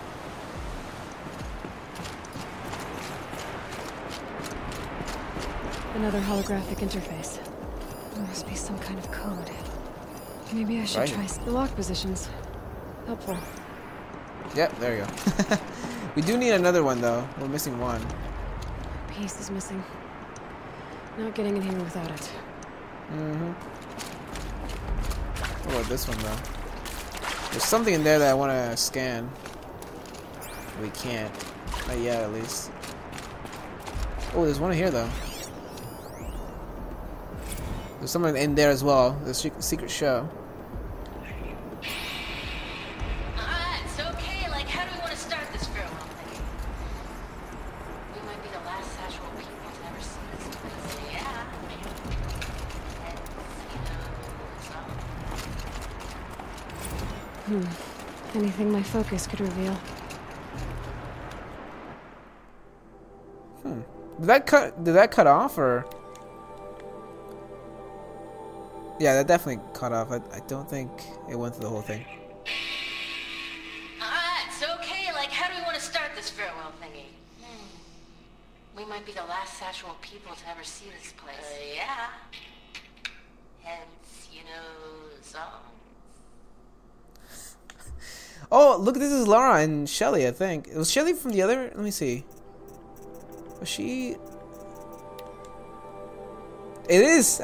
Speaker 2: Another holographic interface. There must be some kind of code. Maybe I should try the lock positions. Helpful.
Speaker 1: Yep, there you go. We do need another one, though. We're missing one.
Speaker 2: A piece is missing. Not getting in here without it.
Speaker 1: Mm-hmm. What about this one, though? There's something in there that I want to scan. We can't. Not yet, at least. Oh, there's one here, though. There's someone in there as well. The secret show.
Speaker 3: It's okay. Like, how do we want to start this farewell thing? We might be the last sexual people to ever see this place. Yeah. And,
Speaker 2: Anything my focus could reveal.
Speaker 1: Did that cut off, or? Yeah, that definitely cut off. I don't think it went through the whole thing.
Speaker 3: It's okay. Like, how do we want to start this farewell thingy? We might be the last sexual people to ever see this place. Yeah. Hence, songs.
Speaker 1: Oh, look, this is Laura and Shelly, I think. It was Shelly from the other? Let me see. Was she? It is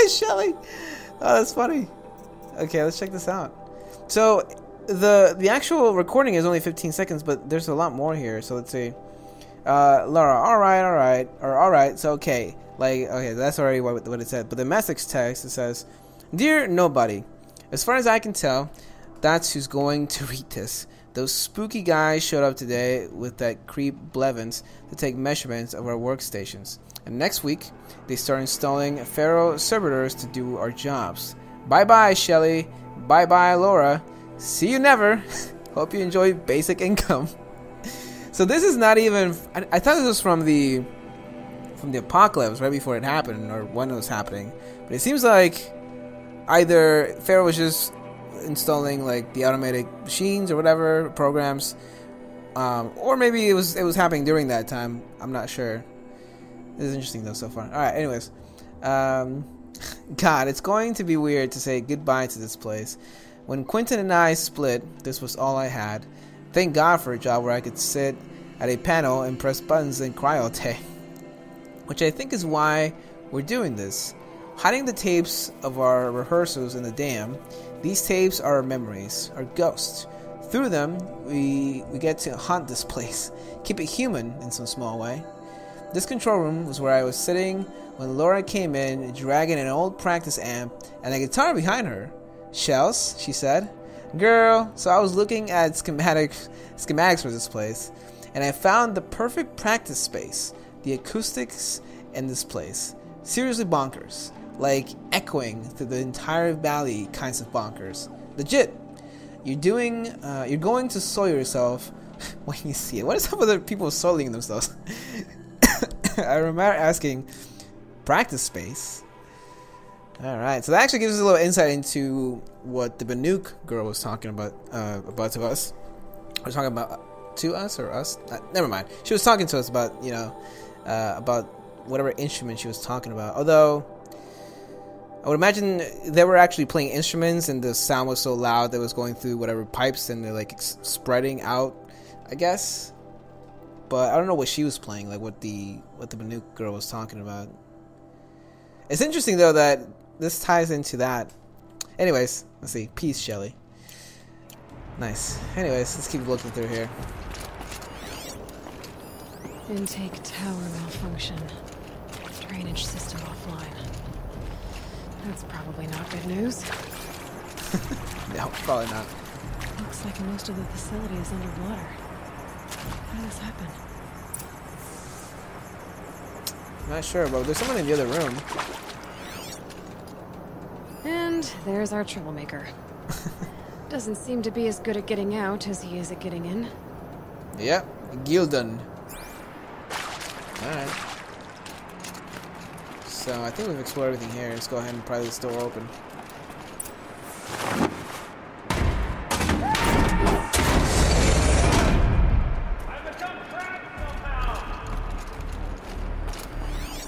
Speaker 1: Shelly. Oh, that's funny. Okay, let's check this out. So, the actual recording is only 15 seconds, but there's a lot more here. So let's see. Laura, all right. So okay, that's already what it said. But the message text, it says, "Dear nobody, as far as I can tell, that's who's going to read this. Those spooky guys showed up today with that creep Blevins to take measurements of our workstations. And next week, they start installing Pharaoh servitors to do our jobs. Bye-bye, Shelly. Bye bye, Laura. See you never. Hope you enjoy basic income. So this is not even. I thought this was from the apocalypse right before it happened or when it was happening. But it seems like either Pharaoh was just installing like the automated machines or whatever programs, or maybe it was happening during that time. I'm not sure. This is interesting though so far. All right. Anyways, God, it's going to be weird to say goodbye to this place. When Quentin and I split, this was all I had. Thank God for a job where I could sit at a panel and press buttons and cry all day. Which I think is why we're doing this. Hiding the tapes of our rehearsals in the dam, these tapes are our memories, our ghosts. Through them, we get to haunt this place, keep it human in some small way. This control room was where I was sitting when Laura came in, dragging an old practice amp and a guitar behind her. Shells, she said. Girl, so I was looking at schematics for this place, and I found the perfect practice space. The acoustics in this place, seriously bonkers, like echoing through the entire valley kinds of bonkers. Legit. You're going to soil yourself when you see it. What is up with other people soiling themselves? I remember asking, practice space? Alright, so that actually gives us a little insight into what the Banuk girl was talking about to us. Or talking about to us or us? Never mind. She was talking to us about, about whatever instrument she was talking about. Although, I would imagine they were actually playing instruments and the sound was so loud that it was going through whatever pipes and they're like spreading out, I guess. But I don't know what she was playing, like what the Banuk girl was talking about. It's interesting though that this ties into that. Anyways, let's see. Peace, Shelly. Nice. Anyways, let's keep looking through here.
Speaker 2: Intake tower malfunction. Drainage system offline. That's probably not good news.
Speaker 1: No, probably not.
Speaker 2: Looks like most of the facility is underwater. How did this happen?
Speaker 1: Not sure, but there's someone in the other room.
Speaker 2: And there's our troublemaker. Doesn't seem to be as good at getting out as he is at getting in.
Speaker 1: Yep, Gildan. Alright. So I think we've explored everything here. Let's go ahead and pry this door open.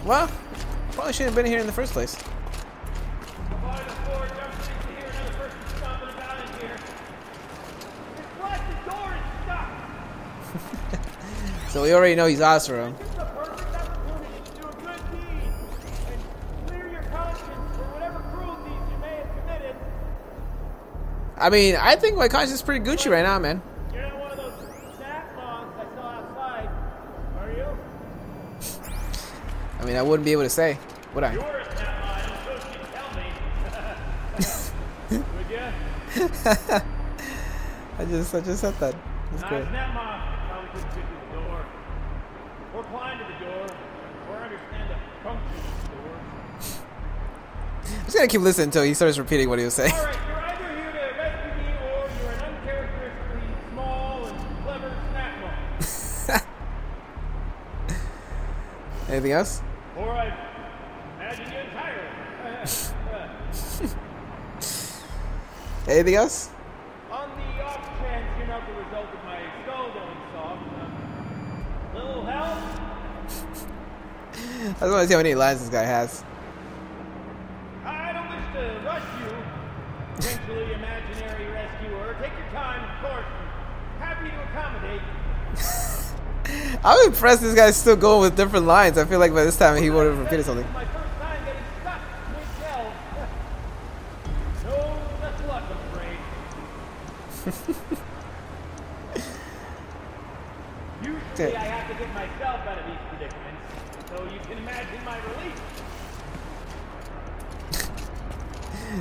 Speaker 1: Well, probably shouldn't have been here in the first place. So we already know he's Osro. I mean, I think my conscience is pretty Gucci right now, man.
Speaker 4: You're not one of those snack logs I saw outside, are you?
Speaker 1: I mean, I wouldn't be able to say, would I?
Speaker 4: You were a snap log, I don't suppose you can tell me. Would ya?
Speaker 1: I just said that. That's
Speaker 4: Not
Speaker 1: great.
Speaker 4: a snap log, probably couldn't get through the door. Or climb to the door. Or understand the function of the door.
Speaker 1: I'm just gonna keep listening until he starts repeating what he was saying.
Speaker 4: Alright, you're either here to rescue me or you're an uncharacteristically small and clever snap log.
Speaker 1: Anything else?
Speaker 4: Or I imagine you entirely.
Speaker 1: Anything else?
Speaker 4: On the off chance you're not the result of my skull going soft, little help?
Speaker 1: I just want to see how many lines this guy has.
Speaker 4: I don't wish to rush you, potentially imaginary rescuer. Take your time, of course. I'm happy to accommodate.
Speaker 1: I'm impressed this guy's still going with different lines. I feel like by this time he would have repeated something.
Speaker 4: My first time getting stuck mid-shell. No less luck, I'm afraid. Usually I have to get myself out of these predicaments, so you can imagine my relief.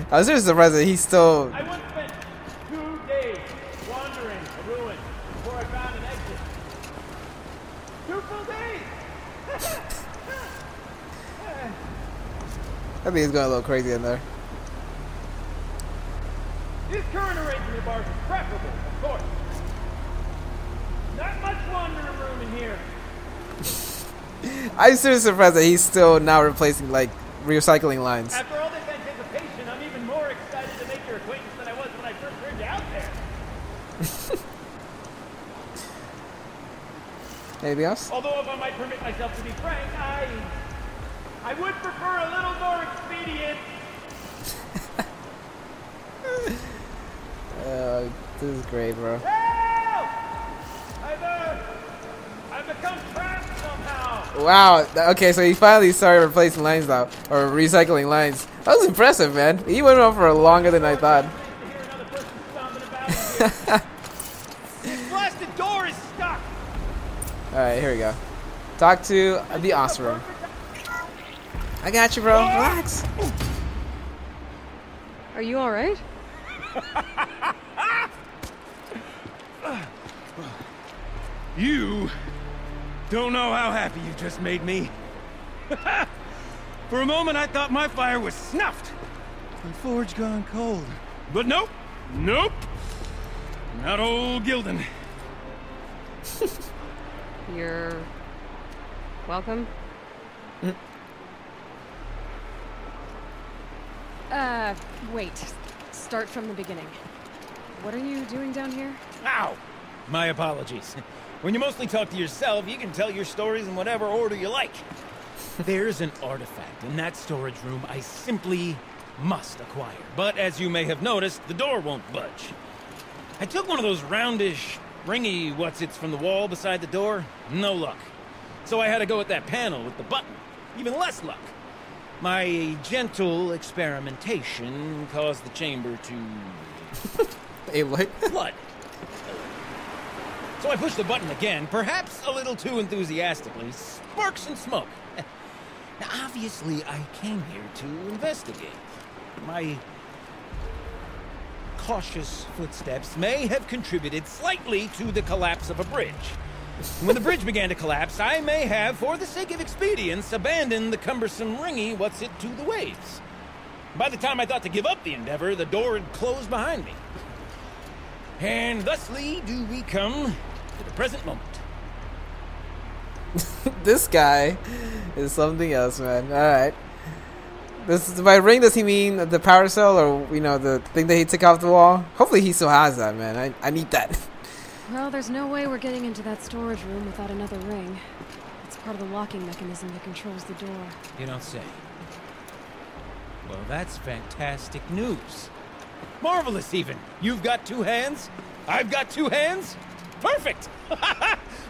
Speaker 1: I was just surprised that he's still.
Speaker 4: I once spent 2 days wandering a ruin before I found an exit. 2 full days!
Speaker 1: I think he's going a little crazy in there.
Speaker 4: This current arrangement of ours is preferable, of course. Not much laundry room in here.
Speaker 1: I'm seriously surprised that he's still now replacing like recycling lines.
Speaker 4: After all this anticipation, I'm even more excited to make your acquaintance than I was when I first heard you out there.
Speaker 1: Anything else?
Speaker 4: Although if I might permit myself to be frank, I would prefer a little more expedient.
Speaker 1: This is great, bro.
Speaker 4: Help! I've become trapped somehow.
Speaker 1: Wow. Okay, so he finally started replacing lines now, or recycling lines. That was impressive, man. He went on for longer than I thought.
Speaker 4: This blasted door is stuck.
Speaker 1: All right, here we go. Talk to the Osram. I got you, bro. Relax.
Speaker 2: Are you all right?
Speaker 4: You don't know how happy you just made me. For a moment, I thought my fire was snuffed. My forge gone cold. But nope. Nope. Not old Gildan.
Speaker 2: You're welcome. Wait. Start from the beginning. What are you doing down here?
Speaker 4: Ow! My apologies. When you mostly talk to yourself, you can tell your stories in whatever order you like. There's an artifact in that storage room I simply must acquire. But as you may have noticed, the door won't budge. I took one of those roundish, ringy what's-its from the wall beside the door. No luck. So I had to go with that panel with the button. Even less luck. My gentle experimentation caused the chamber to...
Speaker 1: Hey, what?
Speaker 4: flood. So I pushed the button again, perhaps a little too enthusiastically. Sparks and smoke. Now, obviously, I came here to investigate. My cautious footsteps may have contributed slightly to the collapse of a bridge. When the bridge began to collapse, I may have, for the sake of expedience, abandoned the cumbersome ringy what's-it to the waves. By the time I thought to give up the endeavor, the door had closed behind me. And thusly do we come to the present moment.
Speaker 1: This guy is something else, man. All right. This by ring. Does he mean the power cell, or the thing that he took off the wall? Hopefully, he still has that, man. I need that.
Speaker 2: Well, there's no way we're getting into that storage room without another ring. It's part of the locking mechanism that controls the door.
Speaker 4: You don't say. Well, that's fantastic news. Marvelous, even. You've got two hands. I've got two hands. Perfect.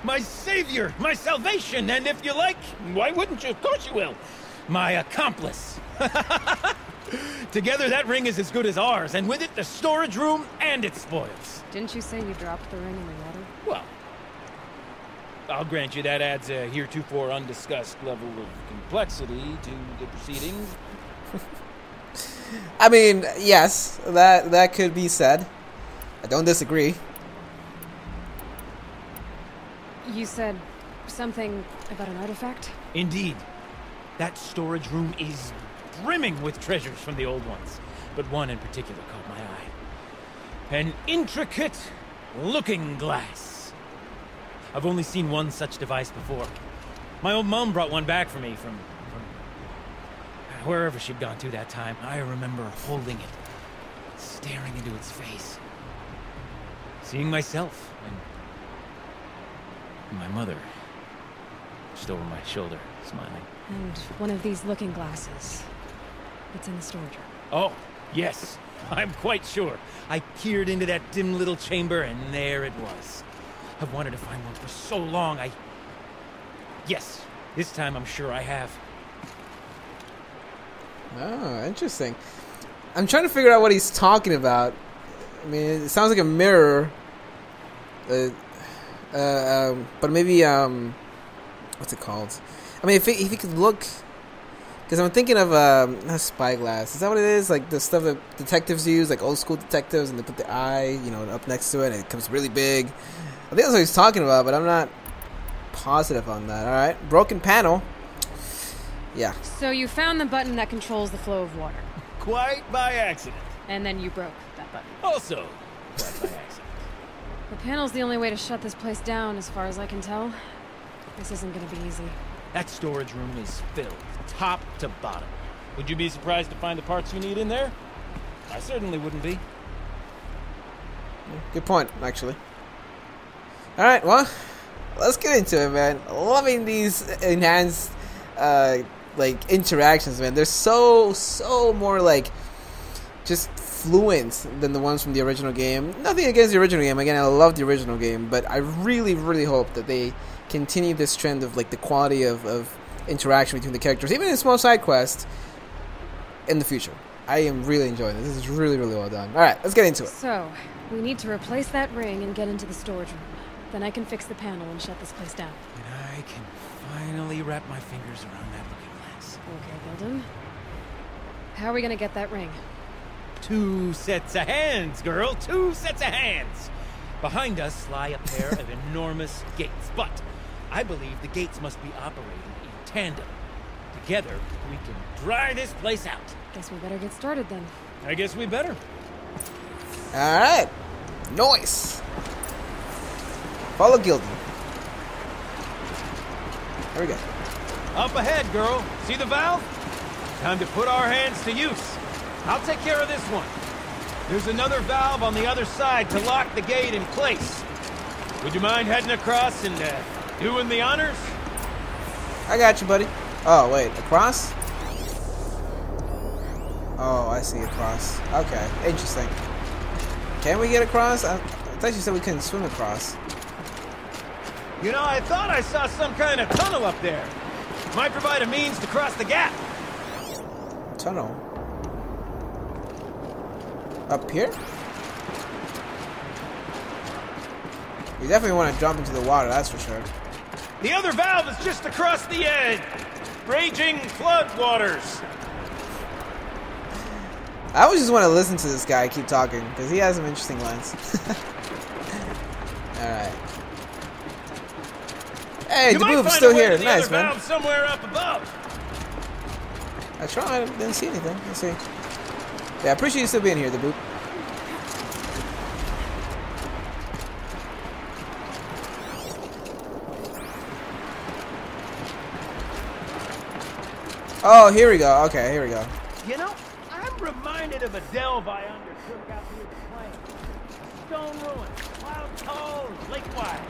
Speaker 4: My savior, my salvation, and if you like, why wouldn't you? Of course you will. My accomplice. Together, that ring is as good as ours, and with it, the storage room and its spoils.
Speaker 2: Didn't you say you dropped the ring in the water?
Speaker 4: Well, I'll grant you that adds a heretofore undiscussed level of complexity to the proceedings.
Speaker 1: I mean, yes, that could be said. I don't disagree.
Speaker 2: You said something about an artifact?
Speaker 4: Indeed. That storage room is brimming with treasures from the old ones, but one in particular caught my eye. An intricate looking glass. I've only seen one such device before. My old mum brought one back for me from wherever she'd gone to that time. I remember holding it, staring into its face, seeing myself, and my mother just over my shoulder, smiling.
Speaker 2: And one of these looking glasses. It's in the storage room.
Speaker 4: Oh, yes. I'm quite sure. I peered into that dim little chamber, and there it was. I've wanted to find one for so long. Yes, this time I'm sure I have.
Speaker 1: Oh, interesting. I'm trying to figure out what he's talking about. I mean, it sounds like a mirror. But maybe, what's it called? I mean, if he could look, because I'm thinking of not spyglass. Is that what it is? Like the stuff that detectives use, like old school detectives, and they put the eye, up next to it, and it becomes really big. I think that's what he's talking about, but I'm not positive on that. All right, broken panel. Yeah.
Speaker 2: So you found the button that controls the flow of water.
Speaker 4: Quite by accident.
Speaker 2: And then you broke that button.
Speaker 4: Also, quite by accident.
Speaker 2: The panel's the only way to shut this place down, as far as I can tell. This isn't gonna be easy.
Speaker 4: That storage room is filled, top to bottom. Would you be surprised to find the parts you need in there? I certainly wouldn't be.
Speaker 1: Good point, actually. Alright, well, let's get into it, man. Loving these enhanced, like, interactions, man. They're so more, like, just fluent than the ones from the original game. Nothing against the original game. Again, I love the original game, but I really, really hope that they continue this trend of, like, the quality of interaction between the characters, even in small side quests, in the future. I am really enjoying this. This is really, really well done. Alright, let's get into it.
Speaker 2: So, we need to replace that ring and get into the storage room. Then I can fix the panel and shut this place down.
Speaker 4: And I can finally wrap my fingers around that looking glass.
Speaker 2: Okay, Gilden. How are we gonna get that ring?
Speaker 4: 2 sets of hands, girl. 2 sets of hands. Behind us lie a pair of enormous gates, but I believe the gates must be operating in tandem. Together, we can dry this place out.
Speaker 2: Guess we better get started then.
Speaker 4: I guess we better.
Speaker 1: Alright. Nice. Follow Gilden. Here we go.
Speaker 4: Up ahead, girl. See the valve? Time to put our hands to use. I'll take care of this one. There's another valve on the other side to lock the gate in place. Would you mind heading across and doing the honors?
Speaker 1: I got you, buddy. Oh, wait. Across? Oh, I see. Across. Okay. Interesting. Can we get across? I thought you said we couldn't swim across.
Speaker 4: You know, I thought I saw some kind of tunnel up there. Might provide a means to cross the gap.
Speaker 1: Tunnel? Up here? We definitely want to jump into the water, that's for sure.
Speaker 4: The other valve is just across the edge. Raging flood waters.
Speaker 1: I always just want to listen to this guy keep talking, because he has some interesting lines. Alright. Hey, the boob's still here. Nice, man.
Speaker 4: Valve somewhere up above.
Speaker 1: I tried. Didn't see anything. Let's see. Yeah, I appreciate you still being here, the boop. Oh, here we go. Okay, here we go.
Speaker 4: You know, I'm reminded of a delve I undertook out near the plain. Stone ruins, cloud tall and lake wide.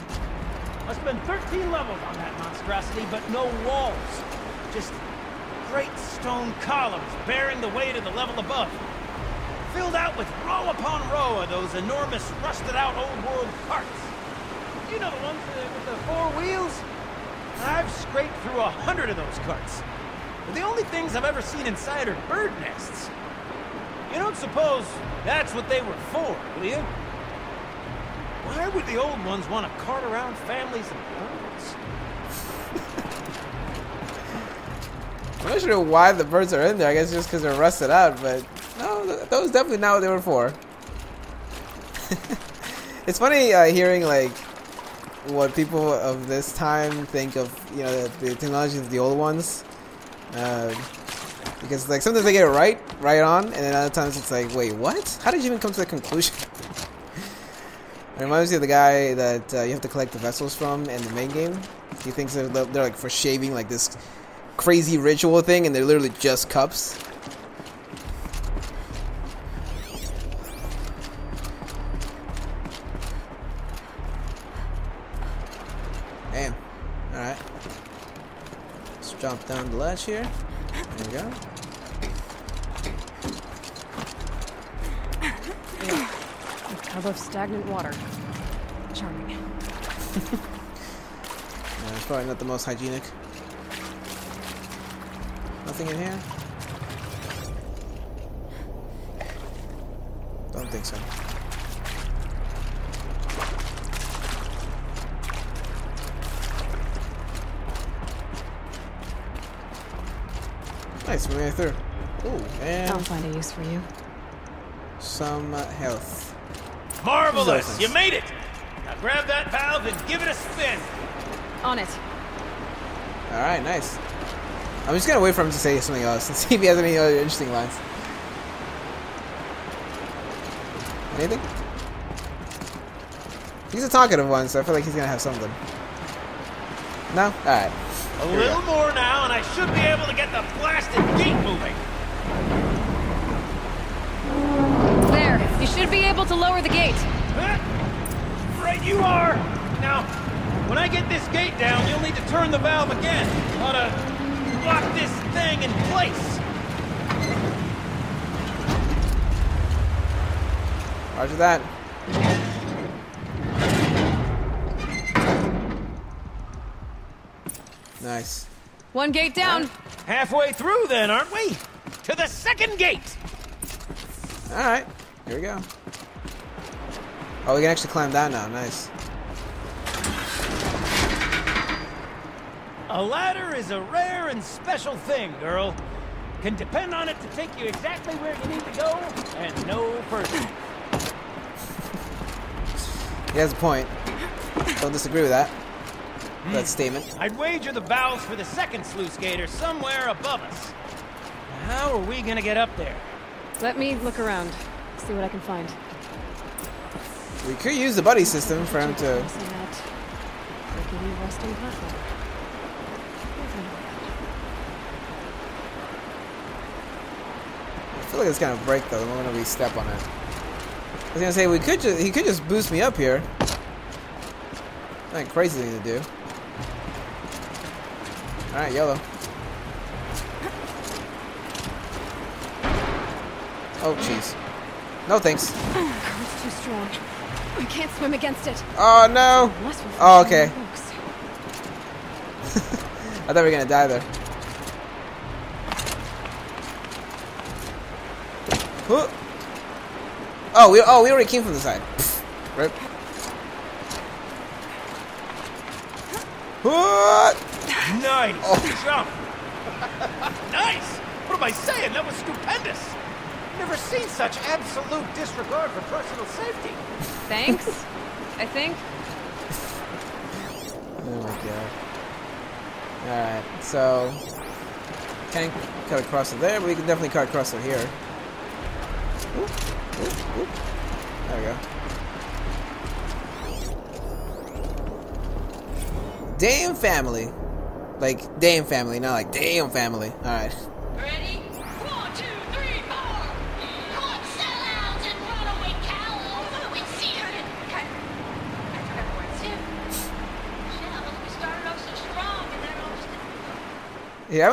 Speaker 4: Must have been 13 levels on that monstrosity, but no walls. Just great stone columns bearing the weight of the level above. Filled out with row upon row of those enormous rusted out old world carts. You know the ones with the 4 wheels? I've scraped through 100 of those carts. But the only things I've ever seen inside are bird nests. You don't suppose that's what they were for, do you? Why would the old ones want to cart around families of birds?
Speaker 1: I'm not sure why the birds are in there. I guess just because they're rusted out, but no, that was definitely not what they were for. It's funny hearing like what people of this time think of, you know, the technology of the old ones. Because like sometimes they get it right on, and then other times it's like, wait, what? How did you even come to that conclusion? It reminds me of the guy that you have to collect the vessels from in the main game. He thinks they're like for shaving, like this crazy ritual thing, and they're literally just cups. Damn. Alright. Let's jump down the ledge here. There we go.
Speaker 2: A tub of stagnant water. Charming.
Speaker 1: Yeah, it's probably not the most hygienic. Nothing in here? Don't think so. Nice, we made it through. Ooh, and
Speaker 2: I'll find a use for you.
Speaker 1: some health.
Speaker 4: Marvelous! You made it! Now grab that valve and give it a spin.
Speaker 2: On it.
Speaker 1: Alright, nice. I'm just gonna wait for him to say something else and see if he has any other interesting lines. Anything? He's a talkative one, so I feel like he's gonna have something. No? Alright.
Speaker 4: A little more now, and I should be able to get the blasted gate moving.
Speaker 2: There. You should be able to lower the gate.
Speaker 4: Right you are. Now, when I get this gate down, you'll need to turn the valve again. Ought to lock this thing in place.
Speaker 1: Roger that. Nice.
Speaker 2: One gate down.
Speaker 4: Halfway through then, aren't we? To the second gate.
Speaker 1: Alright. Here we go. Oh, we can actually climb down now. Nice.
Speaker 4: A ladder is a rare and special thing, girl. Can depend on it to take you exactly where you need to go, and no further.
Speaker 1: He has a point. Don't disagree with that. That statement.
Speaker 4: I'd wager the valves for the second sluice gate are somewhere above us. How are we gonna get up there?
Speaker 2: Let me look around. See what I can find.
Speaker 1: We could use the buddy system for him to... I feel like it's gonna break though the moment we step on it. I was gonna say he could just boost me up here. Not a crazy thing to do. Alright, yellow. Oh jeez. No thanks.
Speaker 2: It's too strong. I can't swim against it.
Speaker 1: Oh no! Oh okay. I thought we were gonna die there. Oh, we already came from the side. Right.
Speaker 4: Nice
Speaker 1: Oh.
Speaker 4: jump. Nice. What am I saying? That was stupendous. Never seen such absolute disregard for personal safety.
Speaker 2: Thanks, I think.
Speaker 1: Oh my god. Alright, so can't cut across it there, but we can definitely cut across it here. Oop, oop, oop. There we go. Damn family. Like damn family, not like damn family. Alright.
Speaker 3: Ready? 1, 2, 3, 4. Caught sellouts and runaway cows. We see her. I forgot the words too. Shells, we started off so strong and then all just...
Speaker 1: Yeah,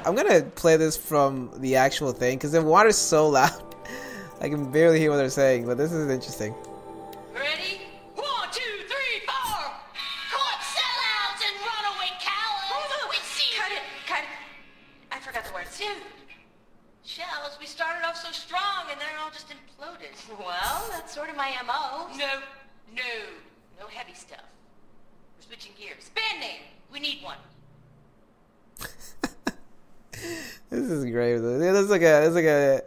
Speaker 1: I'm gonna play this from the actual thing because the water's so loud. I can barely hear what they're saying, but this is interesting.
Speaker 3: Ready? 1, 2, 3, 4. Caught sellouts and runaway cows. We see her. Cut it. I forgot the words too. Shells, we started off so strong and then it all just imploded. Well, that's sort of my MO. No heavy stuff. We're switching gears. Band name. We need one.
Speaker 1: This is great. There's like a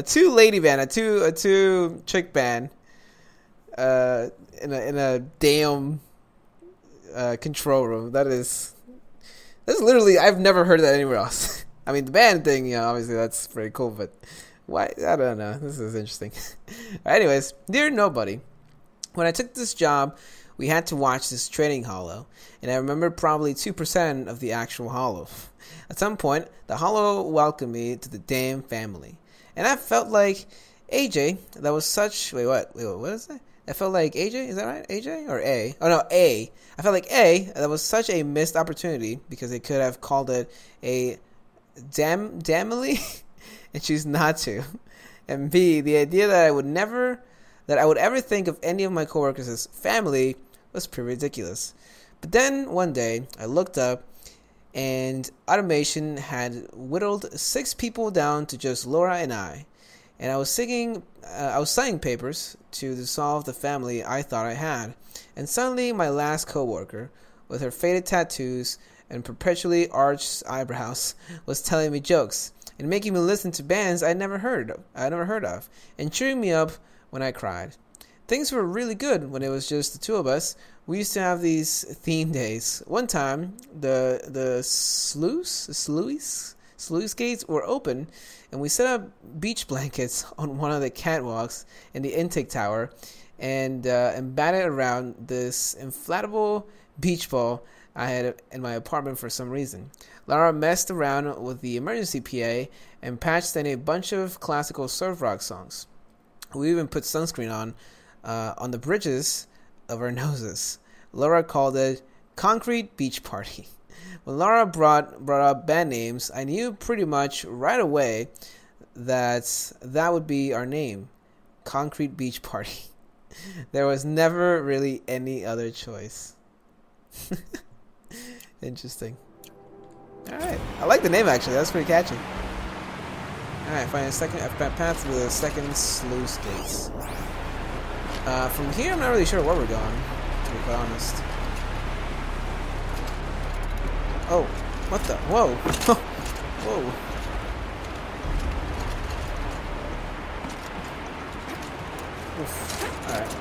Speaker 1: two lady band, a two chick band, in a damn control room. That's literally, I've never heard that anywhere else. I mean, the band thing, you know, obviously that's pretty cool, but why? I don't know. This is interesting. Anyways, dear nobody, when I took this job, we had to watch this training holo, and I remember probably 2% of the actual holo. At some point, the holo welcomed me to the damn family. And I felt like AJ, that was such... Wait, what is that? I felt like AJ, is that right? AJ? Or A? Oh, no, A. I felt like A, that was such a missed opportunity because they could have called it a damily and choose not to. And B, the idea that I would ever think of any of my coworkers as family was pretty ridiculous. But then one day, I looked up and automation had whittled 6 people down to just Laura and I. And I was signing papers to dissolve the family I thought I had. And suddenly my last coworker, with her faded tattoos and perpetually arched eyebrows, was telling me jokes and making me listen to bands I'd never heard of, and cheering me up when I cried. Things were really good when it was just the two of us. We used to have these theme days. One time, the sluice sluice gates were open, and we set up beach blankets on one of the catwalks in the intake tower, and batted around this inflatable beach ball I had in my apartment for some reason. Lara messed around with the emergency PA and patched in a bunch of classical surf rock songs. We even put sunscreen on the bridges of our noses. Laura called it Concrete Beach Party. When Laura brought up band names, I knew pretty much right away that would be our name, Concrete Beach Party. There was never really any other choice. Interesting. Alright, I like the name actually, that's pretty catchy. Alright, find a second path to the second sluice gates. From here, I'm not really sure where we're going, to be quite honest. Oh, what the? Whoa! Whoa! Oof. Alright.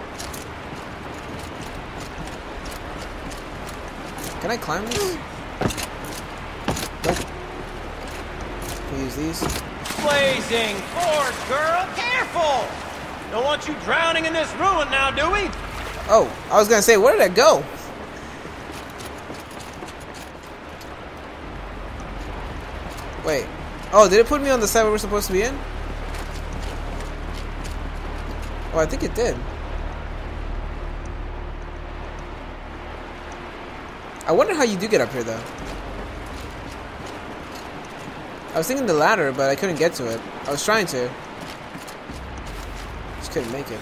Speaker 1: Can I climb this? Nope. Can we use these?
Speaker 4: Blazing forward, girl! Careful! Don't want you drowning in this ruin now, do we?
Speaker 1: Oh, I was gonna say, where did I go? Wait. Oh, did it put me on the side where we're supposed to be in? Oh, I think it did. I wonder how you do get up here, though. I was thinking the ladder, but I couldn't get to it. I was trying to. Just couldn't make it.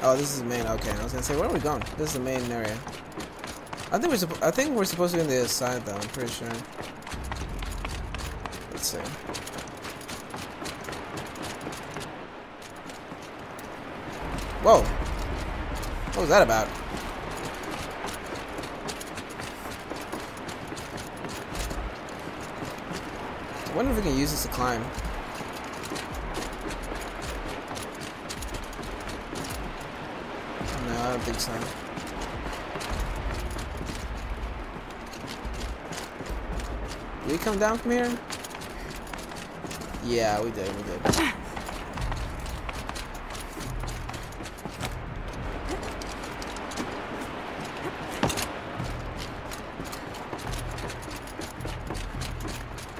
Speaker 1: Oh, this is the main. Okay, I was gonna say, where are we going? This is the main area. I think we're supposed to be on the other side, though. I'm pretty sure. Let's see. Whoa! What was that about? I wonder if we can use this to climb. No, I don't think so. Did we come down from here? Yeah, we did, we did.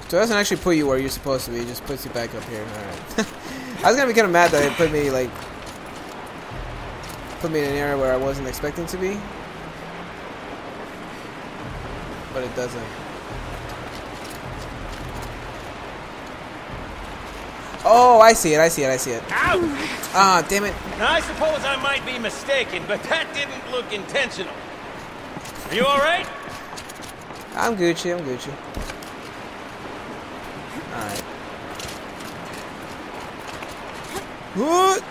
Speaker 1: So it doesn't actually put you where you're supposed to be, it just puts you back up here. Alright. I was gonna be kinda mad that it put me in an area where I wasn't expecting to be. But it doesn't. Oh, I see it, I see it, I see it.
Speaker 4: Ow!
Speaker 1: Ah, damn it.
Speaker 4: Now, I suppose I might be mistaken, but that didn't look intentional. Are you alright?
Speaker 1: I'm Gucci, I'm Gucci. Alright. What?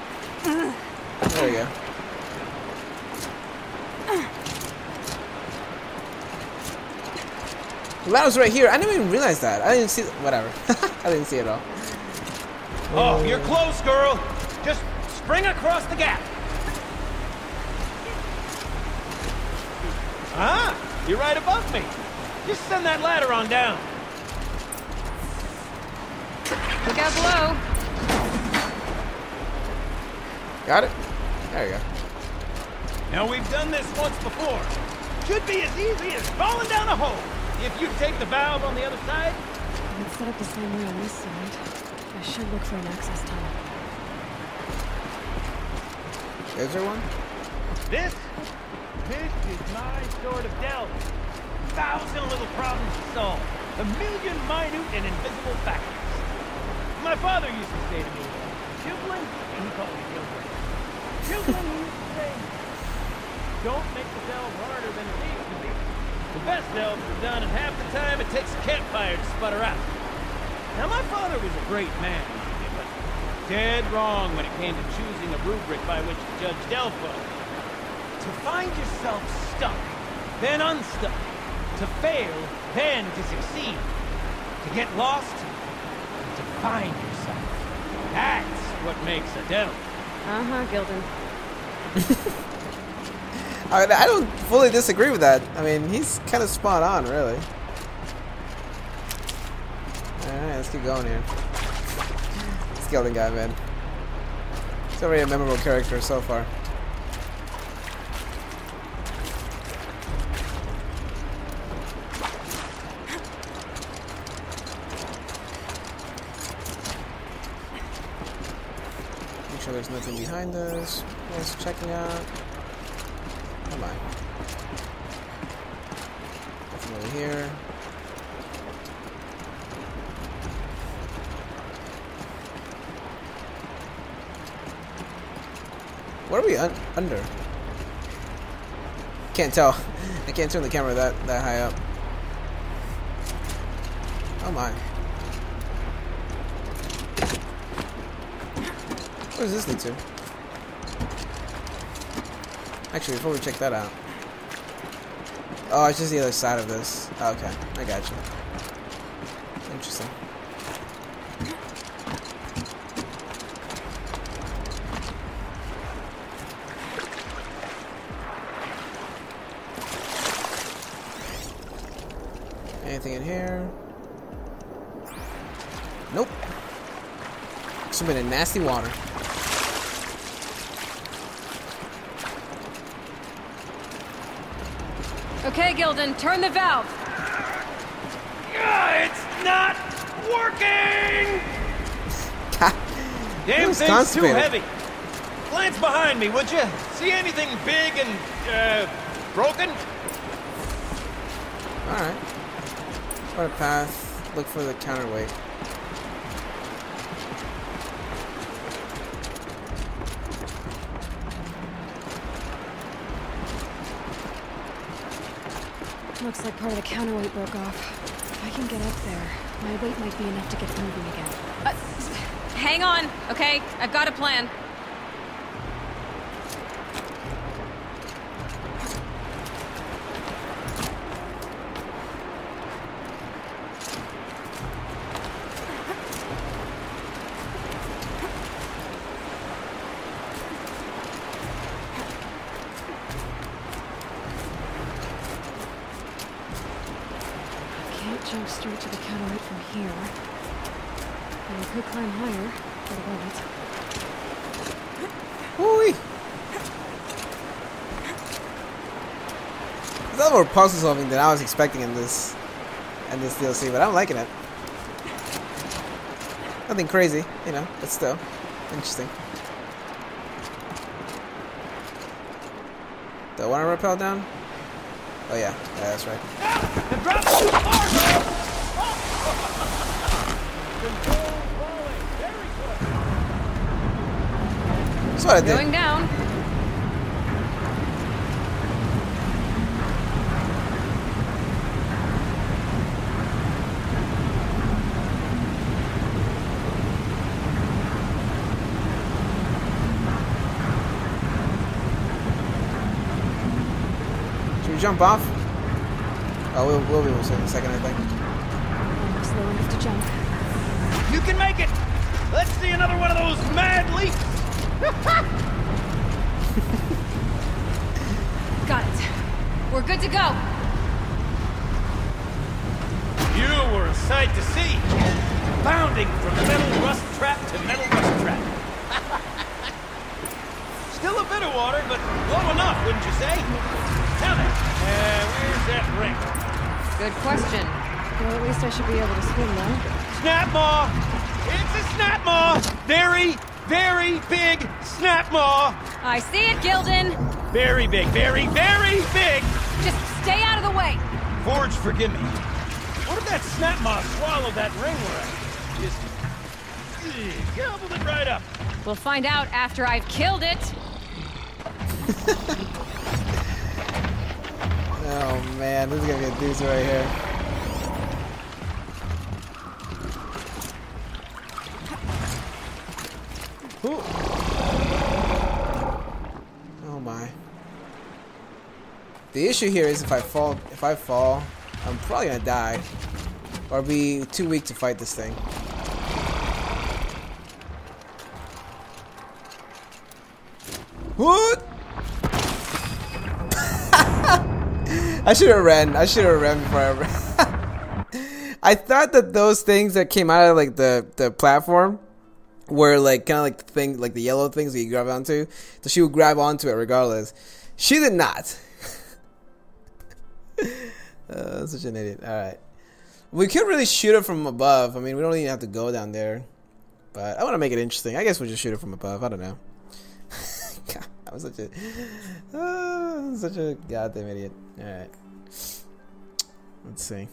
Speaker 1: There we go. The ladder's right here. I didn't even realize that. I didn't see. Whatever. I didn't see it all.
Speaker 4: Oh, you're close, girl. Just spring across the gap. Ah, you're right above me. Just send that ladder on down.
Speaker 2: Look out below.
Speaker 1: Got it? There you go.
Speaker 4: Now, we've done this once before. Should be as easy as falling down a hole. If you take the valve on the other side.
Speaker 2: I can set up the same way on this side. I should look for an access tunnel.
Speaker 1: Is there one?
Speaker 4: This is my sort of delve. 1,000 little problems to solve. A million minute and invisible factors. My father used to say to me, Children, and he called me children. Children, he used to say, don't make the delve harder than it needs to be. The best delves are done, and half the time it takes a campfire to sputter out. Now, my father was a great man, but dead wrong when it came to choosing a rubric by which to judge delve. To find yourself stuck, then unstuck, To fail, then to succeed. To get lost, and to find yourself. That's what makes a devil.
Speaker 2: Uh-huh, Gilden.
Speaker 1: I don't fully disagree with that. I mean, he's kind of spot on, really. Alright, let's keep going here. Skeleton guy, man. He's already a memorable character so far. Make sure there's nothing behind us. Worth checking out. Come on. Nothing over here. What are we under? Can't tell. I can't turn the camera that high up. Oh my. What does this lead to? Actually, before we check that out. Oh, it's just the other side of this. Oh, okay, I got you. Interesting. Anything in here? Nope. Some bit of nasty water.
Speaker 2: Okay, Gilden, turn the valve.
Speaker 4: It's not working! Damn thing's too
Speaker 1: constipated.
Speaker 4: heavy. Glance behind me, would you? See anything big and, broken?
Speaker 1: Alright. Start a path. Look for the counterweight.
Speaker 2: Looks like part of the counterweight broke off. If I can get up there, my weight might be enough to get moving again.
Speaker 5: Hang on, okay? I've got a plan.
Speaker 2: Jump straight to the counterweight from here. And I could climb higher, but I won't.
Speaker 1: Woo-wee! There's a lot more puzzle solving than I was expecting in this DLC, but I'm liking it. Nothing crazy, you know, but still interesting. Do I want to rappel down? Oh yeah, that's right. That's what I did.
Speaker 5: Going down.
Speaker 1: Should we jump off? Oh, we'll be able to in a second, I think.
Speaker 2: I'm slow enough to jump.
Speaker 4: You can make it! Let's see another one of those mad leaps!
Speaker 5: Got it. We're good to go.
Speaker 4: You were a sight to see. Bounding from metal rust trap to metal rust trap. Still a bit of water, but low enough, wouldn't you say? Now then, where's that ring?
Speaker 5: Good question.
Speaker 2: Well, at least I should be able to swim now.
Speaker 4: Snap maw! It's a snap maw! Very, very big snap maw!
Speaker 5: I see it, Gilden.
Speaker 4: Very big, very, very big!
Speaker 5: Just stay out of the way.
Speaker 4: Forge, forgive me. What if that snap maw swallowed that ring where I just gobbled it right up?
Speaker 5: We'll find out after I've killed it.
Speaker 1: Oh man, this is gonna be a doozy right here. Ooh. Oh my. The issue here is if I fall, I'm probably gonna die. Or be too weak to fight this thing. What? I should have ran. I should have ran before I ran. I thought that those things that came out of like the platform were like kind of like the thing, like the yellow things that you grab onto. So she would grab onto it regardless. She did not. Such an idiot. All right. We could really shoot it from above. I mean, we don't even have to go down there. But I want to make it interesting. I guess we'll just shoot it from above. I don't know. God, I'm such a goddamn idiot. All right. Let's see.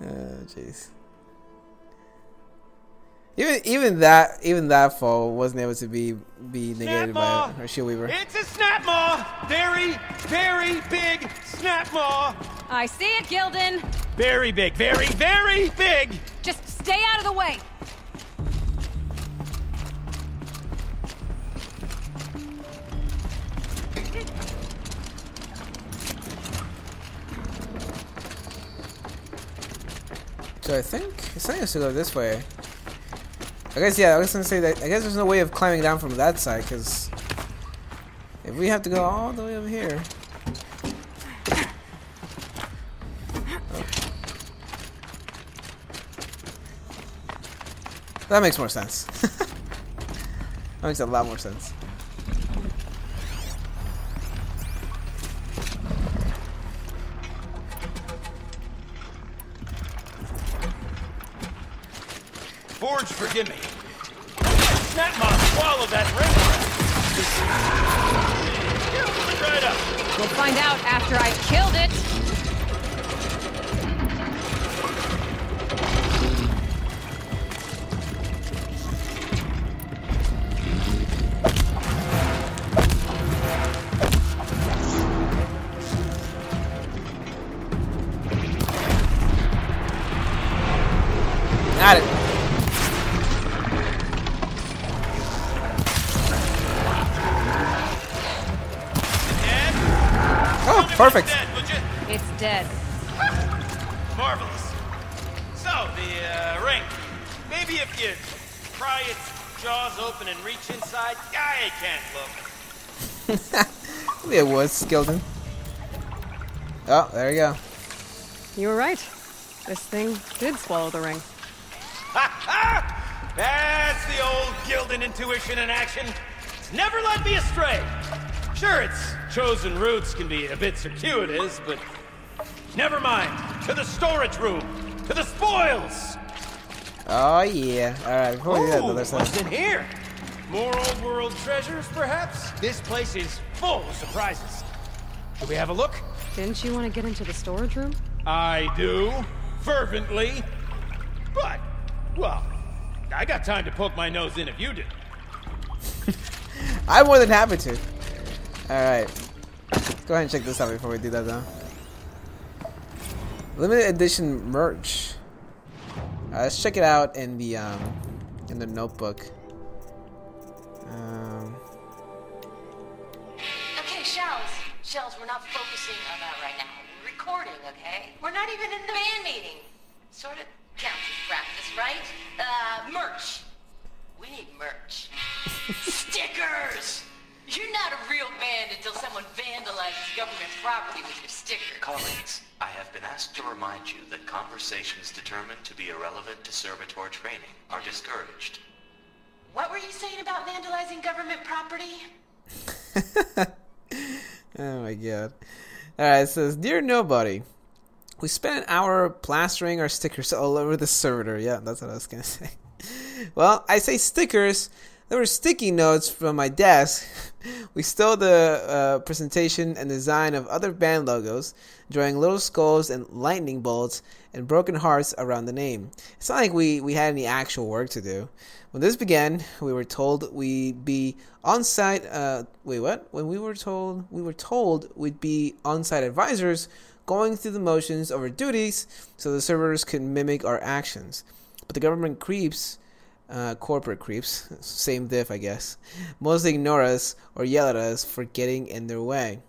Speaker 1: Oh, jeez. Even that fall wasn't able to be negated by a shield weaver.
Speaker 4: It's a snap maw! Very, very big snap maw!
Speaker 5: I see it, Gildan.
Speaker 4: Very big, very, very big!
Speaker 5: Just stay out of the way.
Speaker 1: So I think it's supposed to go this way. I guess, yeah, I was gonna say that. I guess there's no way of climbing down from that side, because if we have to go all the way over here. Oh. That makes more sense. That makes a lot more sense.
Speaker 4: Forge, forgive me. Snap mob swallowed that ring. Right up.
Speaker 5: We'll find out after I've killed it.
Speaker 1: Got it. Oh, perfect.
Speaker 5: It's dead.
Speaker 4: Marvelous. So, the ring. Maybe if you pry its jaws open and reach inside, I can't look.
Speaker 1: Maybe it was Skeleton. Oh, there you go.
Speaker 2: You were right. This thing did swallow the ring.
Speaker 4: Ha ha! That's the old Gildan intuition in action. It's never led me astray. Sure, its chosen routes can be a bit circuitous, but never mind. To the storage room. To the spoils.
Speaker 1: Oh yeah. All right. Before we do that,
Speaker 4: What's in here? More old world treasures, perhaps? This place is full of surprises. Should we have a look?
Speaker 2: Didn't you want to get into the storage room?
Speaker 4: I do, fervently. But, well, I got time to poke my nose in if you do.
Speaker 1: I'm more than happy to. Alright. Let's go ahead and check this out before we do that, though. Limited edition merch. Let's check it out in the notebook.
Speaker 3: Okay, Shells, we're not focusing on that right now. We're recording, okay? We're not even in the band meeting. Sort of counts as practice, right? Merch. We need merch. Stickers! You're not a real band until someone vandalizes government property with your sticker.
Speaker 6: Colleagues, I have been asked to remind you that conversations determined to be irrelevant to servitor training are discouraged.
Speaker 3: What were you saying about vandalizing government property?
Speaker 1: Oh my god. Alright, it says, Dear Nobody, we spent an hour plastering our stickers all over the server. Yeah, that's what I was gonna say. Well, I say stickers. There were sticky notes from my desk. We stole the presentation and design of other band logos, drawing little skulls and lightning bolts and broken hearts around the name. It's not like we had any actual work to do. When this began, we were told we'd be on-site. Wait, what? When we were told we'd be on-site advisors, going through the motions of our duties, so the servers could mimic our actions. But the government creeps. Corporate creeps, same diff I guess, mostly ignore us or yell at us for getting in their way.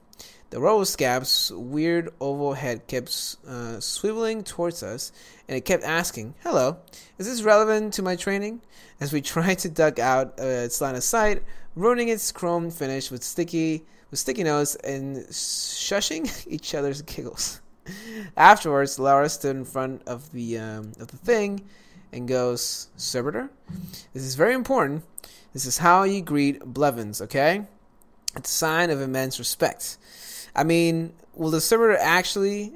Speaker 1: The row of scabs' weird oval head kept swiveling towards us, and it kept asking, "Hello, is this relevant to my training?" As we tried to duck out its line of sight, ruining its chrome finish with sticky notes and shushing each other's giggles. Afterwards, Laura stood in front of the thing and goes, "Servitor, this is very important. This is how you greet Blevins, okay? It's a sign of immense respect." I mean, will the servitor actually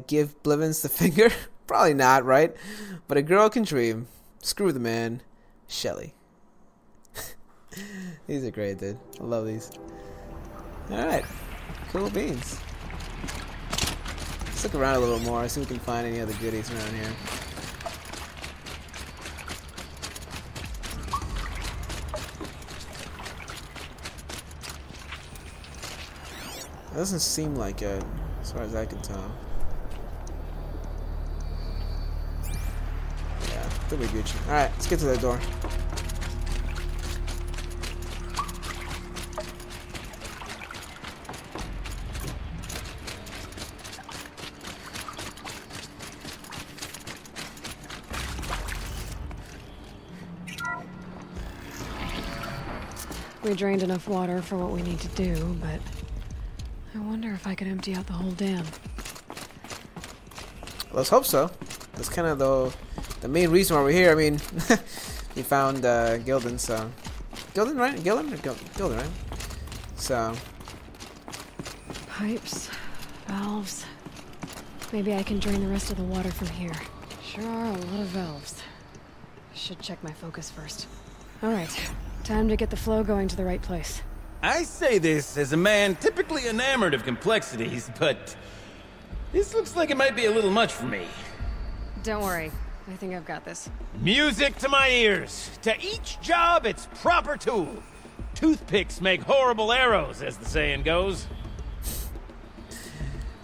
Speaker 1: give Blevins the finger? Probably not, right? But a girl can dream. Screw the man. Shelly. These are great, dude. I love these. Alright. Cool beans. Let's look around a little more, see if we can find any other goodies around here. It doesn't seem like it, as far as I can tell. Yeah, they'll be Gucci. Alright, let's get to that door.
Speaker 2: We drained enough water for what we need to do, but I wonder if I could empty out the whole dam.
Speaker 1: Let's hope so. That's kind of the main reason why we're here. I mean, we found Gildan, so... Gildan, right? Gildan, right? So...
Speaker 2: Pipes, valves. Maybe I can drain the rest of the water from here. Sure are a lot of valves. Should check my focus first. Alright, time to get the flow going to the right place.
Speaker 4: I say this as a man typically enamored of complexities, but this looks like it might be a little much for me.
Speaker 2: Don't worry, I think I've got this.
Speaker 4: Music to my ears. To each job, its proper tool. Toothpicks make horrible arrows, as the saying goes.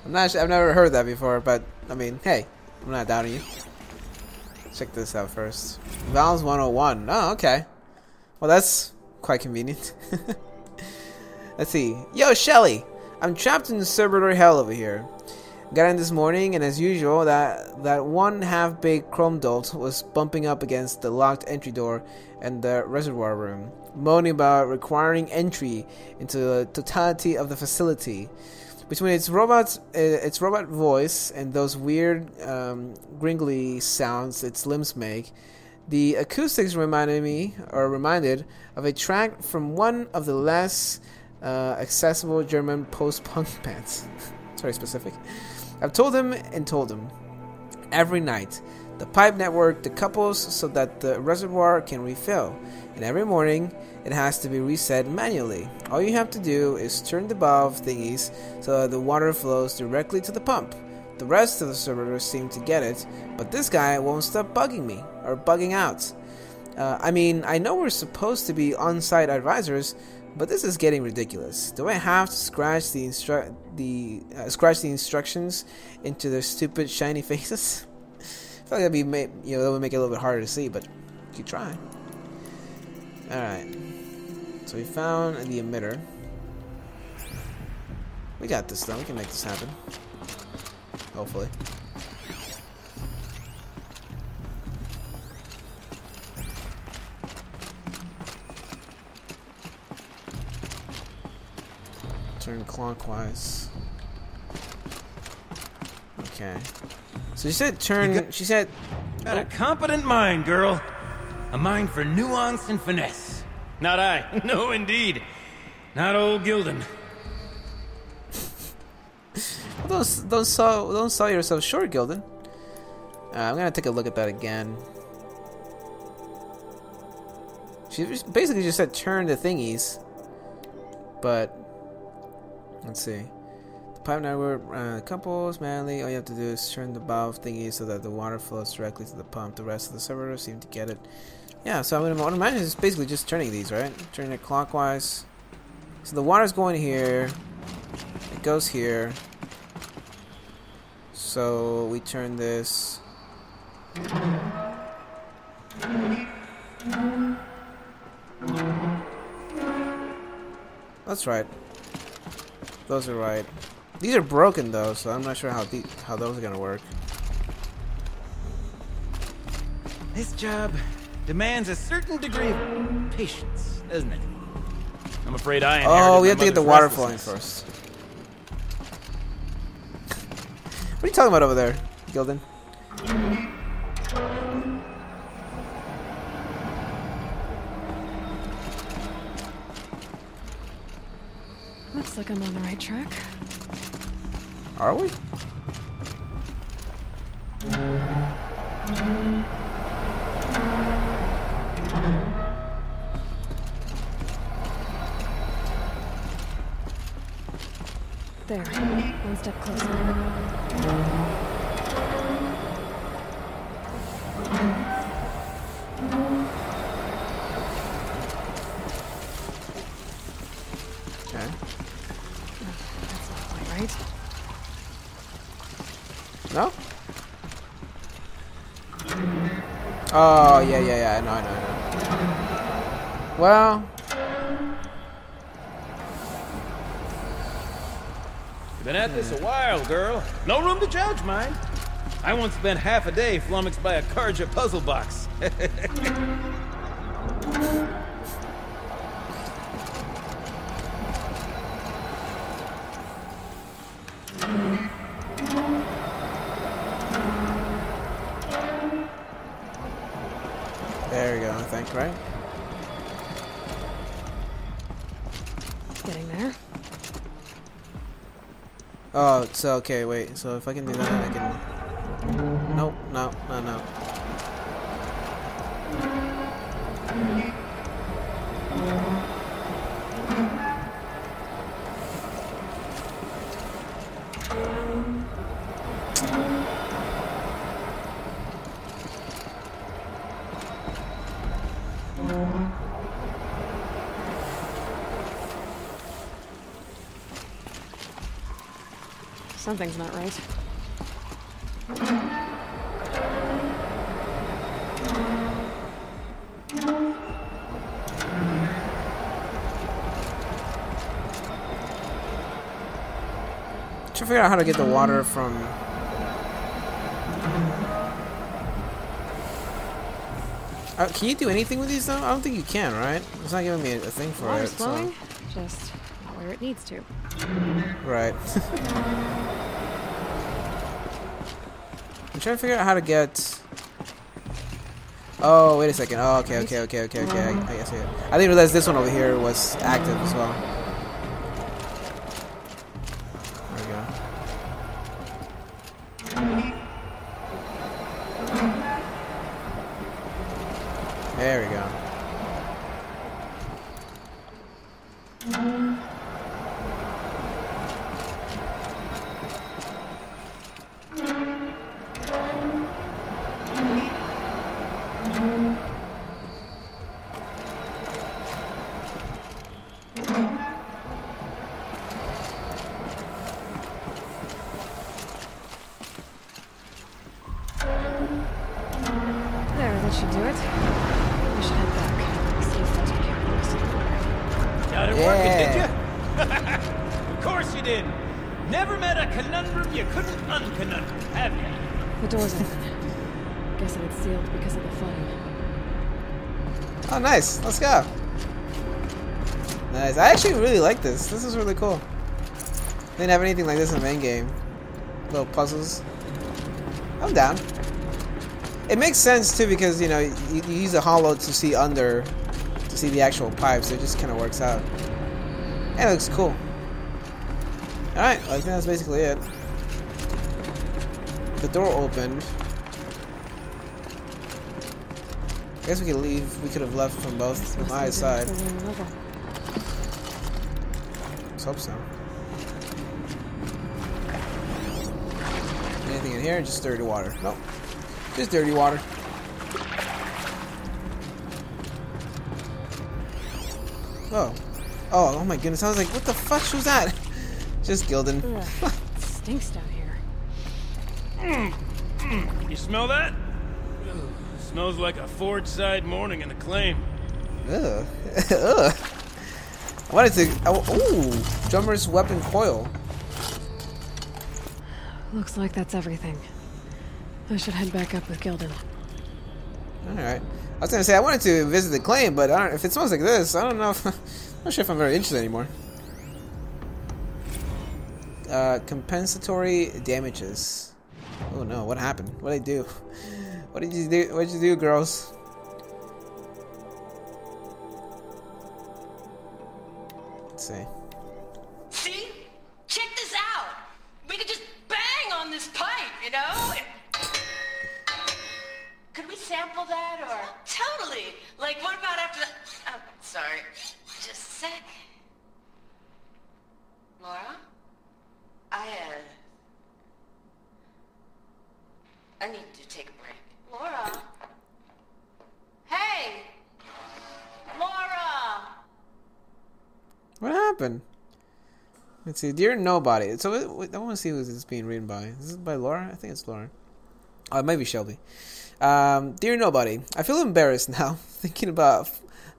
Speaker 1: I've never heard that before, but, I mean, hey, I'm not doubting you. Check this out first. Valves 101. Oh, okay. Well, that's quite convenient. Let's see. Yo, Shelly! I'm trapped in the servitor hell over here. Got in this morning, and as usual, that one half-baked chrome dolt was bumping up against the locked entry door in the reservoir room, moaning about requiring entry into the totality of the facility. Between its robot voice and those weird, gringly sounds its limbs make, the acoustics reminded of a track from one of the less accessible German post-punk bands. It's very specific. I've told him and told him. Every night, the pipe network decouples so that the reservoir can refill, and every morning it has to be reset manually. All you have to do is turn the valve thingies so that the water flows directly to the pump. The rest of the servers seem to get it, but this guy won't stop bugging me, or bugging out. I mean, I know we're supposed to be on-site advisors, but this is getting ridiculous. Do I have to scratch the instructions into their stupid shiny faces? I feel like that would make it a little bit harder to see, but keep trying. Alright. So we found the emitter. We got this though, we can make this happen. Hopefully. Turn clockwise. Okay. So she said turn. She said.
Speaker 4: Got a competent mind, girl. A mind for nuance and finesse. Not I. No, indeed. Not old Gildan.
Speaker 1: Don't sell yourself short, Gildan. I'm gonna take a look at that again. She basically just said turn the thingies, but let's see. The pipe network couples manually. All you have to do is turn the valve thingy so that the water flows directly to the pump. The rest of the servers seem to get it. Yeah, so I'm gonna imagine it's basically just turning these, right? Turning it clockwise. So the water's going here. It goes here. So we turn this. That's right. Those are right. These are broken though, so I'm not sure how those are gonna work.
Speaker 4: This job demands a certain degree of patience, doesn't it? I'm afraid I inherited
Speaker 1: Oh, we
Speaker 4: my
Speaker 1: have to get the
Speaker 4: mother's
Speaker 1: water flowing
Speaker 4: restlessness.
Speaker 1: first. What are you talking about over there, Gildan?
Speaker 2: Looks like I'm on the right track.
Speaker 1: Are we?
Speaker 2: There, one step closer.
Speaker 1: Okay.
Speaker 2: That's not quite right.
Speaker 1: No? Oh, yeah. I know. Well,
Speaker 4: You've been at this a while, girl. No room to judge, mind. I once spent half a day flummoxed by a Karja puzzle box.
Speaker 1: there we go, I think, right?
Speaker 2: Getting there.
Speaker 1: Oh, so, okay, wait. So if I can do that, I can... Nope, no.
Speaker 2: Something's not right.
Speaker 1: Trying to figure out how to get the water from... can you do anything with these though? I don't think you can, right? It's not giving me a thing for
Speaker 2: Water's
Speaker 1: it.
Speaker 2: flowing, just not where it needs to.
Speaker 1: Right. I'm trying to figure out how to get... Oh, wait a second. Oh, okay. I see it. I didn't realize this one over here was active as well. There we go. There we go.
Speaker 2: There, that should do it. I should head back. See if that's okay for the rest of the water.
Speaker 4: Got it working, did you? Of course you did. Never met a conundrum you couldn't unconundrum, have you?
Speaker 2: The door's open. Guessing it's sealed because of the flooding.
Speaker 1: Oh, nice. Let's go. Nice. I actually really like this. This is really cool. Didn't have anything like this in the main game. Little puzzles. I'm down. It makes sense too because you know you use a hollow to see under, to see the actual pipe, so it just kind of works out. And it looks cool. All right, well, I think that's basically it. The door opened. I guess we could leave. We could have left from either side. Let's hope so. Anything in here? Just dirty water. Nope. Just dirty water. Oh. Oh my goodness. I was like, what the fuck was that? Just Gildan.
Speaker 2: Ugh, it stinks down here.
Speaker 4: You smell that? Smells like a Ford side morning in the claim.
Speaker 1: Ugh. Ugh. I wanted to. Ooh, drummer's weapon coil.
Speaker 2: Looks like that's everything. I should head back up with Gildan.
Speaker 1: Alright. I was gonna say I wanted to visit the claim, but I don't, if it smells like this, I don't know if I'm not sure if I'm very interested anymore. Compensatory damages. Oh no, what happened? What did I do? What did you do? What did you do, girls? Let's see.
Speaker 3: See? Check this out. We could just bang on this pipe, you know? Could we sample that or? Totally. Like, what about after the... Oh, sorry. Just a sec. Laura? I need to take a break. Laura? Hey! Laura!
Speaker 1: What happened? Let's see. Dear Nobody. So I want to see who this is being written by. Is this by Laura? I think it's Laura. Oh, it might be Shelby. Dear Nobody. I feel embarrassed now thinking about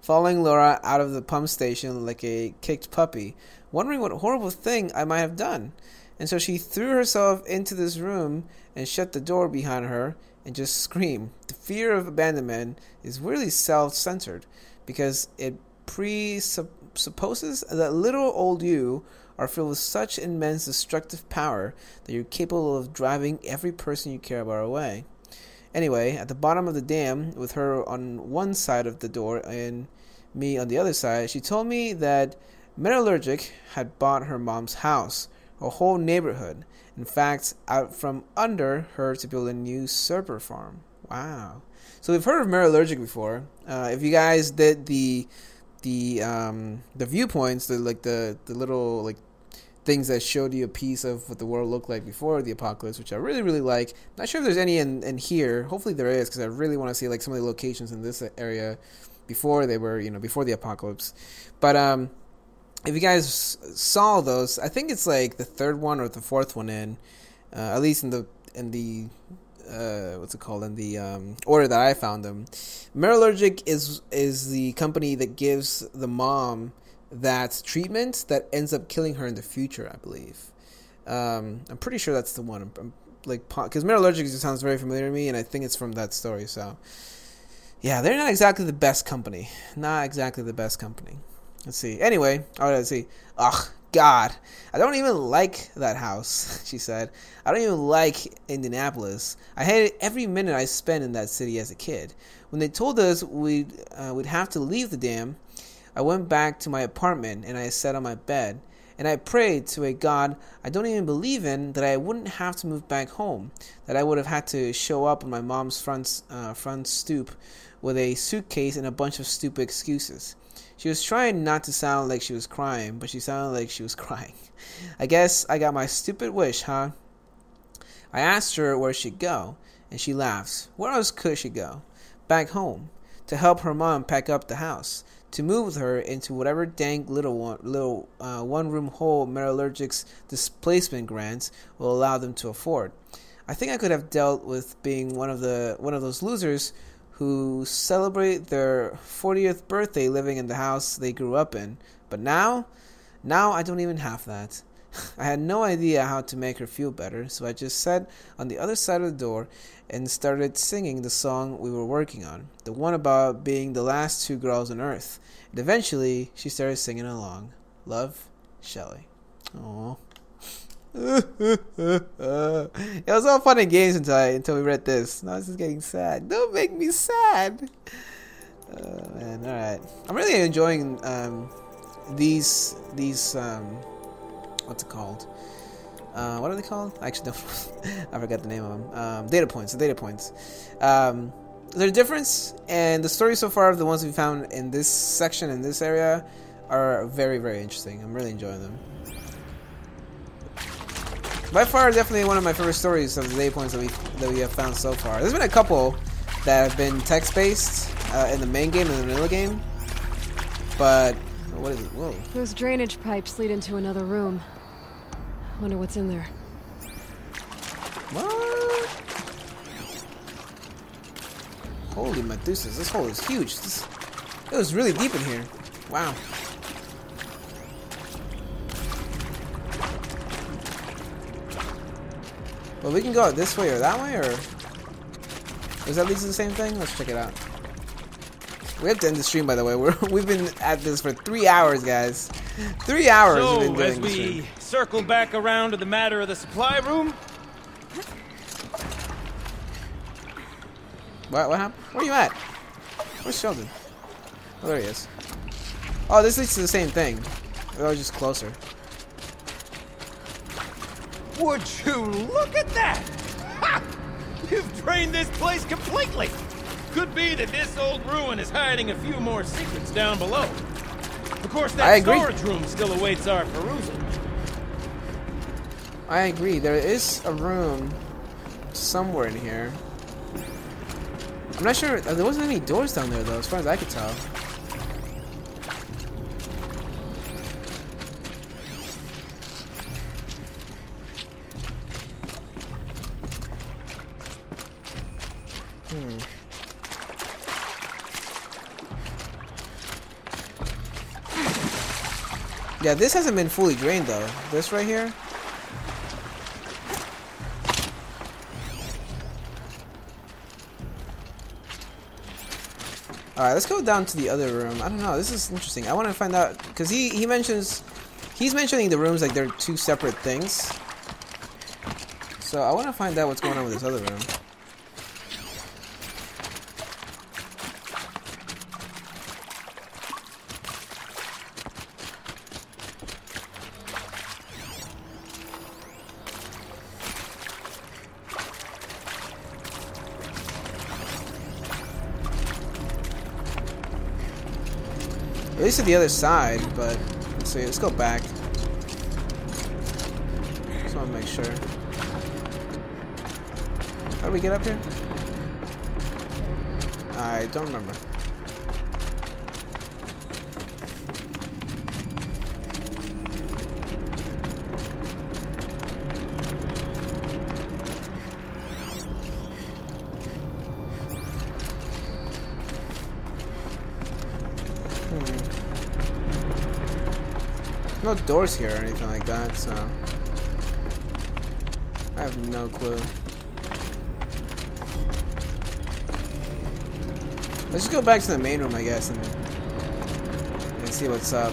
Speaker 1: following Laura out of the pump station like a kicked puppy, wondering what horrible thing I might have done. And so she threw herself into this room and shut the door behind her and just screamed. The fear of abandonment is really self-centered because it presupposes that little old you are filled with such immense destructive power that you're capable of driving every person you care about away. Anyway, at the bottom of the dam, with her on one side of the door and me on the other side, she told me that Metallurgic had bought her mom's house, a whole neighborhood, in fact, out from under her to build a new serper farm. Wow. So we've heard of Metallurgic before. If you guys did the viewpoints, the little like things that showed you a piece of what the world looked like before the apocalypse, which I really, really like. Not sure if there's any in here. Hopefully there is, because I really want to see like some of the locations in this area before they were, before the apocalypse. But if you guys saw those, I think it's like the third one or the fourth one at least in the what's it called, in the order that I found them. Metallurgic is the company that gives the mom that treatment that ends up killing her in the future, I believe. I'm pretty sure that's the one. I'm like, because Metallurgic just sounds very familiar to me, and I think it's from that story. So, yeah, they're not exactly the best company. Not exactly the best company. Let's see. Anyway, let's see. Ugh, God, I don't even like that house, she said. I don't even like Indianapolis. I hated every minute I spent in that city as a kid. When they told us we'd have to leave the dam, I went back to my apartment and I sat on my bed and I prayed to a God I don't even believe in that I wouldn't have to move back home, that I would have had to show up on my mom's front stoop with a suitcase and a bunch of stupid excuses. She was trying not to sound like she was crying, but she sounded like she was crying. I guess I got my stupid wish, huh? I asked her where she'd go, and she laughs. Where else could she go? Back home, to help her mom pack up the house, to move with her into whatever dank little one-room hole Metallurgic's displacement grants will allow them to afford. I think I could have dealt with being one of those losers who celebrate their 40th birthday living in the house they grew up in. But now I don't even have that. I had no idea how to make her feel better, so I just sat on the other side of the door and started singing the song we were working on, the one about being the last two girls on Earth. And eventually, she started singing along. Love, Shelley. Aww. It was all fun and games until we read this. Now this is getting sad. Don't make me sad. Man, all right. I'm really enjoying these what's it called? What are they called? I actually don't. I forgot the name of them. Data points. The data points. Their difference and the stories so far of the ones we found in this section in this area are very, very interesting. I'm really enjoying them. By far, definitely one of my favorite stories of the data points that we have found so far. There's been a couple that have been text-based in the main game and the vanilla game, but what is it? Whoa!
Speaker 2: Those drainage pipes lead into another room. Wonder what's in there.
Speaker 1: What? Holy Medusa! This hole is huge. It was really deep in here. Wow. Well, we can go this way or that way, or does that lead to the same thing? Let's check it out. We have to end the stream, by the way. We've been at this for 3 hours, guys. 3 hours
Speaker 4: So,
Speaker 1: we've been doing
Speaker 4: as
Speaker 1: this
Speaker 4: we
Speaker 1: stream.
Speaker 4: circle back around to the matter of the supply room.
Speaker 1: What happened? Where are you at? Where's Sheldon? Oh, there he is. Oh, this leads to the same thing. Oh, just closer.
Speaker 4: Would you look at that? Ha! You've drained this place completely. Could be that this old ruin is hiding a few more secrets down below. Of course,
Speaker 1: I
Speaker 4: that
Speaker 1: agree.
Speaker 4: storage room still awaits our perusal.
Speaker 1: I agree. There is a room somewhere in here. I'm not sure. There wasn't any doors down there, though, as far as I could tell. Yeah, this hasn't been fully drained, though. This right here. Alright, let's go down to the other room. I don't know, this is interesting. I want to find out, because he's mentioning the rooms like they're two separate things. So I want to find out what's going on with this other room. At least to the other side, but let's see. Let's go back. Just want to make sure. How do we get up here? I don't remember. No doors here or anything like that, so I have no clue. Let's just go back to the main room, I guess, and see what's up.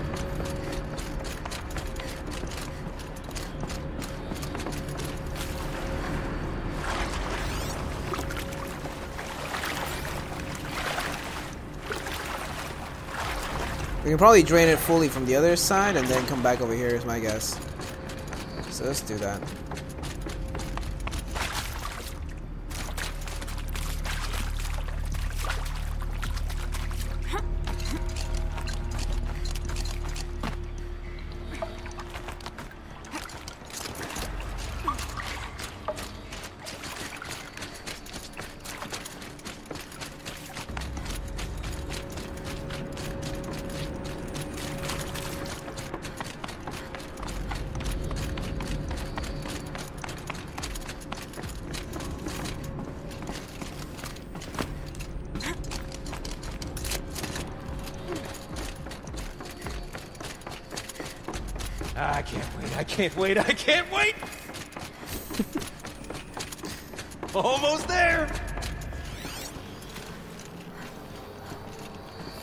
Speaker 1: We can probably drain it fully from the other side and then come back over here is my guess. So let's do that.
Speaker 4: I can't wait, I can't wait! Almost there!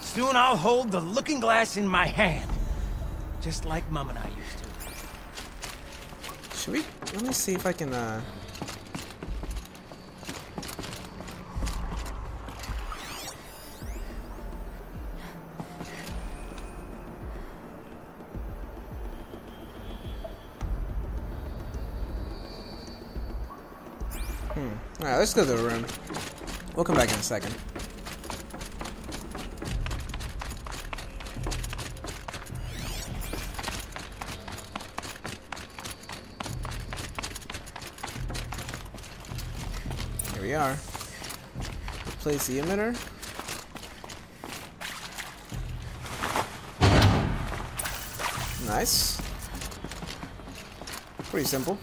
Speaker 4: Soon I'll hold the looking glass in my hand. Just like Mom and I used to.
Speaker 1: Should we? Let me see if I can, Alright, let's go to the room. We'll come back in a second. Here we are. Replace the emitter. Nice. Pretty simple.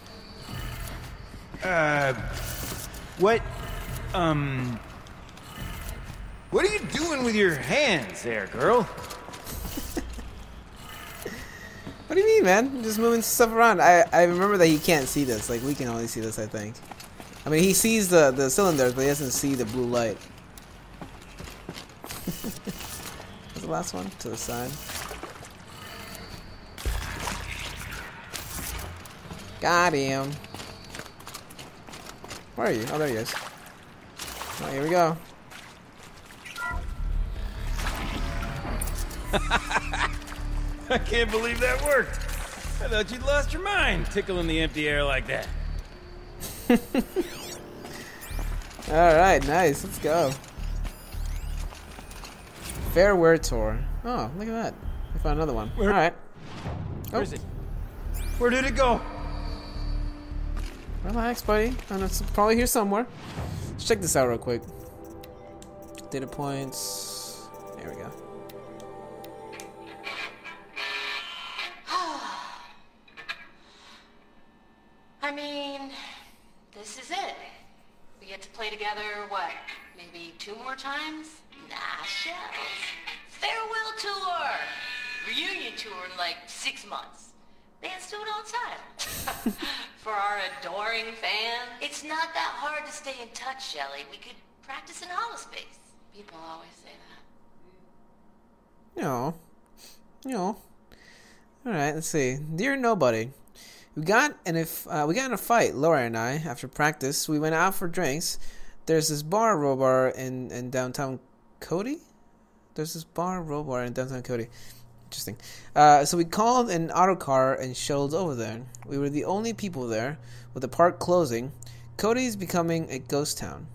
Speaker 4: What are you doing with your hands there, girl?
Speaker 1: What do you mean, man? I'm just moving stuff around. I remember that he can't see this. Like, we can only see this, I think. I mean, he sees the cylinders, but he doesn't see the blue light. What's the last one? To the side. Got him. Where are you? Oh, there he is. Oh, here we go.
Speaker 4: I can't believe that worked. I thought you'd lost your mind, tickling the empty air like that.
Speaker 1: Alright, nice. Let's go. Fair Word Tour. Oh, look at that. I found another one. Alright.
Speaker 4: Where is it? Where did it go?
Speaker 1: Relax, buddy. And it's probably here somewhere. Let's check this out real quick. Data points. There we go.
Speaker 3: I mean, this is it. We get to play together, what, maybe 2 more times? Nah, shells. Farewell tour! Reunion tour in like 6 months. Bands do it all the time. For our adoring fans. It's not that hard to stay in touch, Shelly. We could practice in holospace. People always say that.
Speaker 1: No. Alright, let's see. Dear Nobody. We got in a fight, Laura and I, after practice. We went out for drinks. There's this bar, row bar in downtown Cody? Interesting. So we called an auto car and showed over there. We were the only people there. With the park closing, Cody's becoming a ghost town.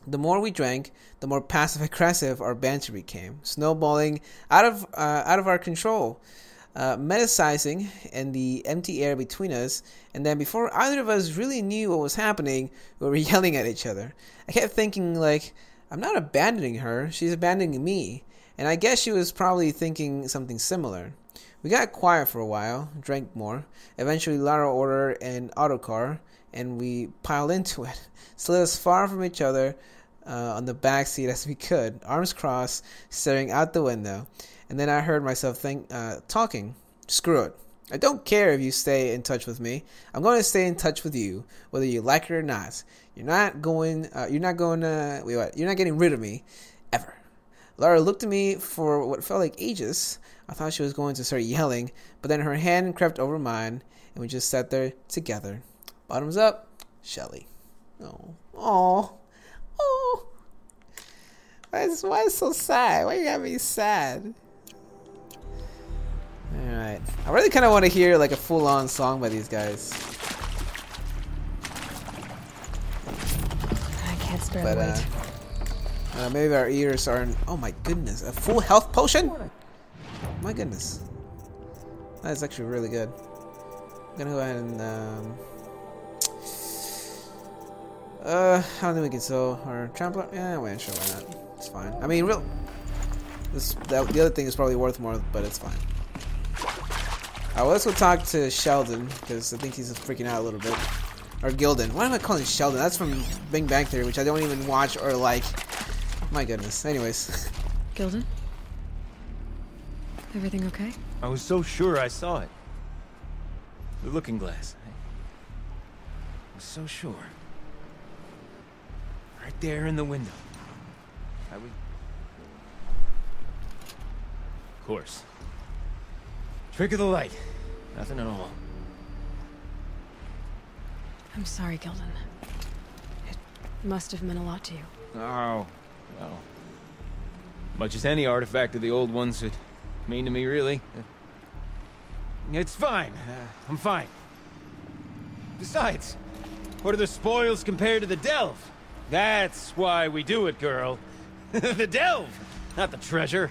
Speaker 1: The more we drank, the more passive-aggressive our banter became, snowballing out of our control. Metasizing in the empty air between us, and then before either of us really knew what was happening, we were yelling at each other. I kept thinking, like, I'm not abandoning her, she's abandoning me, and I guess she was probably thinking something similar. We got quiet for a while, drank more. Eventually Lara ordered an autocar, and we piled into it, slid as far from each other on the back seat as we could, arms crossed, staring out the window. And then I heard myself talking. Screw it. I don't care if you stay in touch with me. I'm going to stay in touch with you, whether you like it or not. You're not getting rid of me, ever. Lara looked at me for what felt like ages. I thought she was going to start yelling, but then her hand crept over mine, and we just sat there together. Bottoms up, Shelly. Oh. Why is it so sad? Why you got me sad? Alright. I really kind of want to hear like a full-on song by these guys.
Speaker 2: I can't spare the weight.
Speaker 1: Maybe our ears aren't... Oh my goodness. A full health potion? My goodness. That is actually really good. I'm gonna go ahead and... I don't think we can sell our trampler. Yeah, wait, sure, why not? It's fine. I mean, the other thing is probably worth more, but it's fine. Well, let's go talk to Sheldon, because I think he's freaking out a little bit. Or Gilden. Why am I calling Sheldon? That's from Big Bang Theory, which I don't even watch or like. My goodness. Anyways.
Speaker 2: Gilden? Everything okay?
Speaker 4: I was so sure I saw it. The looking glass. I was so sure. Right there in the window. Of course. Trick of the light. Nothing at all.
Speaker 2: I'm sorry, Gilden. It must have meant a lot to you.
Speaker 4: Oh, well. Much as any artifact of the old ones would mean to me, really. It's fine. I'm fine. Besides, what are the spoils compared to the delve? That's why we do it, girl. The delve, not the treasure.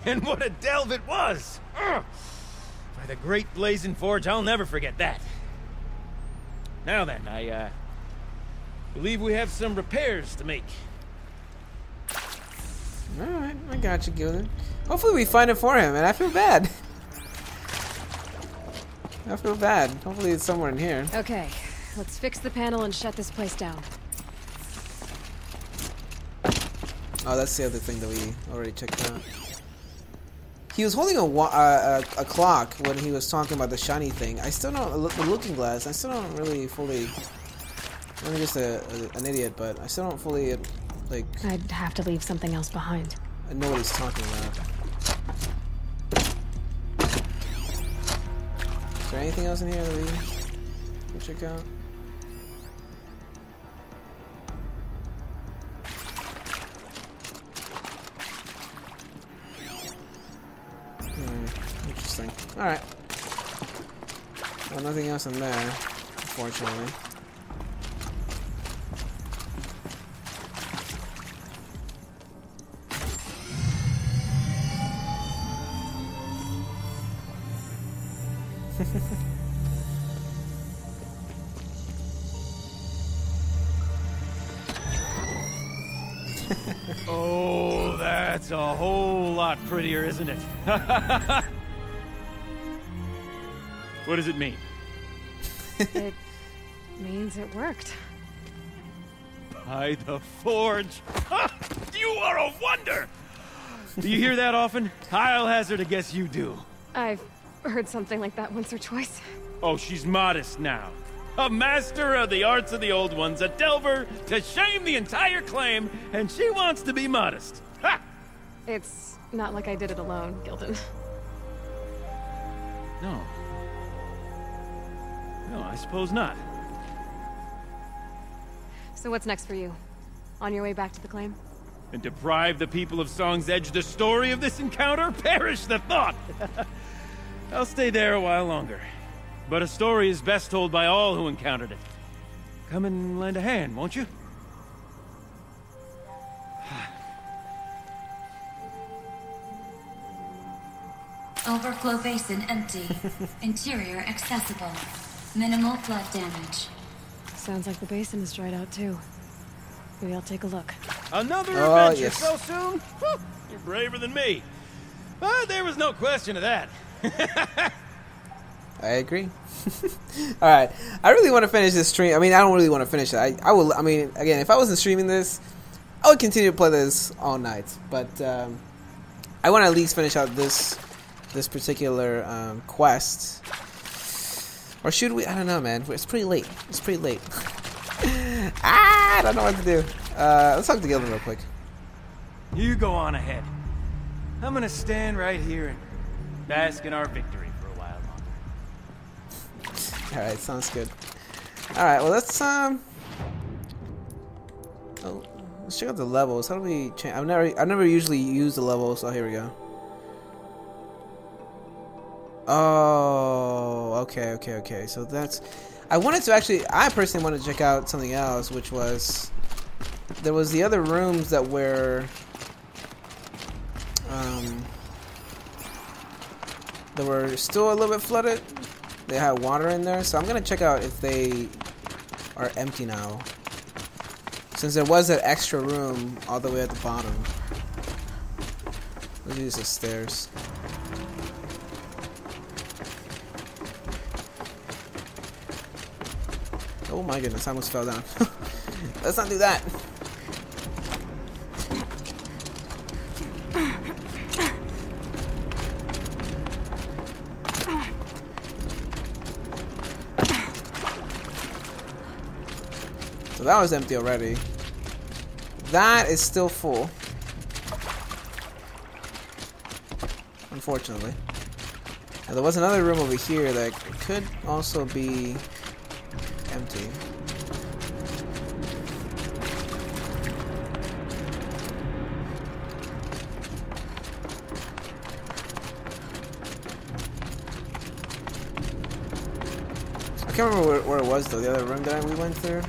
Speaker 4: And what a delve it was! Ugh. By the great blazing forge, I'll never forget that. Now then, I believe we have some repairs to make.
Speaker 1: Alright, I got you, Gilden. Hopefully we find it for him, and I feel bad. Hopefully it's somewhere in here.
Speaker 2: Okay, let's fix the panel and shut this place down.
Speaker 1: Oh, that's the other thing that we already checked out. He was holding a clock when he was talking about the shiny thing. I still don't, the looking glass, I still don't really fully, I'm just an idiot, but I still don't fully, like...
Speaker 2: I'd have to leave something else behind.
Speaker 1: I know what he's talking about. Is there anything else in here that we can check out? Interesting. Alright. Well, nothing else in there, unfortunately.
Speaker 4: Oh, that's a whole lot prettier, isn't it? What does it mean?
Speaker 2: It means it worked.
Speaker 4: By the forge! You are a wonder! Do you hear that often? I'll hazard a guess you do.
Speaker 2: I've heard something like that once or twice.
Speaker 4: Oh, she's modest now. A master of the arts of the old ones, a delver to shame the entire claim, and she wants to be modest. Ha!
Speaker 2: It's not like I did it alone, Gildan.
Speaker 4: No. No, I suppose not.
Speaker 2: So what's next for you? On your way back to the claim?
Speaker 4: And deprive the people of Song's Edge the story of this encounter? Perish the thought! I'll stay there a while longer. But a story is best told by all who encountered it. Come and lend a hand, won't you?
Speaker 7: Overflow basin empty. Interior accessible. Minimal flood damage.
Speaker 2: Sounds like the basin is dried out too. Maybe I'll take a look.
Speaker 4: Another
Speaker 1: Oh,
Speaker 4: adventure
Speaker 1: yes.
Speaker 4: so soon? Whew, you're braver than me. But there was no question of that.
Speaker 1: I agree. Alright. I really want to finish this stream. I mean, I don't really want to finish it. I mean, again, if I wasn't streaming this, I would continue to play this all night. But I want to at least finish out this particular quest. Or should we? I don't know, man. It's pretty late. It's pretty late. I don't know what to do. Let's talk to Gildan real quick.
Speaker 4: You go on ahead. I'm gonna stand right here and bask in our victory for a while longer.
Speaker 1: Alright, sounds good. Alright, well let's let's check out the levels. How do we change? I've never usually used the levels, so here we go. Oh, okay. So that's... I personally wanted to check out something else, which was... There was the other rooms that were... They were still a little bit flooded. They had water in there, so I'm going to check out if they are empty now. Since there was that extra room all the way at the bottom. Let's use the stairs. Oh my goodness, I almost fell down. Let's not do that. So that was empty already. That is still full. Unfortunately. And there was another room over here that could also be empty. I can't remember where it was though, the other room that we went through.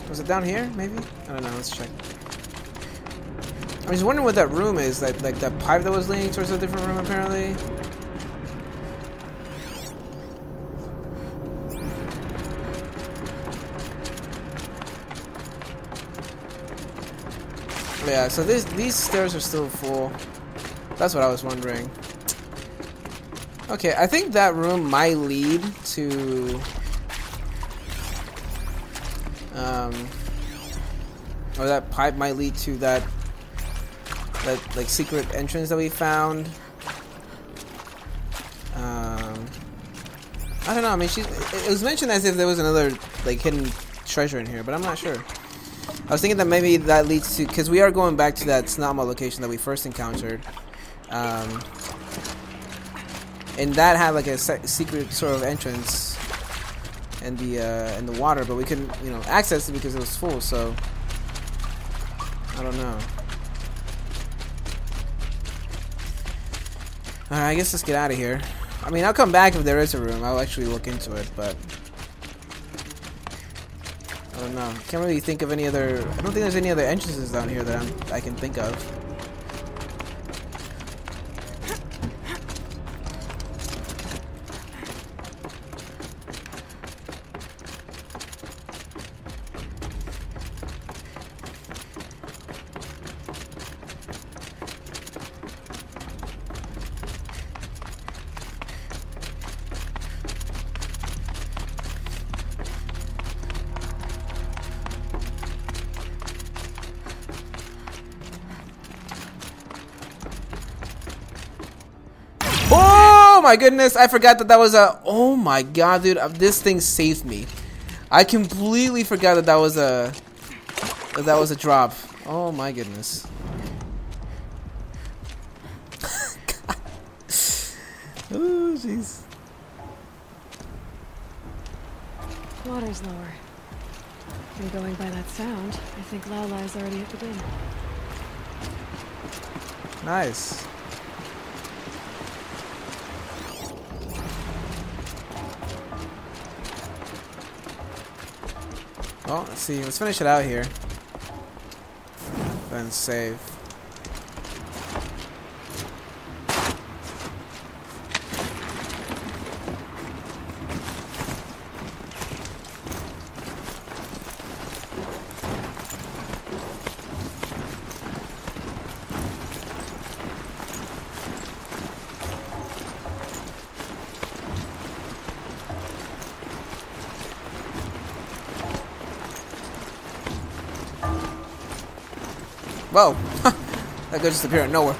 Speaker 1: Was it down here, maybe? I don't know, let's check. I was wondering what that room is, like that pipe that was leading towards a different room apparently. Yeah, so these stairs are still full. That's what I was wondering. Okay, I think that room might lead to... or that pipe might lead to that that like secret entrance that we found. I don't know. I mean, it was mentioned as if there was another like hidden treasure in here, but I'm not sure. I was thinking that maybe that leads to, because we are going back to that Snotma location that we first encountered, and that had like a secret sort of entrance in the water, but we couldn't, you know, access it because it was full. So I don't know. Alright, I guess let's get out of here. I mean, I'll come back if there is a room. I'll actually look into it, but I don't know. Can't really think of any other. I don't think there's any other entrances down here that I can think of. Oh my goodness, I forgot that was a... Oh my god, dude, this thing saved me. I completely forgot that was a drop. Oh my goodness. Oh jeez.
Speaker 2: Water's lower. And going by that sound, I think Lala's already at the den.
Speaker 1: Nice. Well, let's see. Let's finish it out here. Then save. Whoa! That could just appear out of nowhere.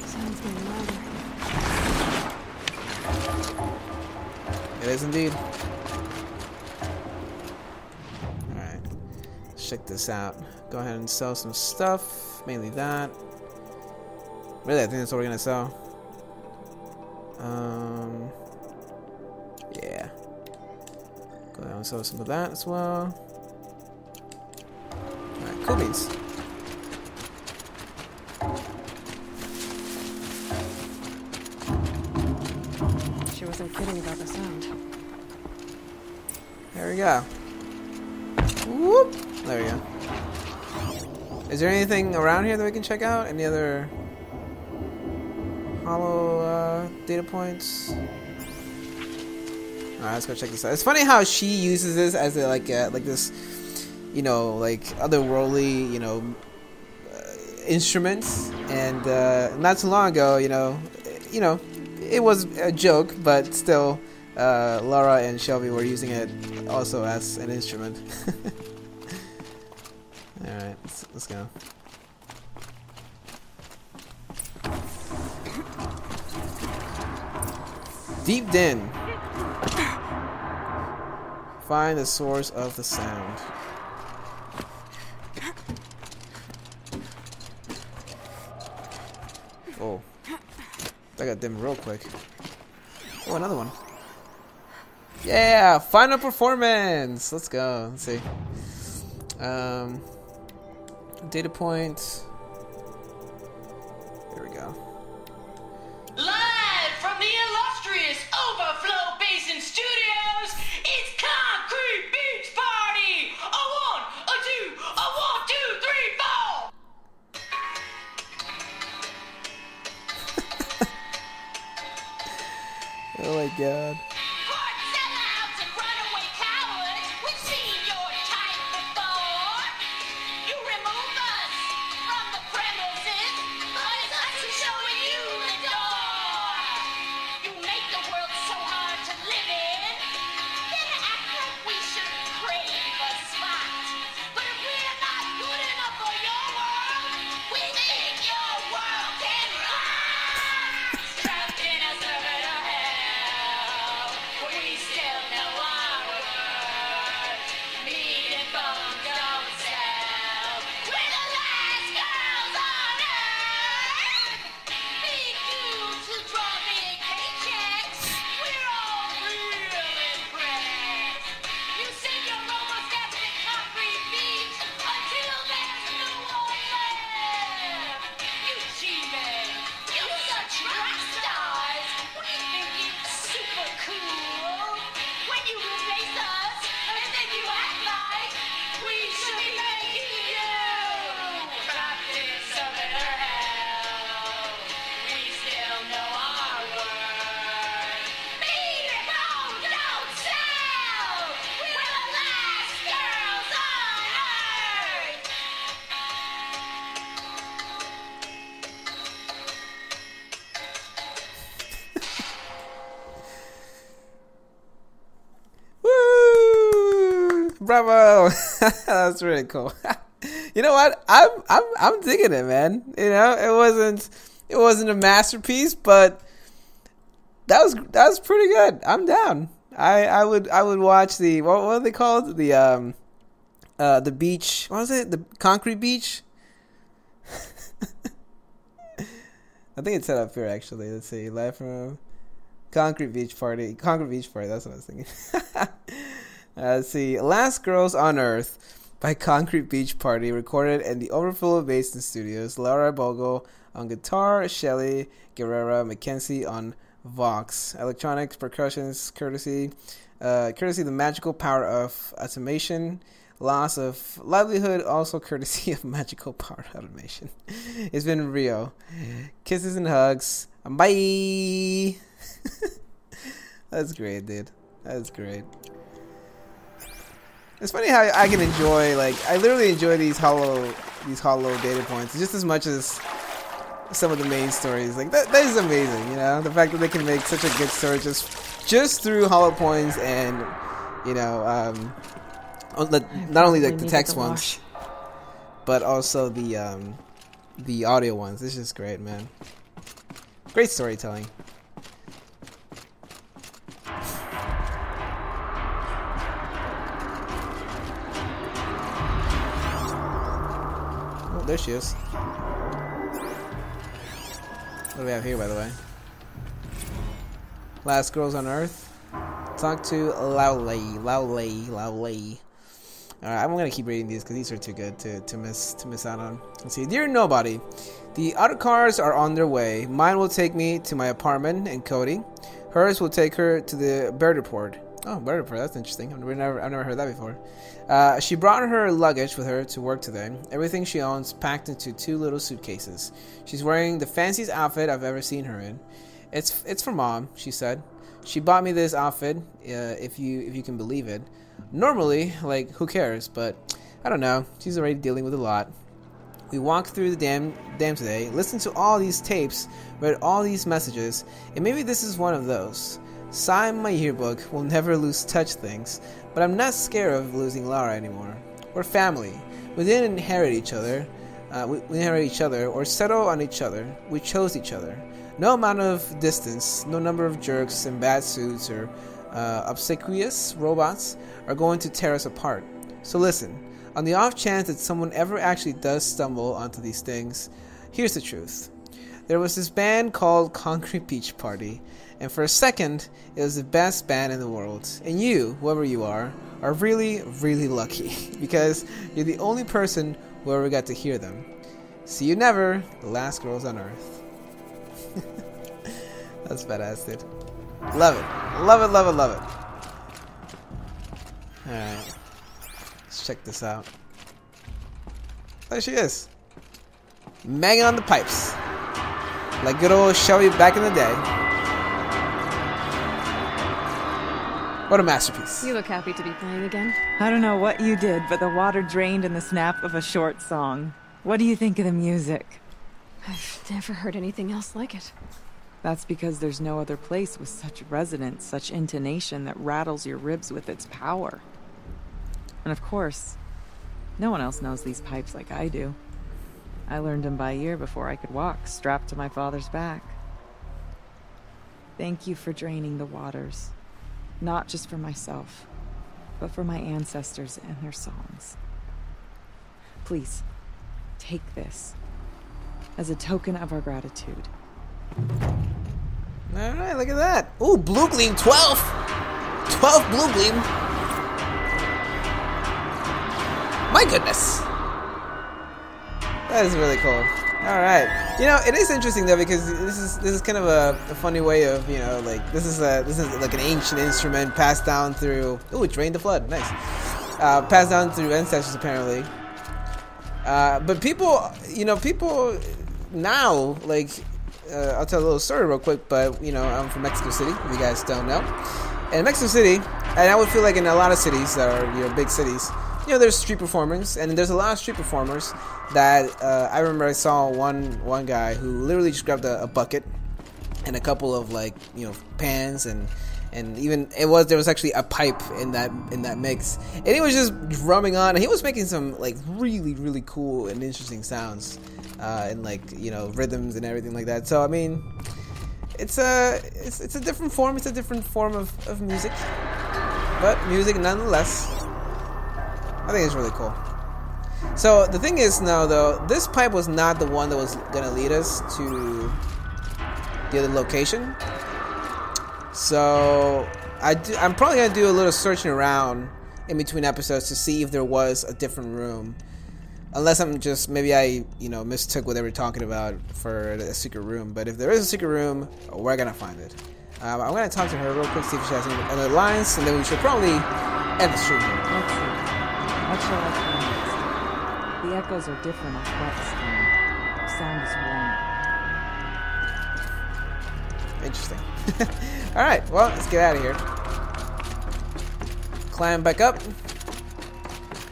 Speaker 2: Sounds getting louder.
Speaker 1: It is indeed. Alright. Let's check this out. Go ahead and sell some stuff. Mainly that. Really, I think that's what we're gonna sell. Yeah. Go ahead and sell some of that as well. Cool beans.
Speaker 2: She wasn't kidding about the sound.
Speaker 1: There we go. Whoop. There we go. Is there anything around here that we can check out? Any other hollow data points? Alright, let's go check this out. It's funny how she uses this as a, like this, you know, like otherworldly, you know, instruments. And not too long ago, you know, it was a joke, but still, Laura and Shelby were using it also as an instrument. All right, let's go. Deep Den. Find the source of the sound. Oh, that got dim real quick. Oh, another one. Yeah, final performance. Let's go. Let's see. Data point. Here we go.
Speaker 3: Live from the illustrious Overflow Basin Studios, it's Concrete Beach Party! A 1, a 2, a 1, 2, 3, 4!
Speaker 1: Oh my god.
Speaker 3: Court sellouts and runaway cowards, we've seen your type before. You remove us from the premises, but it's us who's showing you the door. You make the world so hard to live in, then act like we should crave a spot. But if we're not
Speaker 1: Bravo! That's really cool. You know what? I'm digging it, man. You know, it wasn't a masterpiece, but that was pretty good. I'm down. I would watch the what are they called? The beach. What was it? The concrete beach. I think it's set up here actually. Let's see. Live from Concrete Beach Party. Concrete Beach Party. That's what I was thinking. Let's see. Last Girls on Earth by Concrete Beach Party, recorded in the Overflow Basin Studios. Laura Bogle on guitar, Shelly Guerrera Mackenzie on Vox. Electronics, percussions, courtesy the magical power of automation. Loss of livelihood, also courtesy of magical power automation. It's been Rio. Kisses and hugs. Bye. That's great, dude. That's great. It's funny how I can enjoy, like, I literally enjoy these hollow data points just as much as some of the main stories. Like that is amazing, you know, the fact that they can make such a good story just through hollow points and, you know, not only like the text ones, but also the audio ones. This is great, man. Great storytelling. Oh, there she is. What do we have here, by the way? Last Girls on Earth. Talk to Lowley. Alright, I'm gonna keep reading these because these are too good to miss out on. Let's see. Dear Nobody, the other cars are on their way. Mine will take me to my apartment in Cody. Hers will take her to the bird report. Oh, bird report, that's interesting. I've never heard that before. She brought her luggage with her to work today. Everything she owns packed into 2 little suitcases. She's wearing the fanciest outfit I've ever seen her in. It's for Mom, she said. She bought me this outfit, if you can believe it. Normally, like, who cares? But I don't know. She's already dealing with a lot. We walked through the dam today, listened to all these tapes, read all these messages, and maybe this is one of those. Sign my yearbook. We'll never lose touch things, but I'm not scared of losing Laura anymore. We're family. We didn't inherit each other. We inherit each other or settle on each other. We chose each other. No amount of distance, no number of jerks in bad suits or obsequious robots are going to tear us apart. So listen, on the off chance that someone ever actually does stumble onto these things, here's the truth. There was this band called Concrete Beach Party, and for a second, it was the best band in the world. And you, whoever you are really, really lucky, because you're the only person who ever got to hear them. See you never, the last girls on Earth. That's badass, dude. Love it. Love it, love it, love it. Alright. Let's check this out. There she is. Banging on the pipes. Like good old Shelly back in the day. What a masterpiece.
Speaker 2: You look happy to be playing again.
Speaker 8: I don't know what you did, but the water drained in the snap of a short song. What do you think of the music?
Speaker 2: I've never heard anything else like it.
Speaker 8: That's because there's no other place with such resonance, such intonation that rattles your ribs with its power. And of course, no one else knows these pipes like I do. I learned them by ear before I could walk, strapped to my father's back. Thank you for draining the waters. Not just for myself, but for my ancestors and their songs. Please, take this as a token of our gratitude.
Speaker 1: Alright, look at that. Ooh, Blue Gleam 12! 12 Blue Gleam! My goodness! That is really cool. Alright. You know, it is interesting though, because this is kind of a funny way of, you know, like this is like an ancient instrument passed down through. Ooh, it drained the flood. Nice. Passed down through ancestors apparently. But people, you know, people now, like, I'll tell a little story real quick, but, you know, I'm from Mexico City, if you guys don't know. And Mexico City, and I would feel like in a lot of cities that are, you know, big cities, you know, there's street performers, and there's a lot of street performers that I remember I saw one guy who literally just grabbed a bucket and a couple of, like, you know, pans and and even there was actually a pipe in that mix, and he was just drumming on, and he was making some like really, really cool and interesting sounds, and like, you know, rhythms and everything like that. So I mean, it's a different form. It's a different form of music, but music nonetheless. I think it's really cool. So the thing is now, though, this pipe was not the one that was gonna lead us to the other location. So I'm probably gonna do a little searching around in between episodes to see if there was a different room. Unless I'm just, maybe I, you know, mistook what they were talking about for a secret room. But if there is a secret room, we're gonna find it. I'm gonna talk to her real quick, see if she has any other lines, and then we should probably end the stream here.
Speaker 8: Let's see. What shall I find next? The echoes are different on wet stone. Sound is warm.
Speaker 1: Interesting. Alright, well, let's get out of here. Climb back up.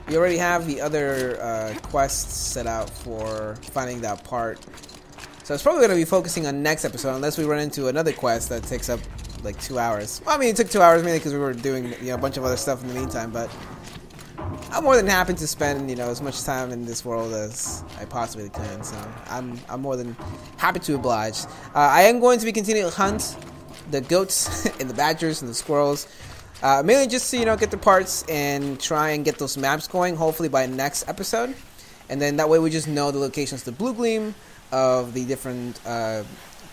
Speaker 1: We already have the other quests set out for finding that part. So it's probably going to be focusing on next episode, unless we run into another quest that takes up like 2 hours. Well, I mean, it took 2 hours mainly because we were doing, you know, a bunch of other stuff in the meantime, but I'm more than happy to spend, you know, as much time in this world as I possibly can. So I'm more than happy to oblige. I am going to be continuing to hunt the goats and the badgers and the squirrels, mainly just to, you know, get the parts and try and get those maps going, hopefully by next episode. And then that way we just know the locations, the blue gleam of the different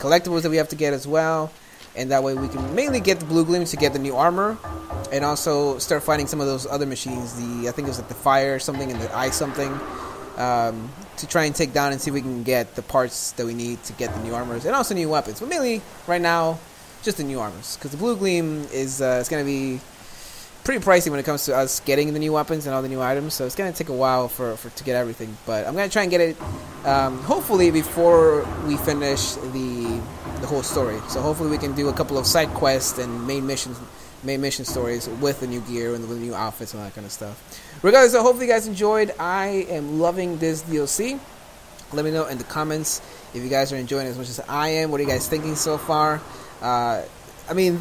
Speaker 1: collectibles that we have to get as well. And that way we can mainly get the blue gleam to get the new armor, and also start fighting some of those other machines, I think it was like the fire something and the ice something, to try and take down and see if we can get the parts that we need to get the new armors and also new weapons. But mainly right now, just the new armors, because the blue gleam is it's going to be pretty pricey when it comes to us getting the new weapons and all the new items, so it's going to take a while for to get everything. But I'm going to try and get it hopefully before we finish the whole story. So hopefully we can do a couple of side quests and main mission stories with the new gear and the new outfits and all that kind of stuff. Regardless, so hopefully you guys enjoyed. I am loving this DLC. Let me know in the comments if you guys are enjoying it as much as I am. What are you guys thinking so far? I mean,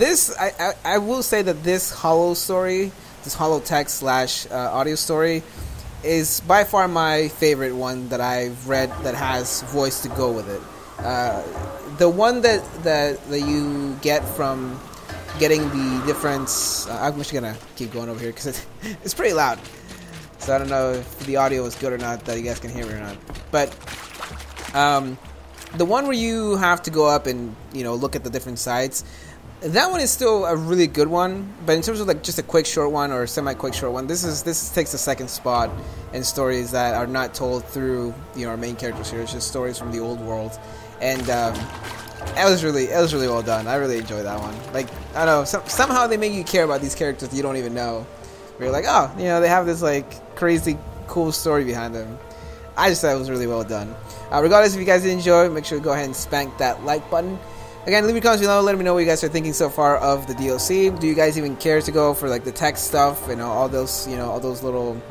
Speaker 1: I will say that this hollow story, this hollow text / audio story, is by far my favorite one that I've read that has voice to go with it. The one that you get from getting the different... I'm just gonna keep going over here because it's pretty loud. So I don't know if the audio is good or not, that you guys can hear me or not. But the one where you have to go up and, you know, look at the different sites, that one is still a really good one. But in terms of like just a quick short one or semi-quick short one, this takes the second spot in stories that are not told through, you know, our main characters here. It's just stories from the old world, and it was really well done. I really enjoyed that one. Like, I don't know, somehow they make you care about these characters that you don't even know. Where you're like, oh, you know, they have this like crazy cool story behind them. I just thought it was really well done. Regardless, if you guys did enjoy, make sure to go ahead and spank that like button. Again, leave your comments below. Let me know what you guys are thinking so far of the DLC. Do you guys even care to go for like the text stuff and all those, you know, all those little,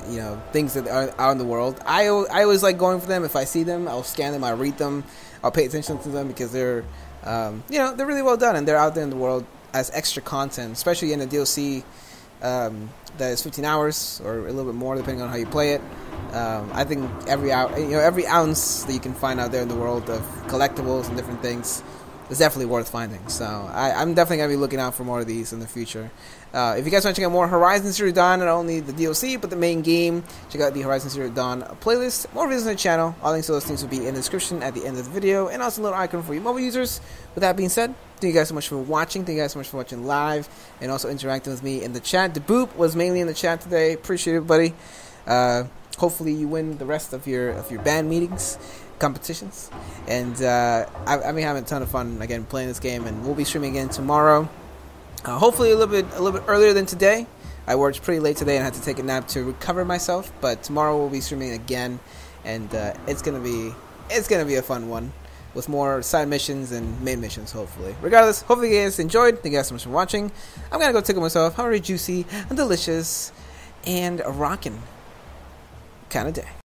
Speaker 1: you know, things that are out in the world? I always like going for them. If I see them, I'll scan them. I'll read them. I'll pay attention to them because they're, you know, they're really well done and they're out there in the world as extra content, especially in a DLC that is 15 hours or a little bit more depending on how you play it. I think every ounce that you can find out there in the world of collectibles and different things is definitely worth finding. So I'm definitely going to be looking out for more of these in the future. If you guys want to check out more Horizon Zero Dawn, not only the DLC but the main game, check out the Horizon Zero Dawn playlist. More videos on the channel. All links to those things will be in the description at the end of the video, and also a little icon for you mobile users. With that being said, thank you guys so much for watching. Thank you guys so much for watching live and also interacting with me in the chat. The Boop was mainly in the chat today. Appreciate it, buddy. Hopefully you win the rest of your band meetings, competitions, and I've been having a ton of fun again playing this game, and we'll be streaming again tomorrow. Hopefully a little bit earlier than today. I worked pretty late today and had to take a nap to recover myself, but tomorrow we'll be streaming again, and it's gonna be a fun one with more side missions and main missions. Hopefully, regardless, hopefully you guys enjoyed. Thank you guys so much for watching. I'm gonna go tickle myself. Have a very juicy and delicious and a rockin' kind of day.